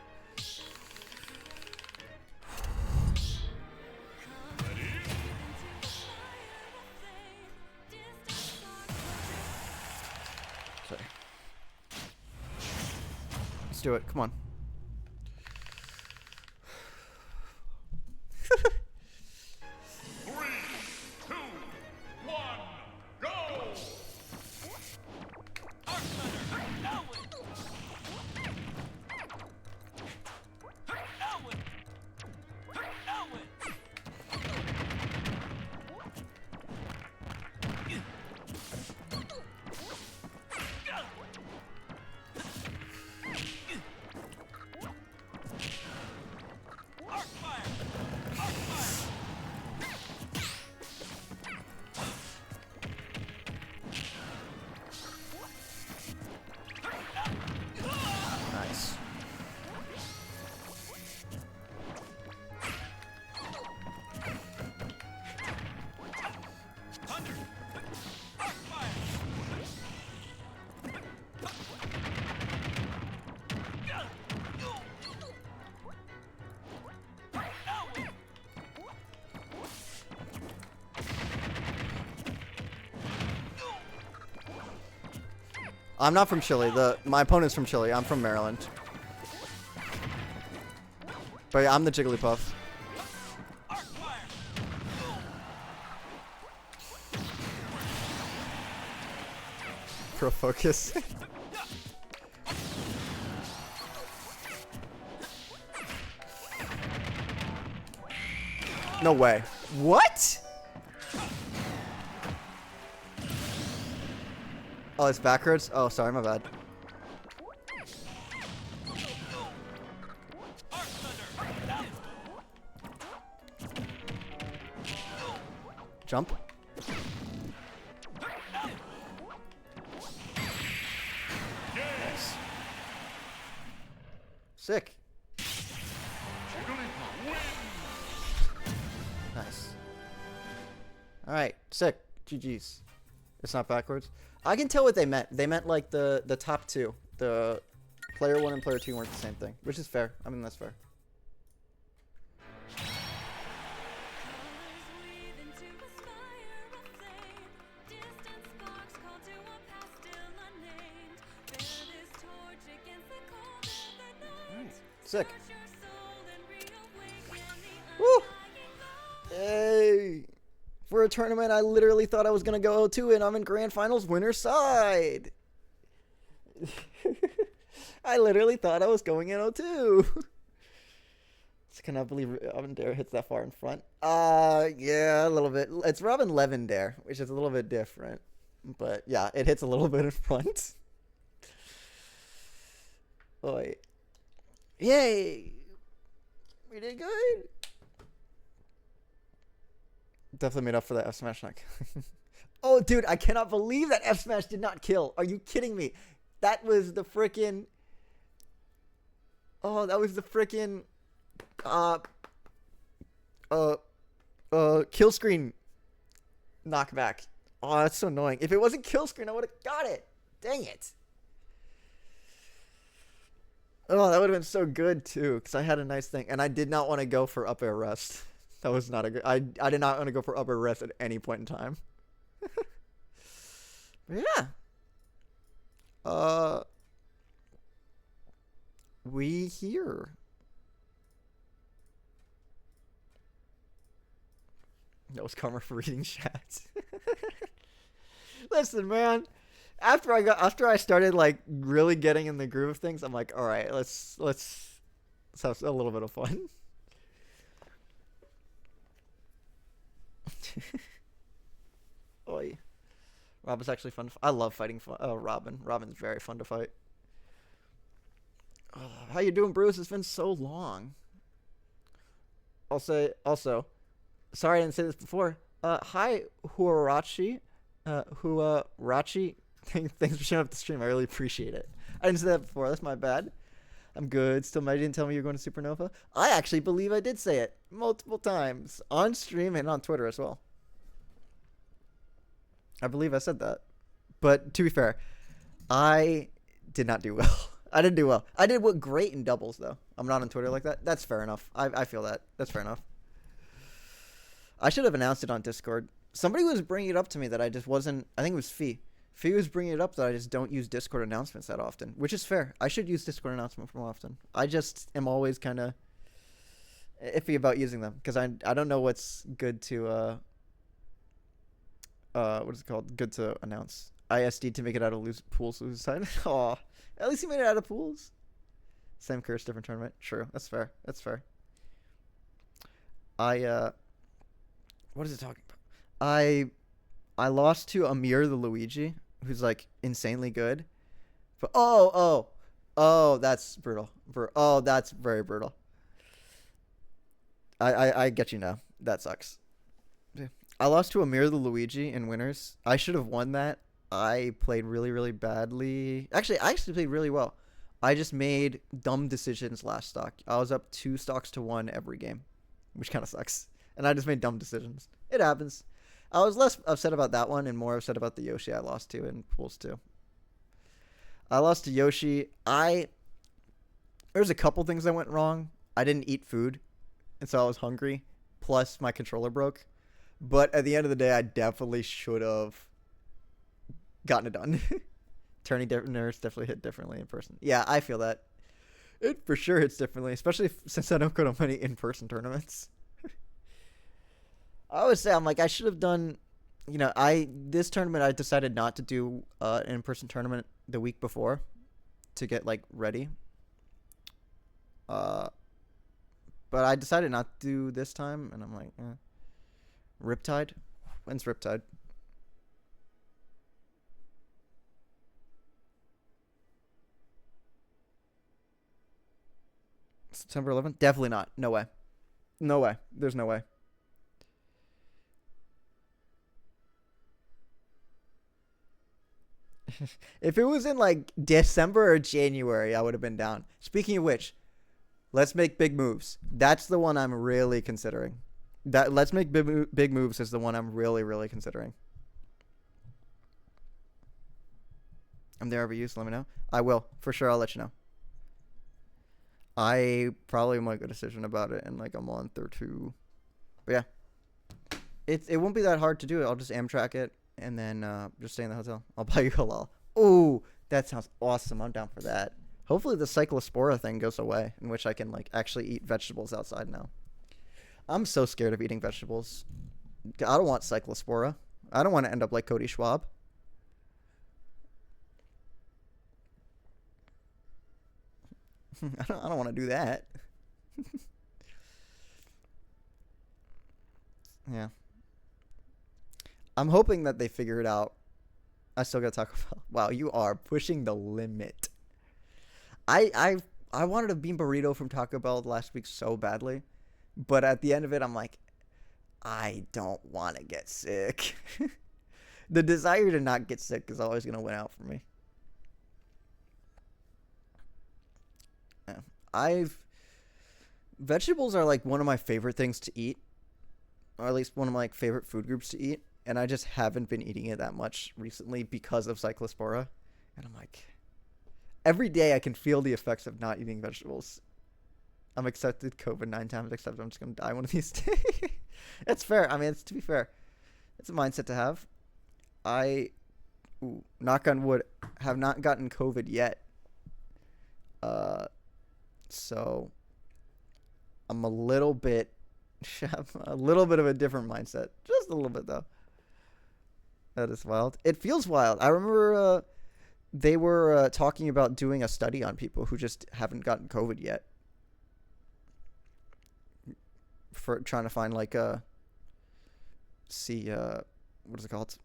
Sorry. Let's do it, come on. I'm not from Chile. My opponent's from Chile. I'm from Maryland. But yeah, I'm the Jigglypuff. Pro focus. No way. What? Oh, it's backwards? Oh, sorry, my bad. Jump. Nice. Sick. Nice. Alright, sick. GG's. It's not backwards. I can tell what they meant. They meant like the top two. The player 1 and player 2 weren't the same thing, which is fair. I mean, that's fair. Sick. Woo! Hey! For a tournament, I literally thought I was going to go 0-2, and I'm in Grand Finals winner side. I literally thought I was going in 0-2. I cannot believe Robin Dare hits that far in front. Yeah, a little bit. It's Robin Levin Dare, which is a little bit different. But yeah, it hits a little bit in front. Oi. Yay! We did good. Definitely made up for that F smash knock. Oh, dude, I cannot believe that F smash did not kill. Are you kidding me? That was the frickin'. Oh, that was the frickin'. Kill screen knockback. Oh, that's so annoying. If it wasn't kill screen, I would have got it. Dang it. Oh, that would have been so good, too, because I had a nice thing. And I did not want to go for up air rest. That was not a good... I did not want to go for up air rest at any point in time. But yeah. We here. That was karma for reading chat. Listen, man. After I started like really getting in the groove of things, I'm like, all right, let's have a little bit of fun. Oi. Robin's actually fun. I love fighting Robin. Robin's very fun to fight. How you doing, Bruce? It's been so long. I'll say also. Sorry I didn't say this before. Hi Huarachi. Huarachi. Thanks for showing up the stream. I really appreciate it. I didn't say that before. That's my bad. I'm good. Still, you didn't tell me you're going to Supernova. I actually believe I did say it multiple times on stream and on Twitter as well. I believe I said that. But to be fair, I did not do well. I didn't do well. I did great in doubles, though. I'm not on Twitter like that. That's fair enough. I feel that. That's fair enough. I should have announced it on Discord. Somebody was bringing it up to me that I just wasn't. I think it was Fee. Fee was bringing it up that I just don't use Discord announcements that often, which is fair. I should use Discord announcements more often. I just am always kind of iffy about using them because I don't know what's good to what is it called? Good to announce. ISD to make it out of pools lose side. Aw, at least he made it out of pools. Same curse, different tournament. True, that's fair. That's fair. What is it talking about? I lost to Amir the Luigi, who's like insanely good. But oh, that's brutal. Oh, that's very brutal. I get you now. That sucks. I lost to Amir the Luigi in winners. I should have won that. I played really, really badly. Actually, I played really well. I just made dumb decisions last stock. I was up 2 stocks to 1 every game, which kind of sucks. And I just made dumb decisions. It happens. I was less upset about that one and more upset about the Yoshi I lost to in pools too. I lost to Yoshi. There's a couple things that went wrong. I didn't eat food, and so I was hungry. Plus, my controller broke. But at the end of the day, I definitely should have gotten it done. Turning nerves definitely hit differently in person. Yeah, I feel that. It for sure hits differently, especially since I don't go to many in-person tournaments. I always say, I'm like, I should have done, this tournament I decided not to do an in-person tournament the week before to get, like, ready. But I decided not to do this time, and I'm like, Riptide? When's Riptide? September 11th? Definitely not. No way. No way. There's no way. If it was in like December or January, I would have been down. Speaking of which, let's make big moves. That's the one I'm really considering. Let's make big moves is the one I'm really, really considering. I'm there overused. Let me know. I will. For sure, I'll let you know. I probably might make a decision about it in like a month or 2. But yeah. It won't be that hard to do it. I'll just Amtrak it and then just stay in the hotel. I'll buy you halal. Ooh, that sounds awesome. I'm down for that. Hopefully the cyclospora thing goes away, in which I can like actually eat vegetables outside now. I'm so scared of eating vegetables. I don't want cyclospora. I don't want to end up like Cody Schwab. I don't want to do that. Yeah. I'm hoping that they figure it out. I still gotta talk about. Wow, you are pushing the limit. I wanted a bean burrito from Taco Bell last week so badly, but at the end of it, I'm like, I don't want to get sick. The desire to not get sick is always gonna win out for me. Yeah. Vegetables are like one of my favorite things to eat, or at least one of my like favorite food groups to eat. And I just haven't been eating it that much recently because of cyclospora. And I'm like, every day I can feel the effects of not eating vegetables. I'm accepted COVID 9 times, except I'm just going to die one of these days. It's fair. I mean, to be fair, it's a mindset to have. Knock on wood, have not gotten COVID yet. So I'm a little bit of a different mindset. Just a little bit, though. That is wild. It feels wild. I remember they were talking about doing a study on people who just haven't gotten COVID yet. For trying to find like what is it called?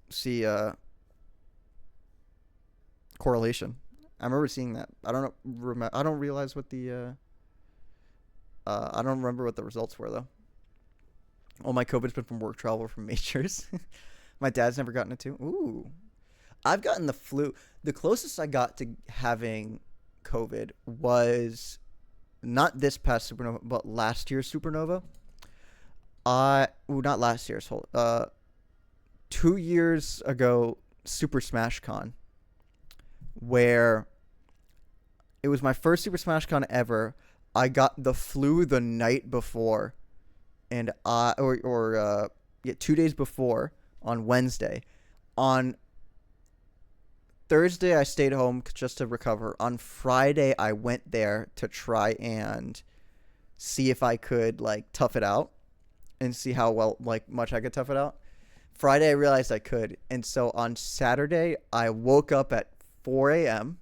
Correlation. I remember seeing that. I don't know. I don't realize what the I don't remember what the results were though. All my COVID's been from work travel from majors. My dad's never gotten it too. Ooh. I've gotten the flu. The closest I got to having COVID was not this past supernova, but last year's supernova. Not last year's. 2 years ago, Super Smash Con, where it was my first Super Smash Con ever. I got the flu the night before, and 2 days before on Wednesday. On Thursday, I stayed home just to recover. On Friday, I went there to try and see if I could like tough it out and see how much I could tough it out. Friday, I realized I could, and so on Saturday, I woke up at 4 a.m.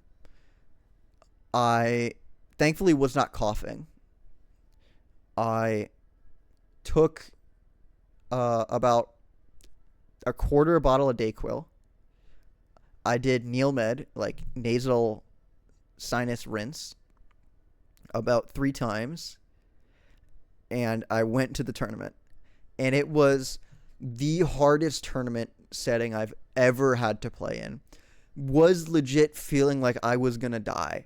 I thankfully was not coughing. I took about a quarter bottle of Dayquil. I did Neilmed, like nasal sinus rinse, about 3 times, and I went to the tournament. And it was the hardest tournament setting I've ever had to play in. Was legit feeling like I was going to die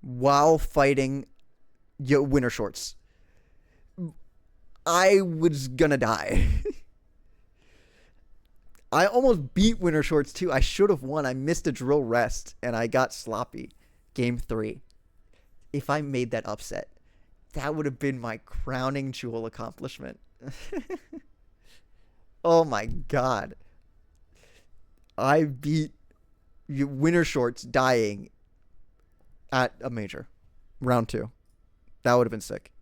while fighting winter shorts. I was going to die. I almost beat winter shorts too. I should have won. I missed a drill rest and I got sloppy. Game 3. If I made that upset, that would have been my crowning jewel accomplishment. Oh my god. I beat winter shorts dying at a major. Round 2. That would have been sick.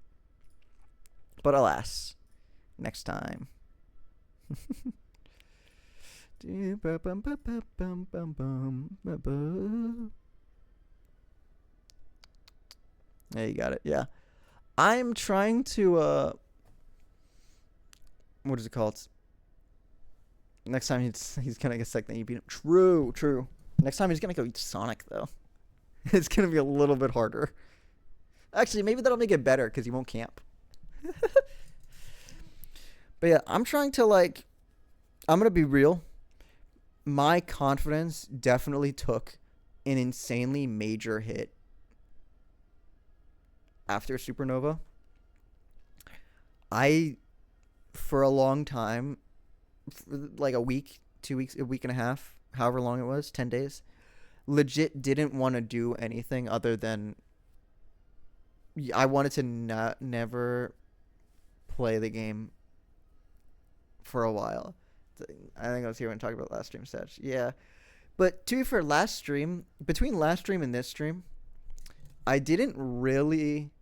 But alas, next time. There you got it. Yeah. I'm trying to what is it called? Next time he's gonna get sick, then you beat him. True. Next time he's gonna go eat Sonic though. It's gonna be a little bit harder. Actually, maybe that'll make it better because he won't camp. But yeah, I'm trying to I'm gonna be real. My confidence definitely took an insanely major hit after Supernova. For a long time, like a week, 2 weeks, a week and a half, however long it was, 10 days, legit didn't want to do anything other than I wanted to never play the game for a while. I think I was here when I talked about last stream stats. Yeah. But to be fair, between last stream and this stream, I didn't really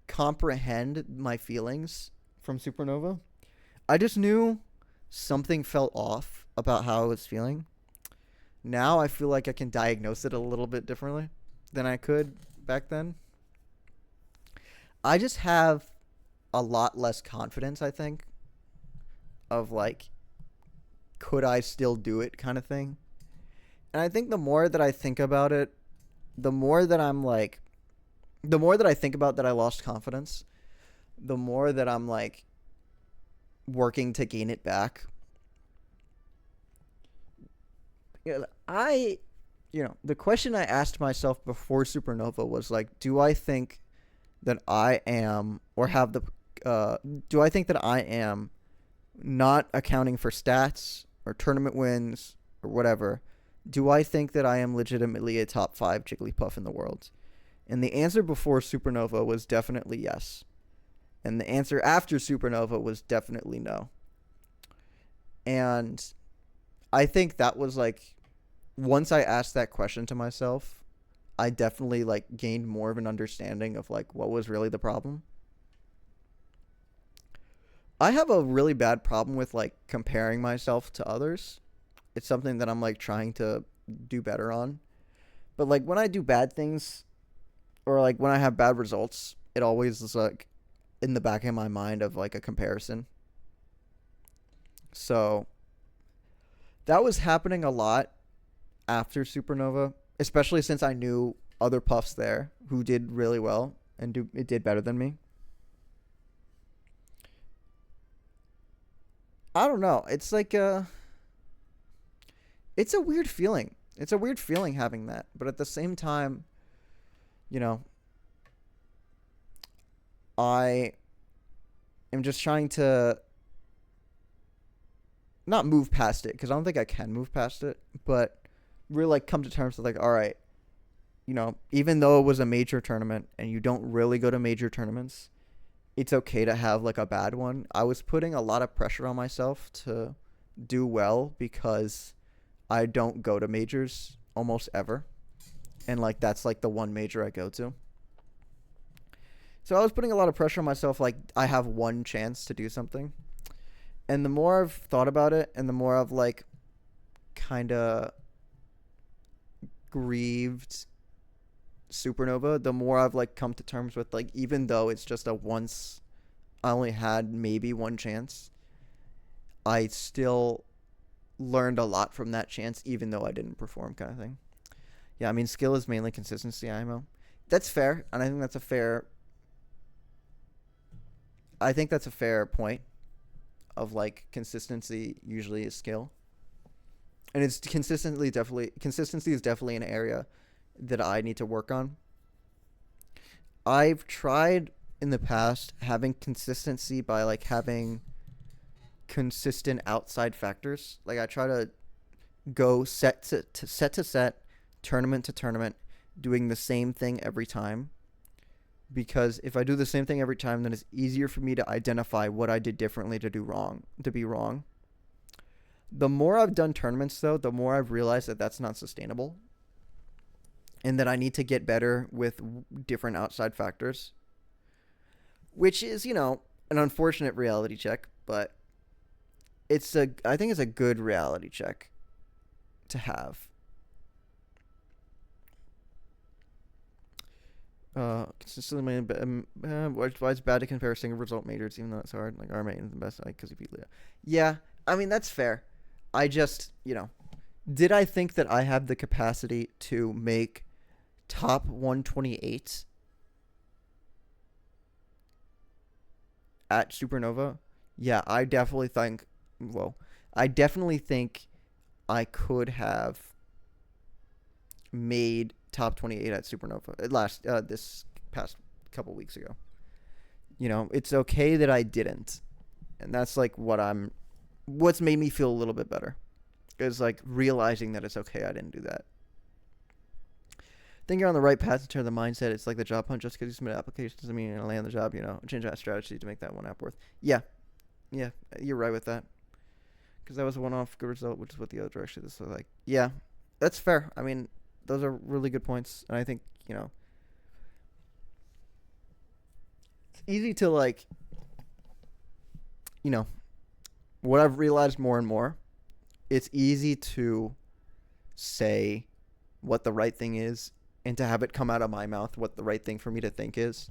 comprehend my feelings from Supernova. I just knew something felt off about how I was feeling. Now I feel like I can diagnose it a little bit differently than I could back then. I just have a lot less confidence, I think, of could I still do it kind of thing. And I think the more that I think about it, the more that I think about that I lost confidence, the more that I'm working to gain it back. The question I asked myself before Supernova was do I think that I am not accounting for stats or tournament wins or whatever, do I think that I am legitimately a top 5 Jigglypuff in the world? And the answer before Supernova was definitely yes. And the answer after Supernova was definitely no. And I think that was once I asked that question to myself, I definitely gained more of an understanding of what was really the problem. I have a really bad problem with comparing myself to others. It's something that I'm trying to do better on. But when I do bad things or when I have bad results, it always is in the back of my mind of a comparison. So that was happening a lot after Supernova, especially since I knew other puffs there who did really well and it did better than me. I don't know. It's like it's a weird feeling. It's a weird feeling having that, but at the same time, you know, I am just trying to not move past it, because I don't think I can move past it, but really like come to terms with like, all right, you know, even though it was a major tournament and you don't really go to major tournaments, it's okay to have like a bad one. I was putting a lot of pressure on myself to do well because I don't go to majors almost ever. And like that's like the one major I go to. So I was putting a lot of pressure on myself, like I have one chance to do something. And the more I've thought about it and the more I've like kind of grieved Supernova, the more I've like come to terms with like, even though it's just a once, I only had maybe one chance, I still learned a lot from that chance, even though I didn't perform, kind of thing. Yeah, I mean, skill is mainly consistency, IMO. That's fair, and I think that's a fair point of like consistency usually is skill. And it's consistency is definitely an area that I need to work on. I've tried in the past having consistency by like having consistent outside factors. Like I try to go set to set, tournament to tournament, doing the same thing every time. Because if I do the same thing every time, then it's easier for me to identify what I did differently to be wrong. The more I've done tournaments, though, the more I've realized that that's not sustainable. And that I need to get better with different outside factors. Which is, you know, an unfortunate reality check, but I think it's a good reality check to have. Consistently, why it's bad to compare single result majors, even though it's hard. Like RMA is the best, like, because you beat Leo. Yeah, I mean that's fair. I just, you know, did I think that I have the capacity to make top 128 at Supernova? Yeah, I definitely think. Well, I definitely think I could have made top 28 at Supernova this past couple weeks ago. You know, it's okay that I didn't, and that's like what's made me feel a little bit better, is like realizing that it's okay I didn't do that. I think you're on the right path in terms of the mindset. It's like the job hunt. Just because you submit applications doesn't mean you're gonna land the job. You know, change that strategy to make that one app worth. Yeah, you're right with that. Because that was a one-off good result, which is what the other direction is. So like, yeah, that's fair. I mean, those are really good points, and I think, you know, it's easy to like, you know, what I've realized more and more, it's easy to say what the right thing is and to have it come out of my mouth what the right thing for me to think is.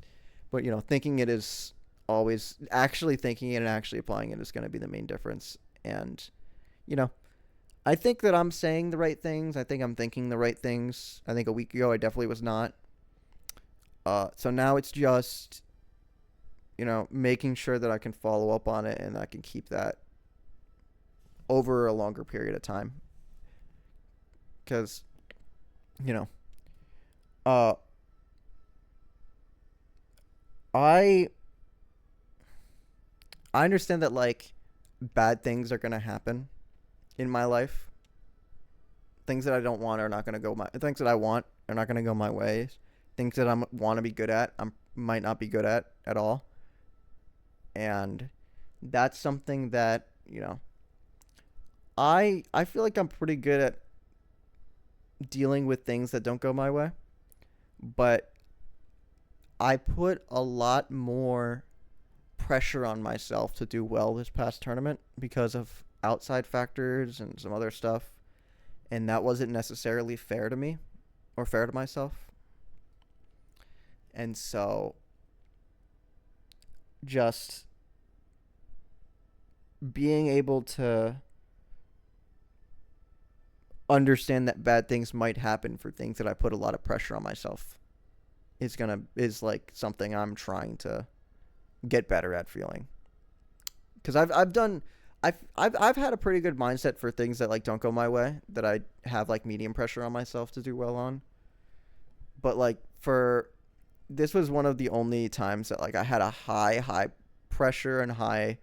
But, you know, thinking it is always, actually thinking it and actually applying it is going to be the main difference. And, you know, I think that I'm saying the right things. I think I'm thinking the right things. I think a week ago I definitely was not. So now it's just, you know, making sure that I can follow up on it and I can keep that over a longer period of time. Because, you know, I understand that, like, bad things are going to happen in my life. Things that I don't want are not going to go things that I want are not going to go my way. Things that I want to be good at, I might not be good at all. And that's something that, you know, I feel like I'm pretty good at dealing with things that don't go my way. But I put a lot more pressure on myself to do well this past tournament because of outside factors and some other stuff, and that wasn't necessarily fair to me or fair to myself. And so just being able to understand that bad things might happen for things that I put a lot of pressure on myself is like something I'm trying to get better at feeling. Because I've done I've had a pretty good mindset for things that like don't go my way, that I have like medium pressure on myself to do well on. But like this was one of the only times that like I had a high pressure and high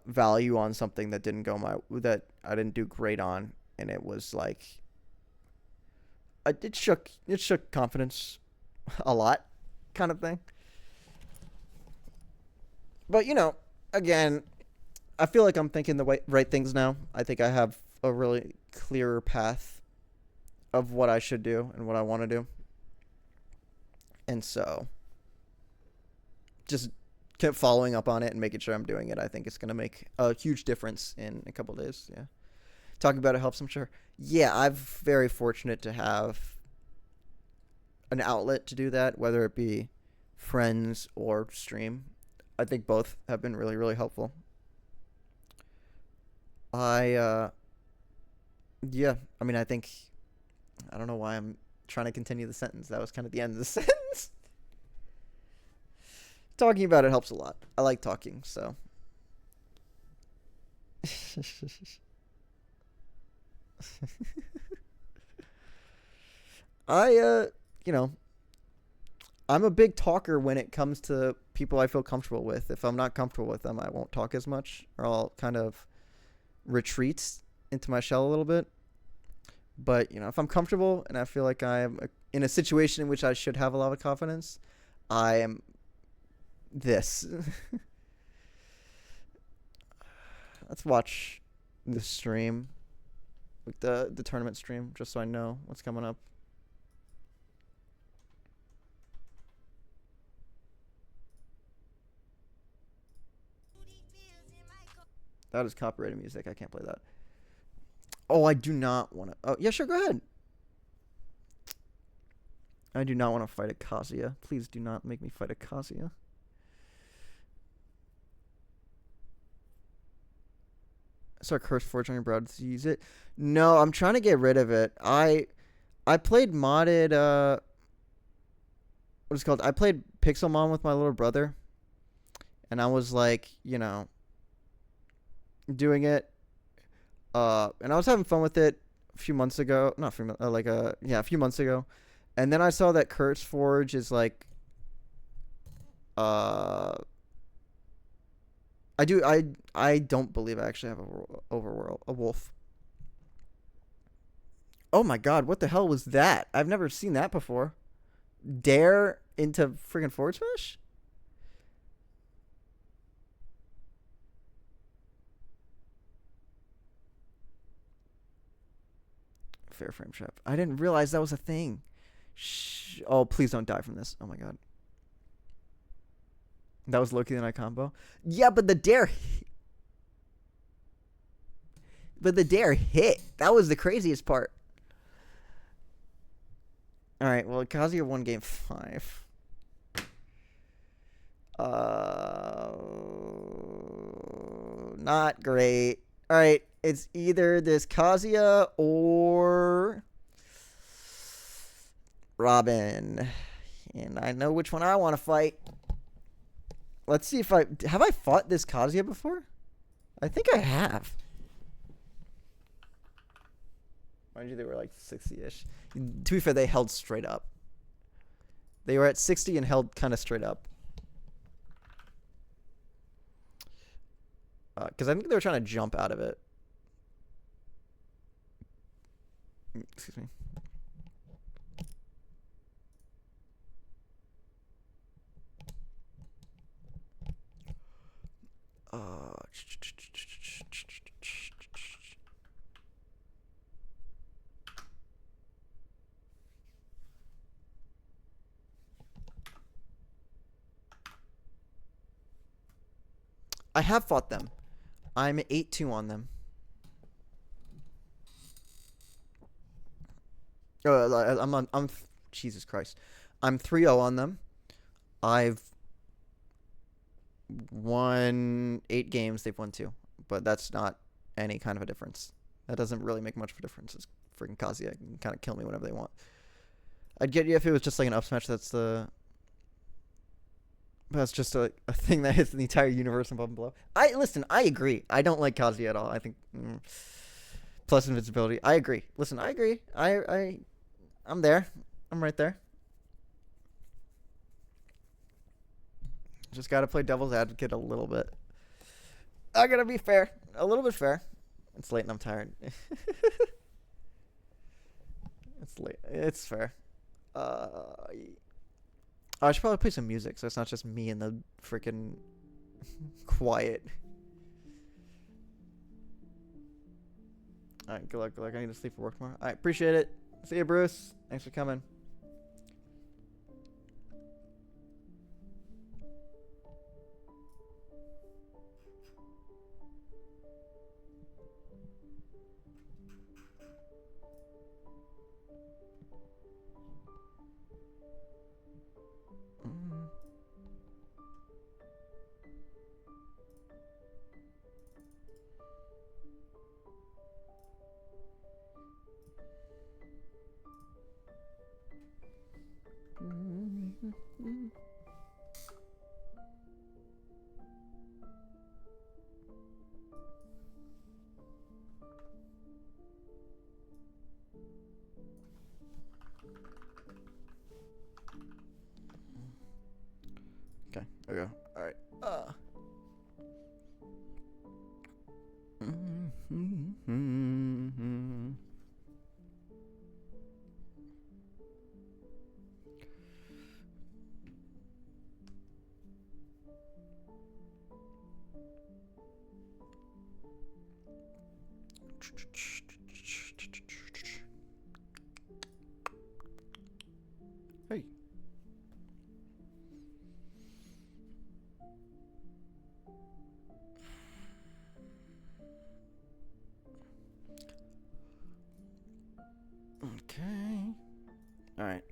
value on something that that I didn't do great on, and it was like it shook confidence a lot, kind of thing. But again, I feel like I'm thinking the right things now. I think I have a really clearer path of what I should do and what I want to do. And so just kept following up on it and making sure I'm doing it. I think it's going to make a huge difference in a couple of days. Yeah. Talking about it helps, I'm sure. Yeah, I'm very fortunate to have an outlet to do that, whether it be friends or stream. I think both have been really, really helpful. I mean, I don't know why I'm trying to continue the sentence. That was kind of the end of the sentence. Talking about it helps a lot. I like talking, so. I'm a big talker when it comes to people I feel comfortable with. If I'm not comfortable with them, I won't talk as much, or I'll kind of retreat into my shell a little bit. But, if I'm comfortable and I feel like I'm in a situation in which I should have a lot of confidence, I am this. Let's watch the stream, like the tournament stream, just so I know what's coming up. That is copyrighted music. I can't play that. Oh, I do not want to. Oh, yeah, sure, go ahead. I do not want to fight a Kazuya. Please do not make me fight a Kazuya. So Curse Forge on your browser to use it. No, I'm trying to get rid of it. I played modded what is it called? I played Pixelmon with my little brother. And I was like, doing it. And I was having fun with it a few months ago. Not a few months, a few months ago. And then I saw that Curse Forge is like I don't believe I actually have a wolf. Oh my god, what the hell was that? I've never seen that before. Dare into friggin' Forge Smash? Fair frame trap. I didn't realize that was a thing. Oh, please don't die from this. Oh my god. That was Loki the Night combo. Yeah, but the dare hit. That was the craziest part. Alright, well, Kazuya won game 5. Not great. Alright, it's either this Kazuya or Robin. And I know which one I want to fight. Let's see if have I fought this Kazuya before? I think I have. Mind you, they were like 60-ish. To be fair, they held straight up. They were at 60 and held kind of straight up. Because I think they were trying to jump out of it. Excuse me. I have fought them. I'm 8-2 on them. I'm Jesus Christ. I'm 3-0 on them. I've won 8 games. They've won 2. But that's not any kind of a difference. That doesn't really make much of a difference. It's freaking Kazuya can kind of kill me whenever they want. I'd get you if it was just like an up smash. That's the... That's just a thing that hits the entire universe above and below. Listen, I agree. I don't like Kazuya at all. I think plus invincibility. I agree. Listen, I agree. I'm there. I'm right there. Just gotta play devil's advocate a little bit. I gotta be fair. A little bit fair. It's late and I'm tired. It's late. It's fair. I should probably play some music so it's not just me in the freaking quiet. Alright, good luck, good luck. I need to sleep for work tomorrow. Alright, appreciate it. See you, Bruce. Thanks for coming. Okay, there we go. All right. Hey. Okay. All right.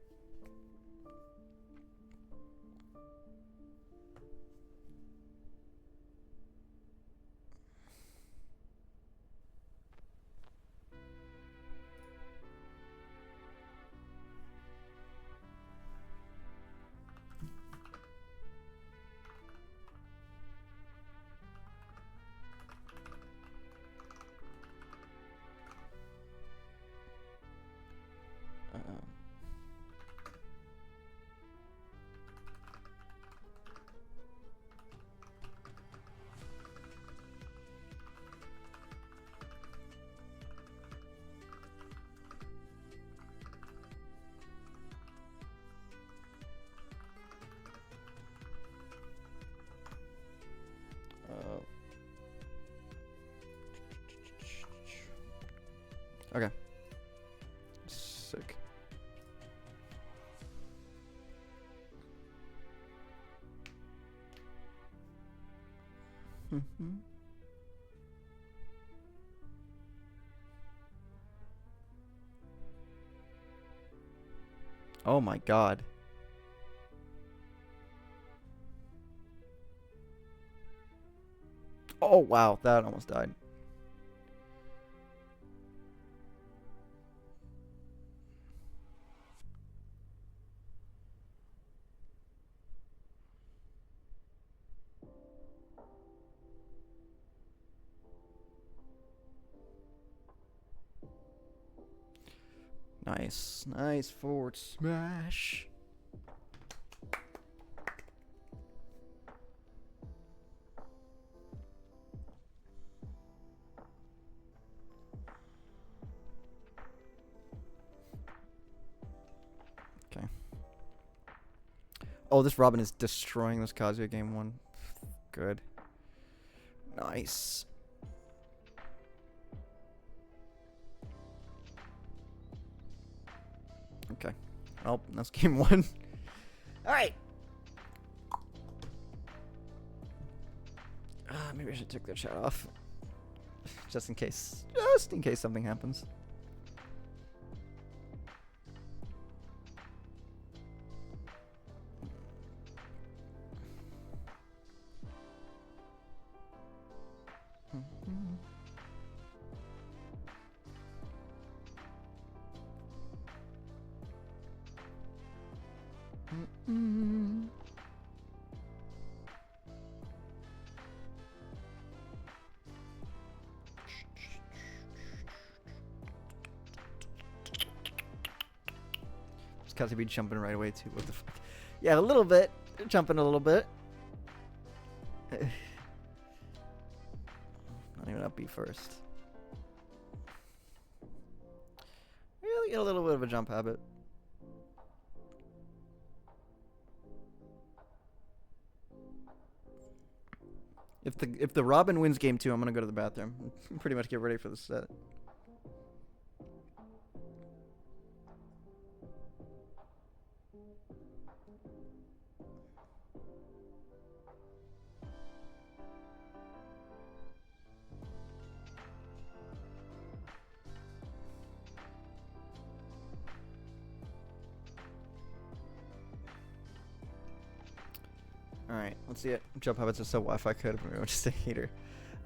Okay. Sick. Oh my god. Oh wow, that almost died. Nice. Nice forward smash. Okay. Oh, this Robin is destroying this Kazuya game one. Good. Nice. Okay. Well, that's game one. Alright. Maybe I should take the chat off. Just in case. Just in case something happens. Kazi be jumping right away too. What the fuck? Yeah, a little bit. Jumping a little bit. Not even up B first. Really get a little bit of a jump habit. If the Robin wins game 2, I'm gonna go to the bathroom. Pretty much get ready for the set. Alright, let's see it. Jump habits are so Wi-Fi code. I'm just a hater.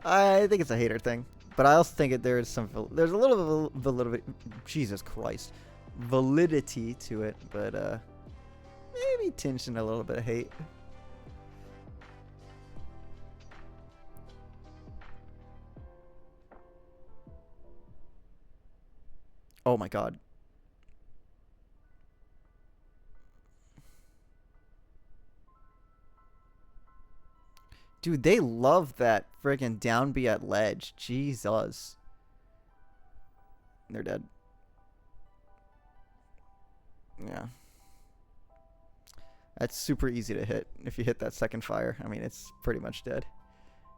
I think it's a hater thing, but I also think there's a little bit of validity. Jesus Christ, validity to it, but maybe tinged in a little bit of hate. Oh my God. Dude, they love that friggin' down B at ledge. Jesus. They're dead. Yeah. That's super easy to hit. If you hit that second fire, I mean, it's pretty much dead.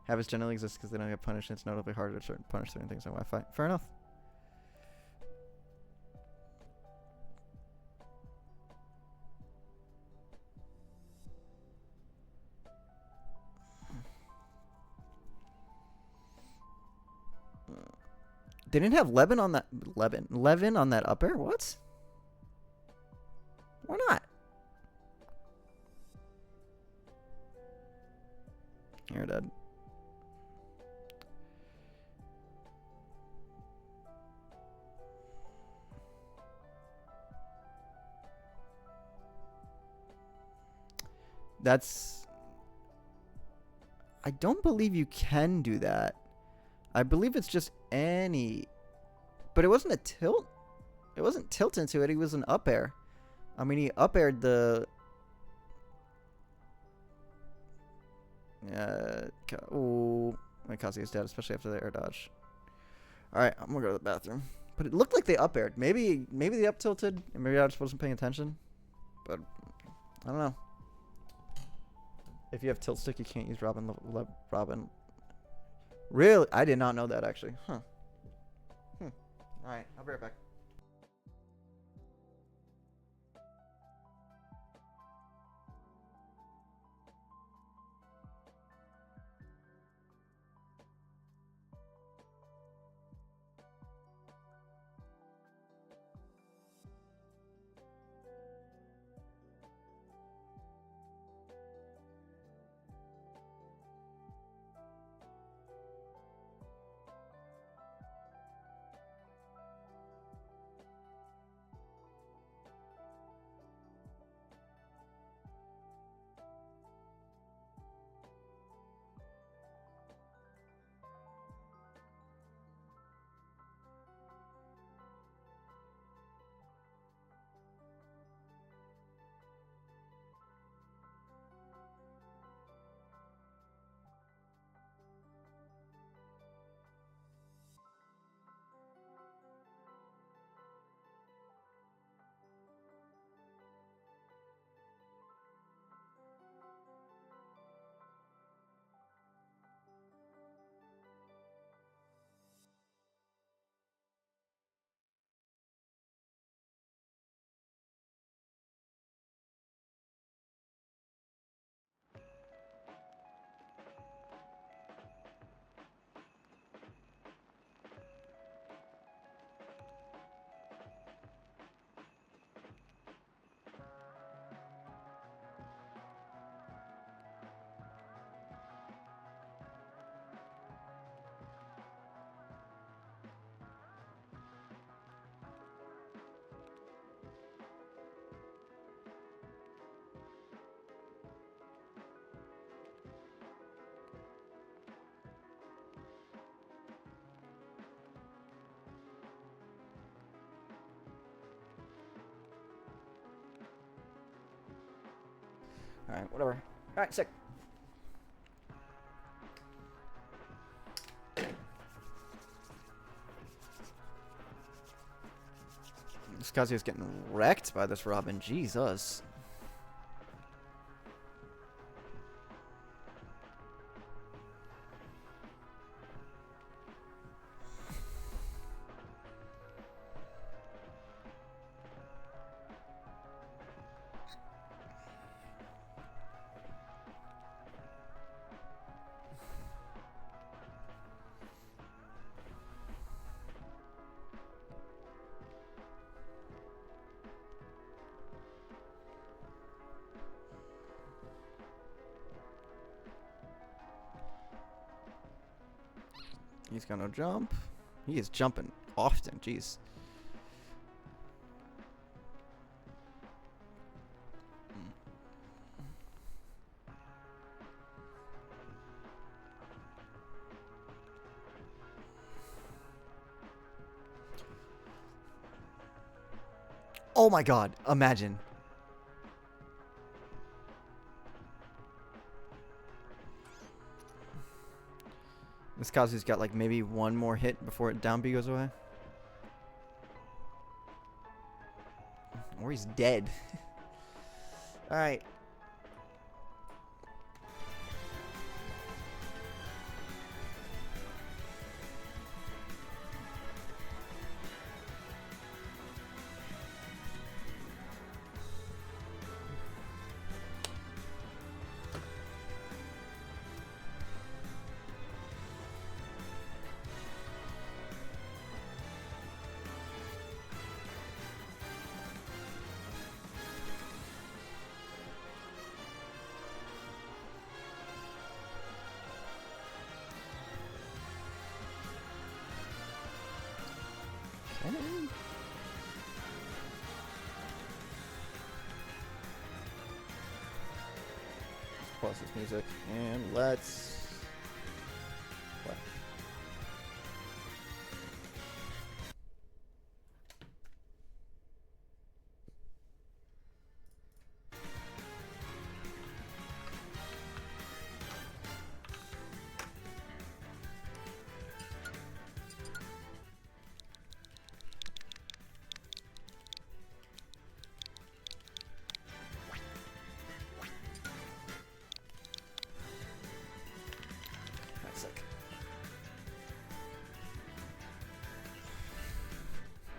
Habits generally exist because they don't get punished. It's notably harder to punish certain things on Wi-Fi. Fair enough. They didn't have Levin on that Levin on that up air? What? Why not? You're dead. That's... I don't believe you can do that. I believe it's just any... But it wasn't a tilt. It wasn't tilt into it. He was an up air. I mean, he up aired the... Ooh. My Kazi is dead, especially after the air dodge. Alright, I'm gonna go to the bathroom. But it looked like they up aired. Maybe they up tilted, and maybe I just wasn't paying attention. But I don't know. If you have tilt stick, you can't use Robin. Really? I did not know that, actually. Huh. Alright, I'll be right back. Alright, whatever. Alright, sick. This Kazuya's getting wrecked by this Robin. Jesus. He's gonna jump. He is jumping often. Jeez. Oh my god, imagine. This Kazu's got like maybe one more hit before down B goes away. Or he's dead. Alright. Pause this music and let's play.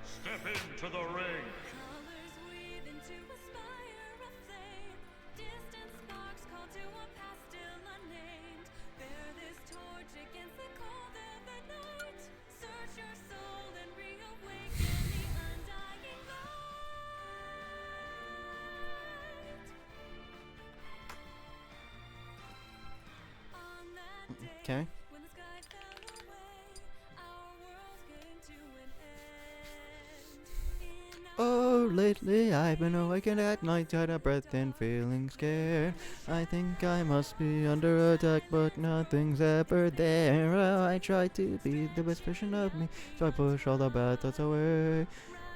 Step into the ring. Colors weave into a spire of flame. Distant sparks call to a past still unnamed. Bear this torch against the cold of the night. Search your soul and reawaken the undying light. On that day, Okay. when the sky fell away, our world came to an end. Oh, lately I've been awakened at night, tight of breath and feeling scared. I think I must be under attack, but nothing's ever there. Oh, I try to be the best version of me, so I push all the bad thoughts away.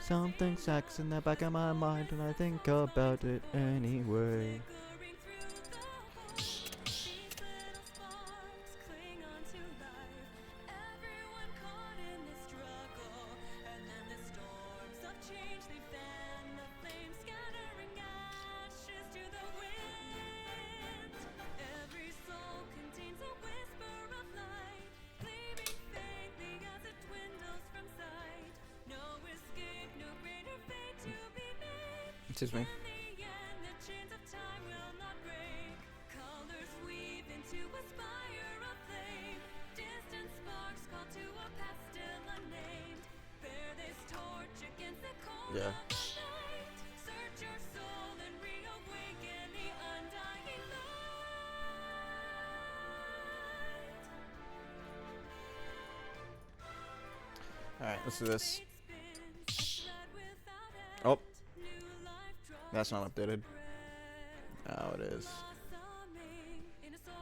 Something sacks in the back of my mind, and I think about it anyway. Flickering through the holes, these little sparks cling on to life. Everyone caught in this struggle, and then the storms of change they fan the flames, scattering ashes to the wind. Every soul contains a whisper of light, gleaming faintly as it dwindles from sight. No escape, no greater fate to be made. Excuse me. In the end, the chains of time will not break. Colors weave into a spire of flame. Distant sparks call to a past still unnamed. Bear this torch against the cold Yeah. of the night. Search your soul and reawaken the undying light. Alright, let's do this. Fate spins, blood without end. Oh, New life draws that's not updated. breath. Oh, it is. Blossoming in a soil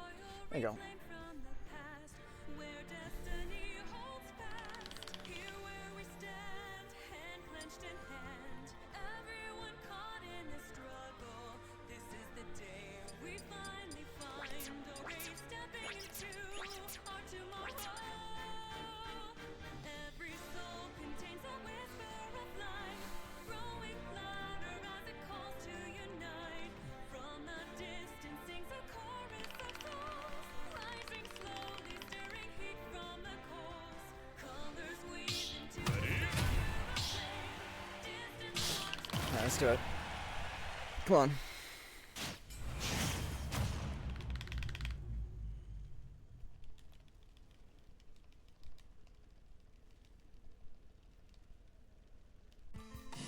There you go. reclaimed from the past, where destiny holds fast. Here where we stand, hand clenched in hand. Everyone caught in the struggle. This is the day we do it. Come on.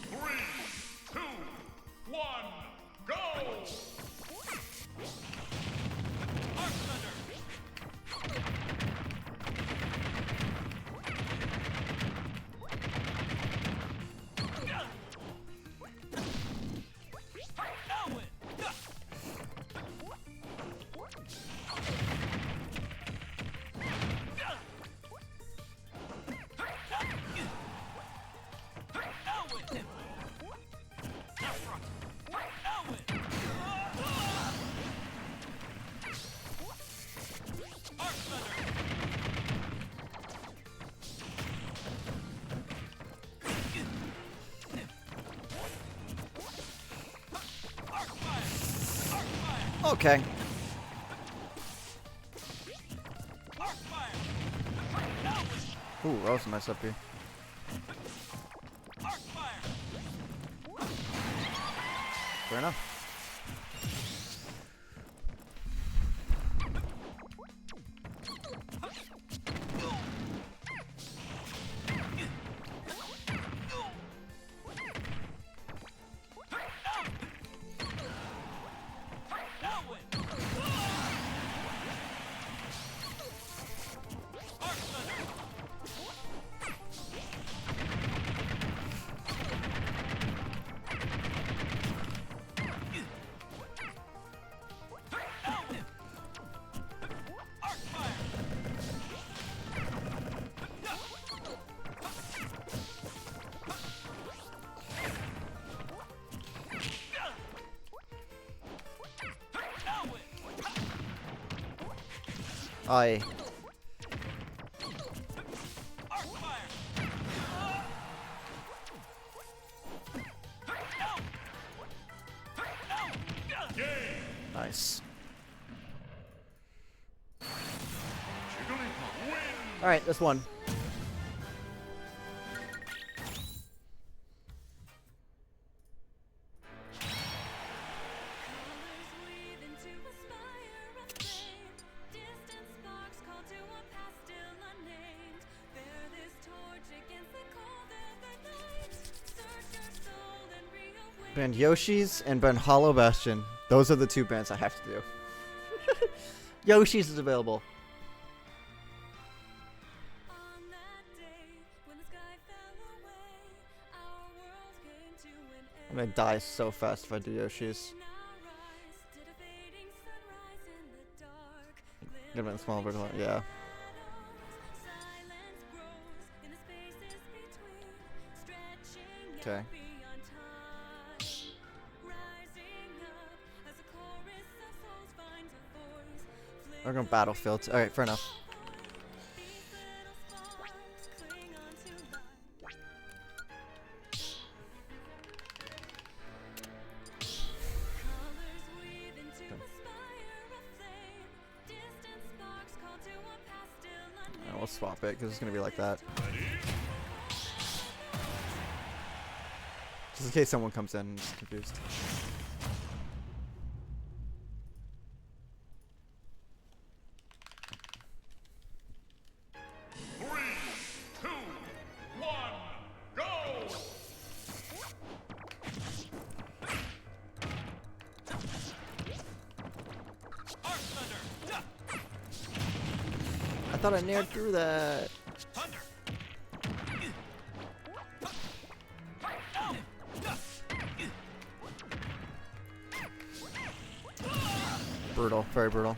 Three, two, one, go! Okay. Ooh, that was a mess up here. Fair enough. I. Nice. All right, that's one. Band Yoshi's and band Hollow Bastion. Those are the two bands I have to do. Yoshi's is available. I'm gonna die so fast if I do Yoshi's. Get him in small vertical. Yeah. Okay. We're going Battlefields. Alright, fair enough. We'll swap it because it's going to be like that. Just in case someone comes in and is confused. I thought I nailed through that. Brutal, very brutal.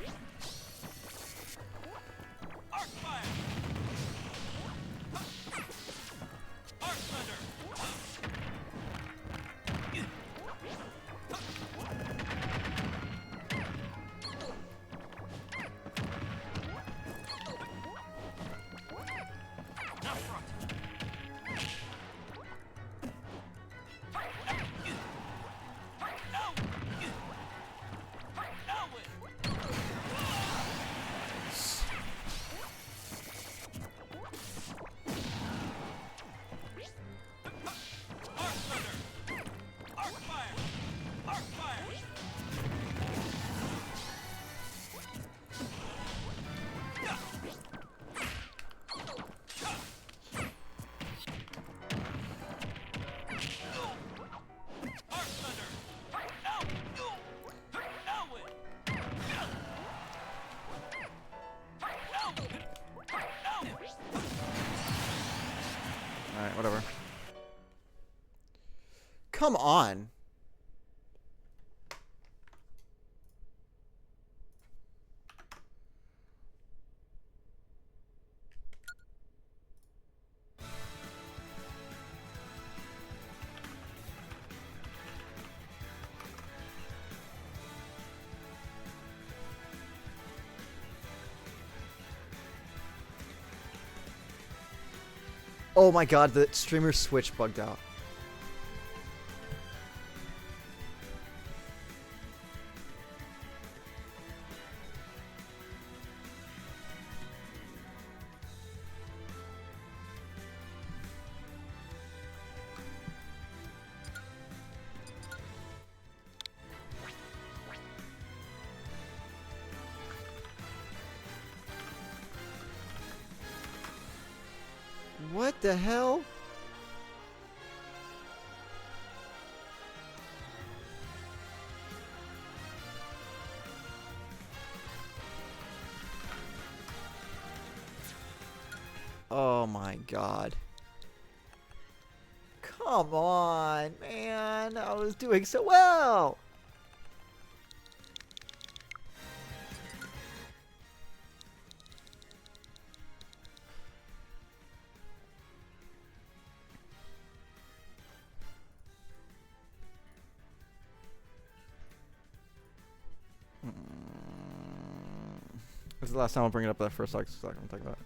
Come on. Oh my god, the streamer switch bugged out. What the hell? Oh my god. Come on, man. I was doing so well. This is the last time I'll bring it up that first stock I'm talking about.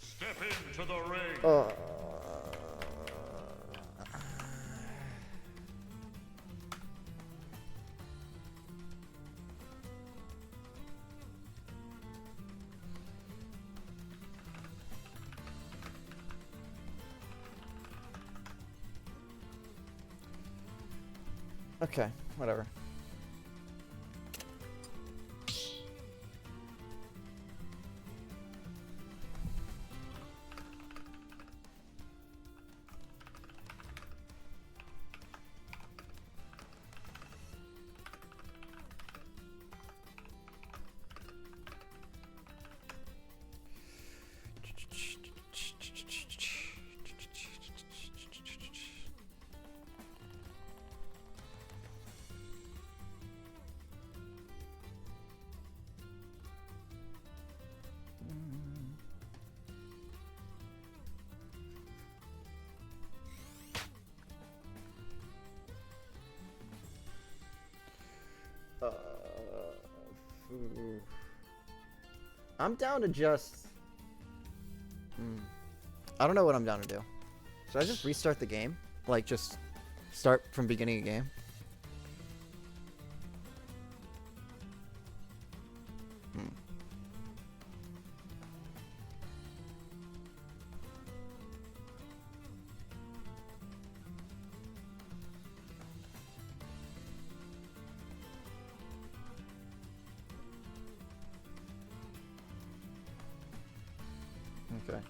Step into the ring. Okay, whatever. I'm down to just... I don't know what I'm down to do. Should I just restart the game? Like, just start from beginning of game? Okay.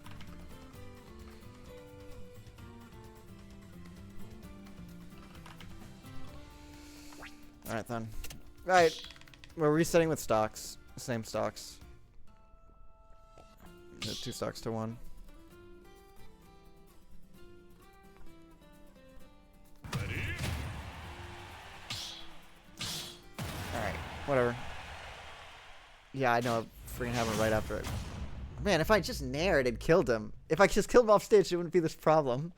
Alright then. Right. We're resetting with stocks. Same stocks. 2 stocks to 1. Alright. Whatever. Yeah, I know. I freaking have it right after it. Man, if I just nared and killed him. If I just killed him off stage, it wouldn't be this problem.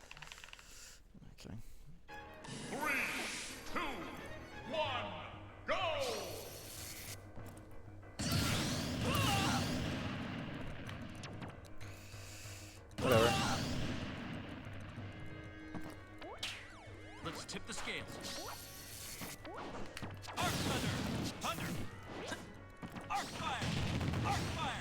Okay. 3, 2, 1, go! Whatever. Let's tip the scales. Arc thunder! Thunder! Arc fire! Arc fire!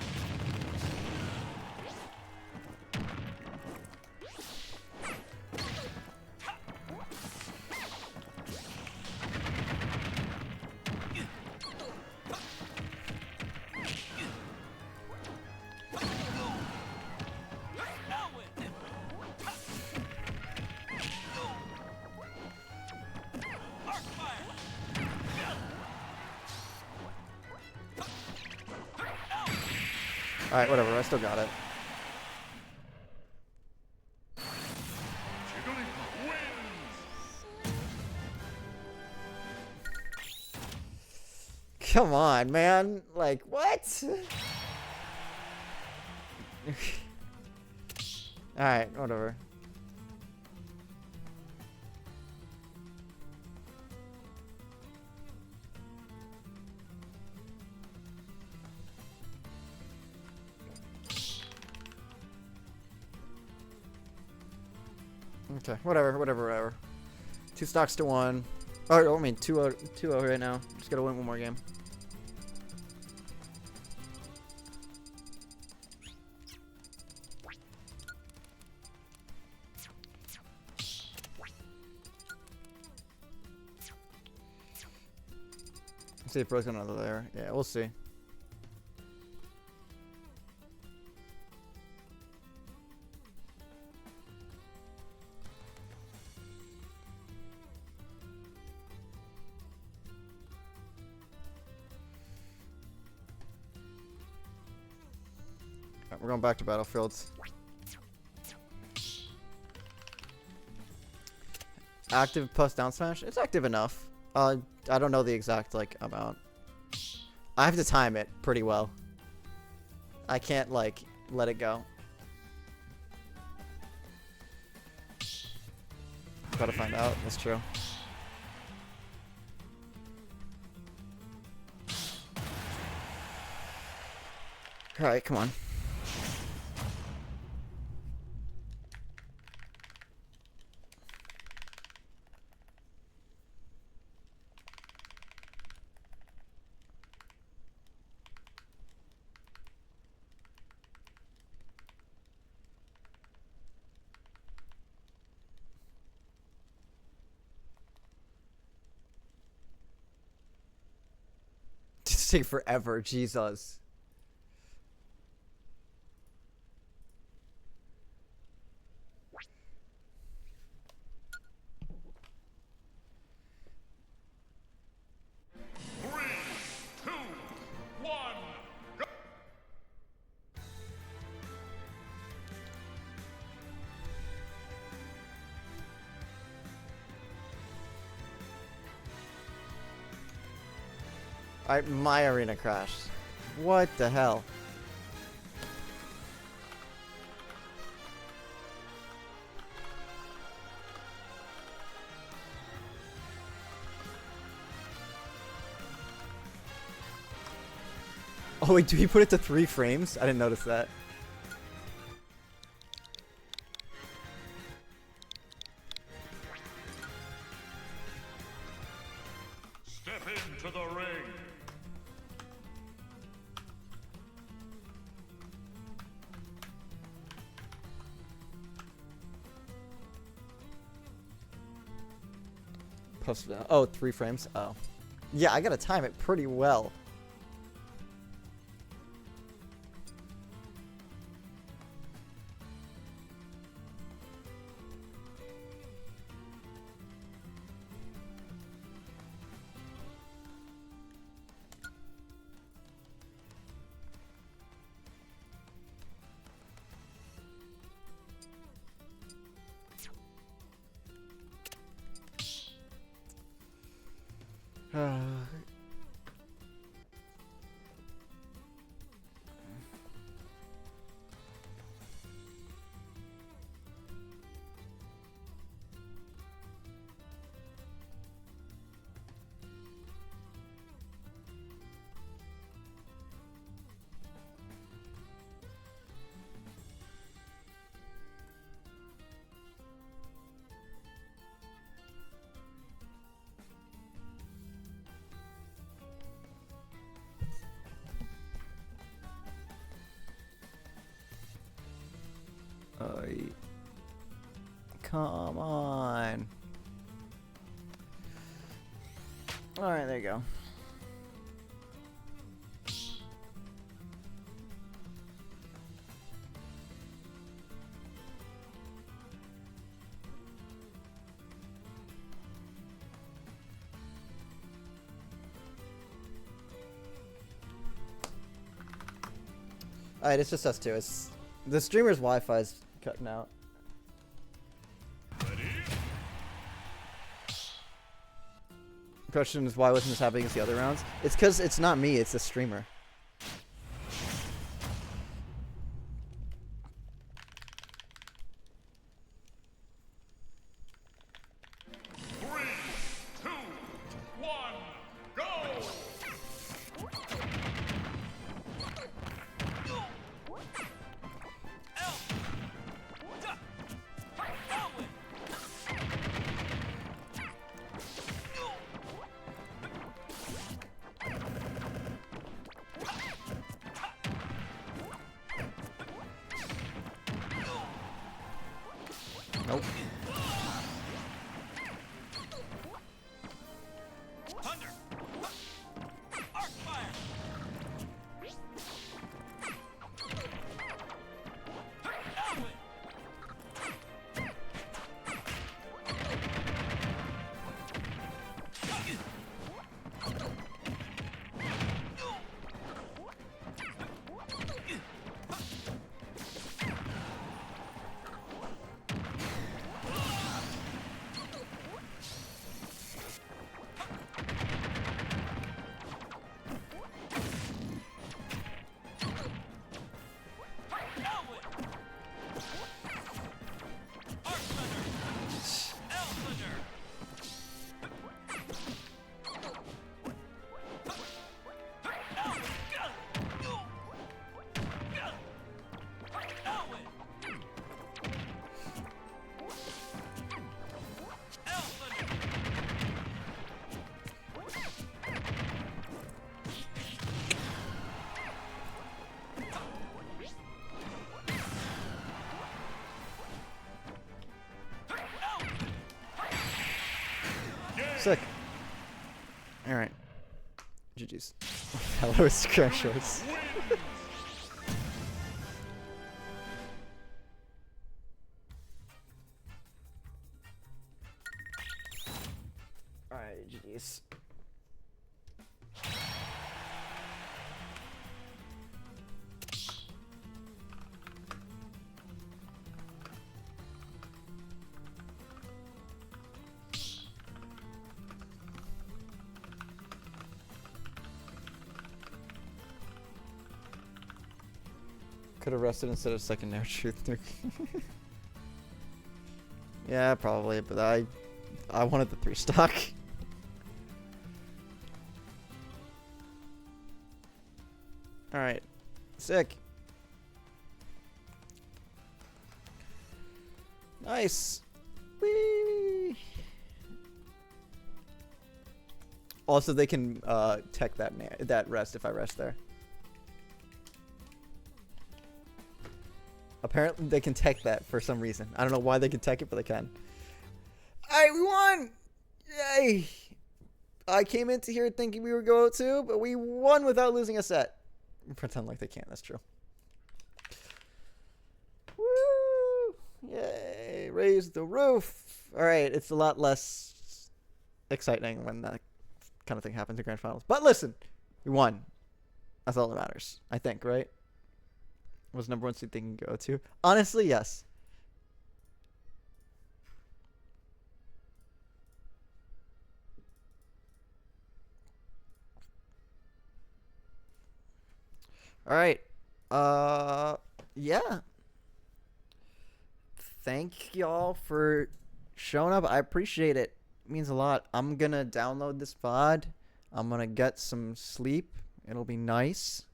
Arc fire. All right, whatever. I still got it. Jigglypuff wins. Come on, man. Like, what? Alright, whatever. Okay, whatever. 2 stocks to 1. Oh, I mean 2-0 right now. Just gotta win one more game. Let's see if Bro's got another layer. Yeah, we'll see. Alright, we're going back to battlefields. Active plus down smash? It's active enough. I don't know the exact like amount. I have to time it pretty well. I can't like let it go. Gotta find out. That's true. All right, come on. Just take forever, Jesus. Three, two, one, go. My arena crashed. What the hell? Oh wait, do we put it to 3 frames? I didn't notice that. Step into the ring. Plus, oh, 3 frames. Oh, yeah, I gotta time it pretty well. Come on. Alright, there you go. Alright, it's just us two. It's the streamer's Wi-Fi's cutting out. Ready? Question is, why wasn't this happening against the other rounds? It's because it's not me, it's the streamer. Three, two, one, go! Nope. Thunder! Arc fire! Elwin! Sick. Alright. GG's. Hello, Crash Shorts. Alright, GG's. Could have rested instead of second air truth nuke. Yeah, probably, but I wanted the 3 stock. Alright. Sick. Nice. Whee! Also, they can tech that rest if I rest there. Apparently, they can tech that for some reason. I don't know why they can tech it, but they can. Alright, we won! Yay! I came into here thinking we would go 2, but we won without losing a set. Pretend like they can't, that's true. Woo! Yay! Raise the roof! Alright, it's a lot less exciting when that kind of thing happens in Grand Finals. But listen! We won. That's all that matters. I think, right? Was number 1 seed they can go to? Honestly, yes. All right. Yeah. Thank y'all for showing up. I appreciate it. It means a lot. I'm gonna download this VOD. I'm gonna get some sleep. It'll be nice.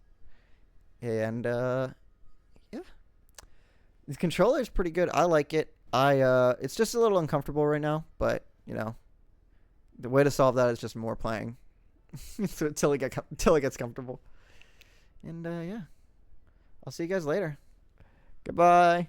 And yeah. The controller is pretty good. I like it. It's just a little uncomfortable right now, but you know, the way to solve that is just more playing, so until it gets comfortable. And yeah, I'll see you guys later. Goodbye.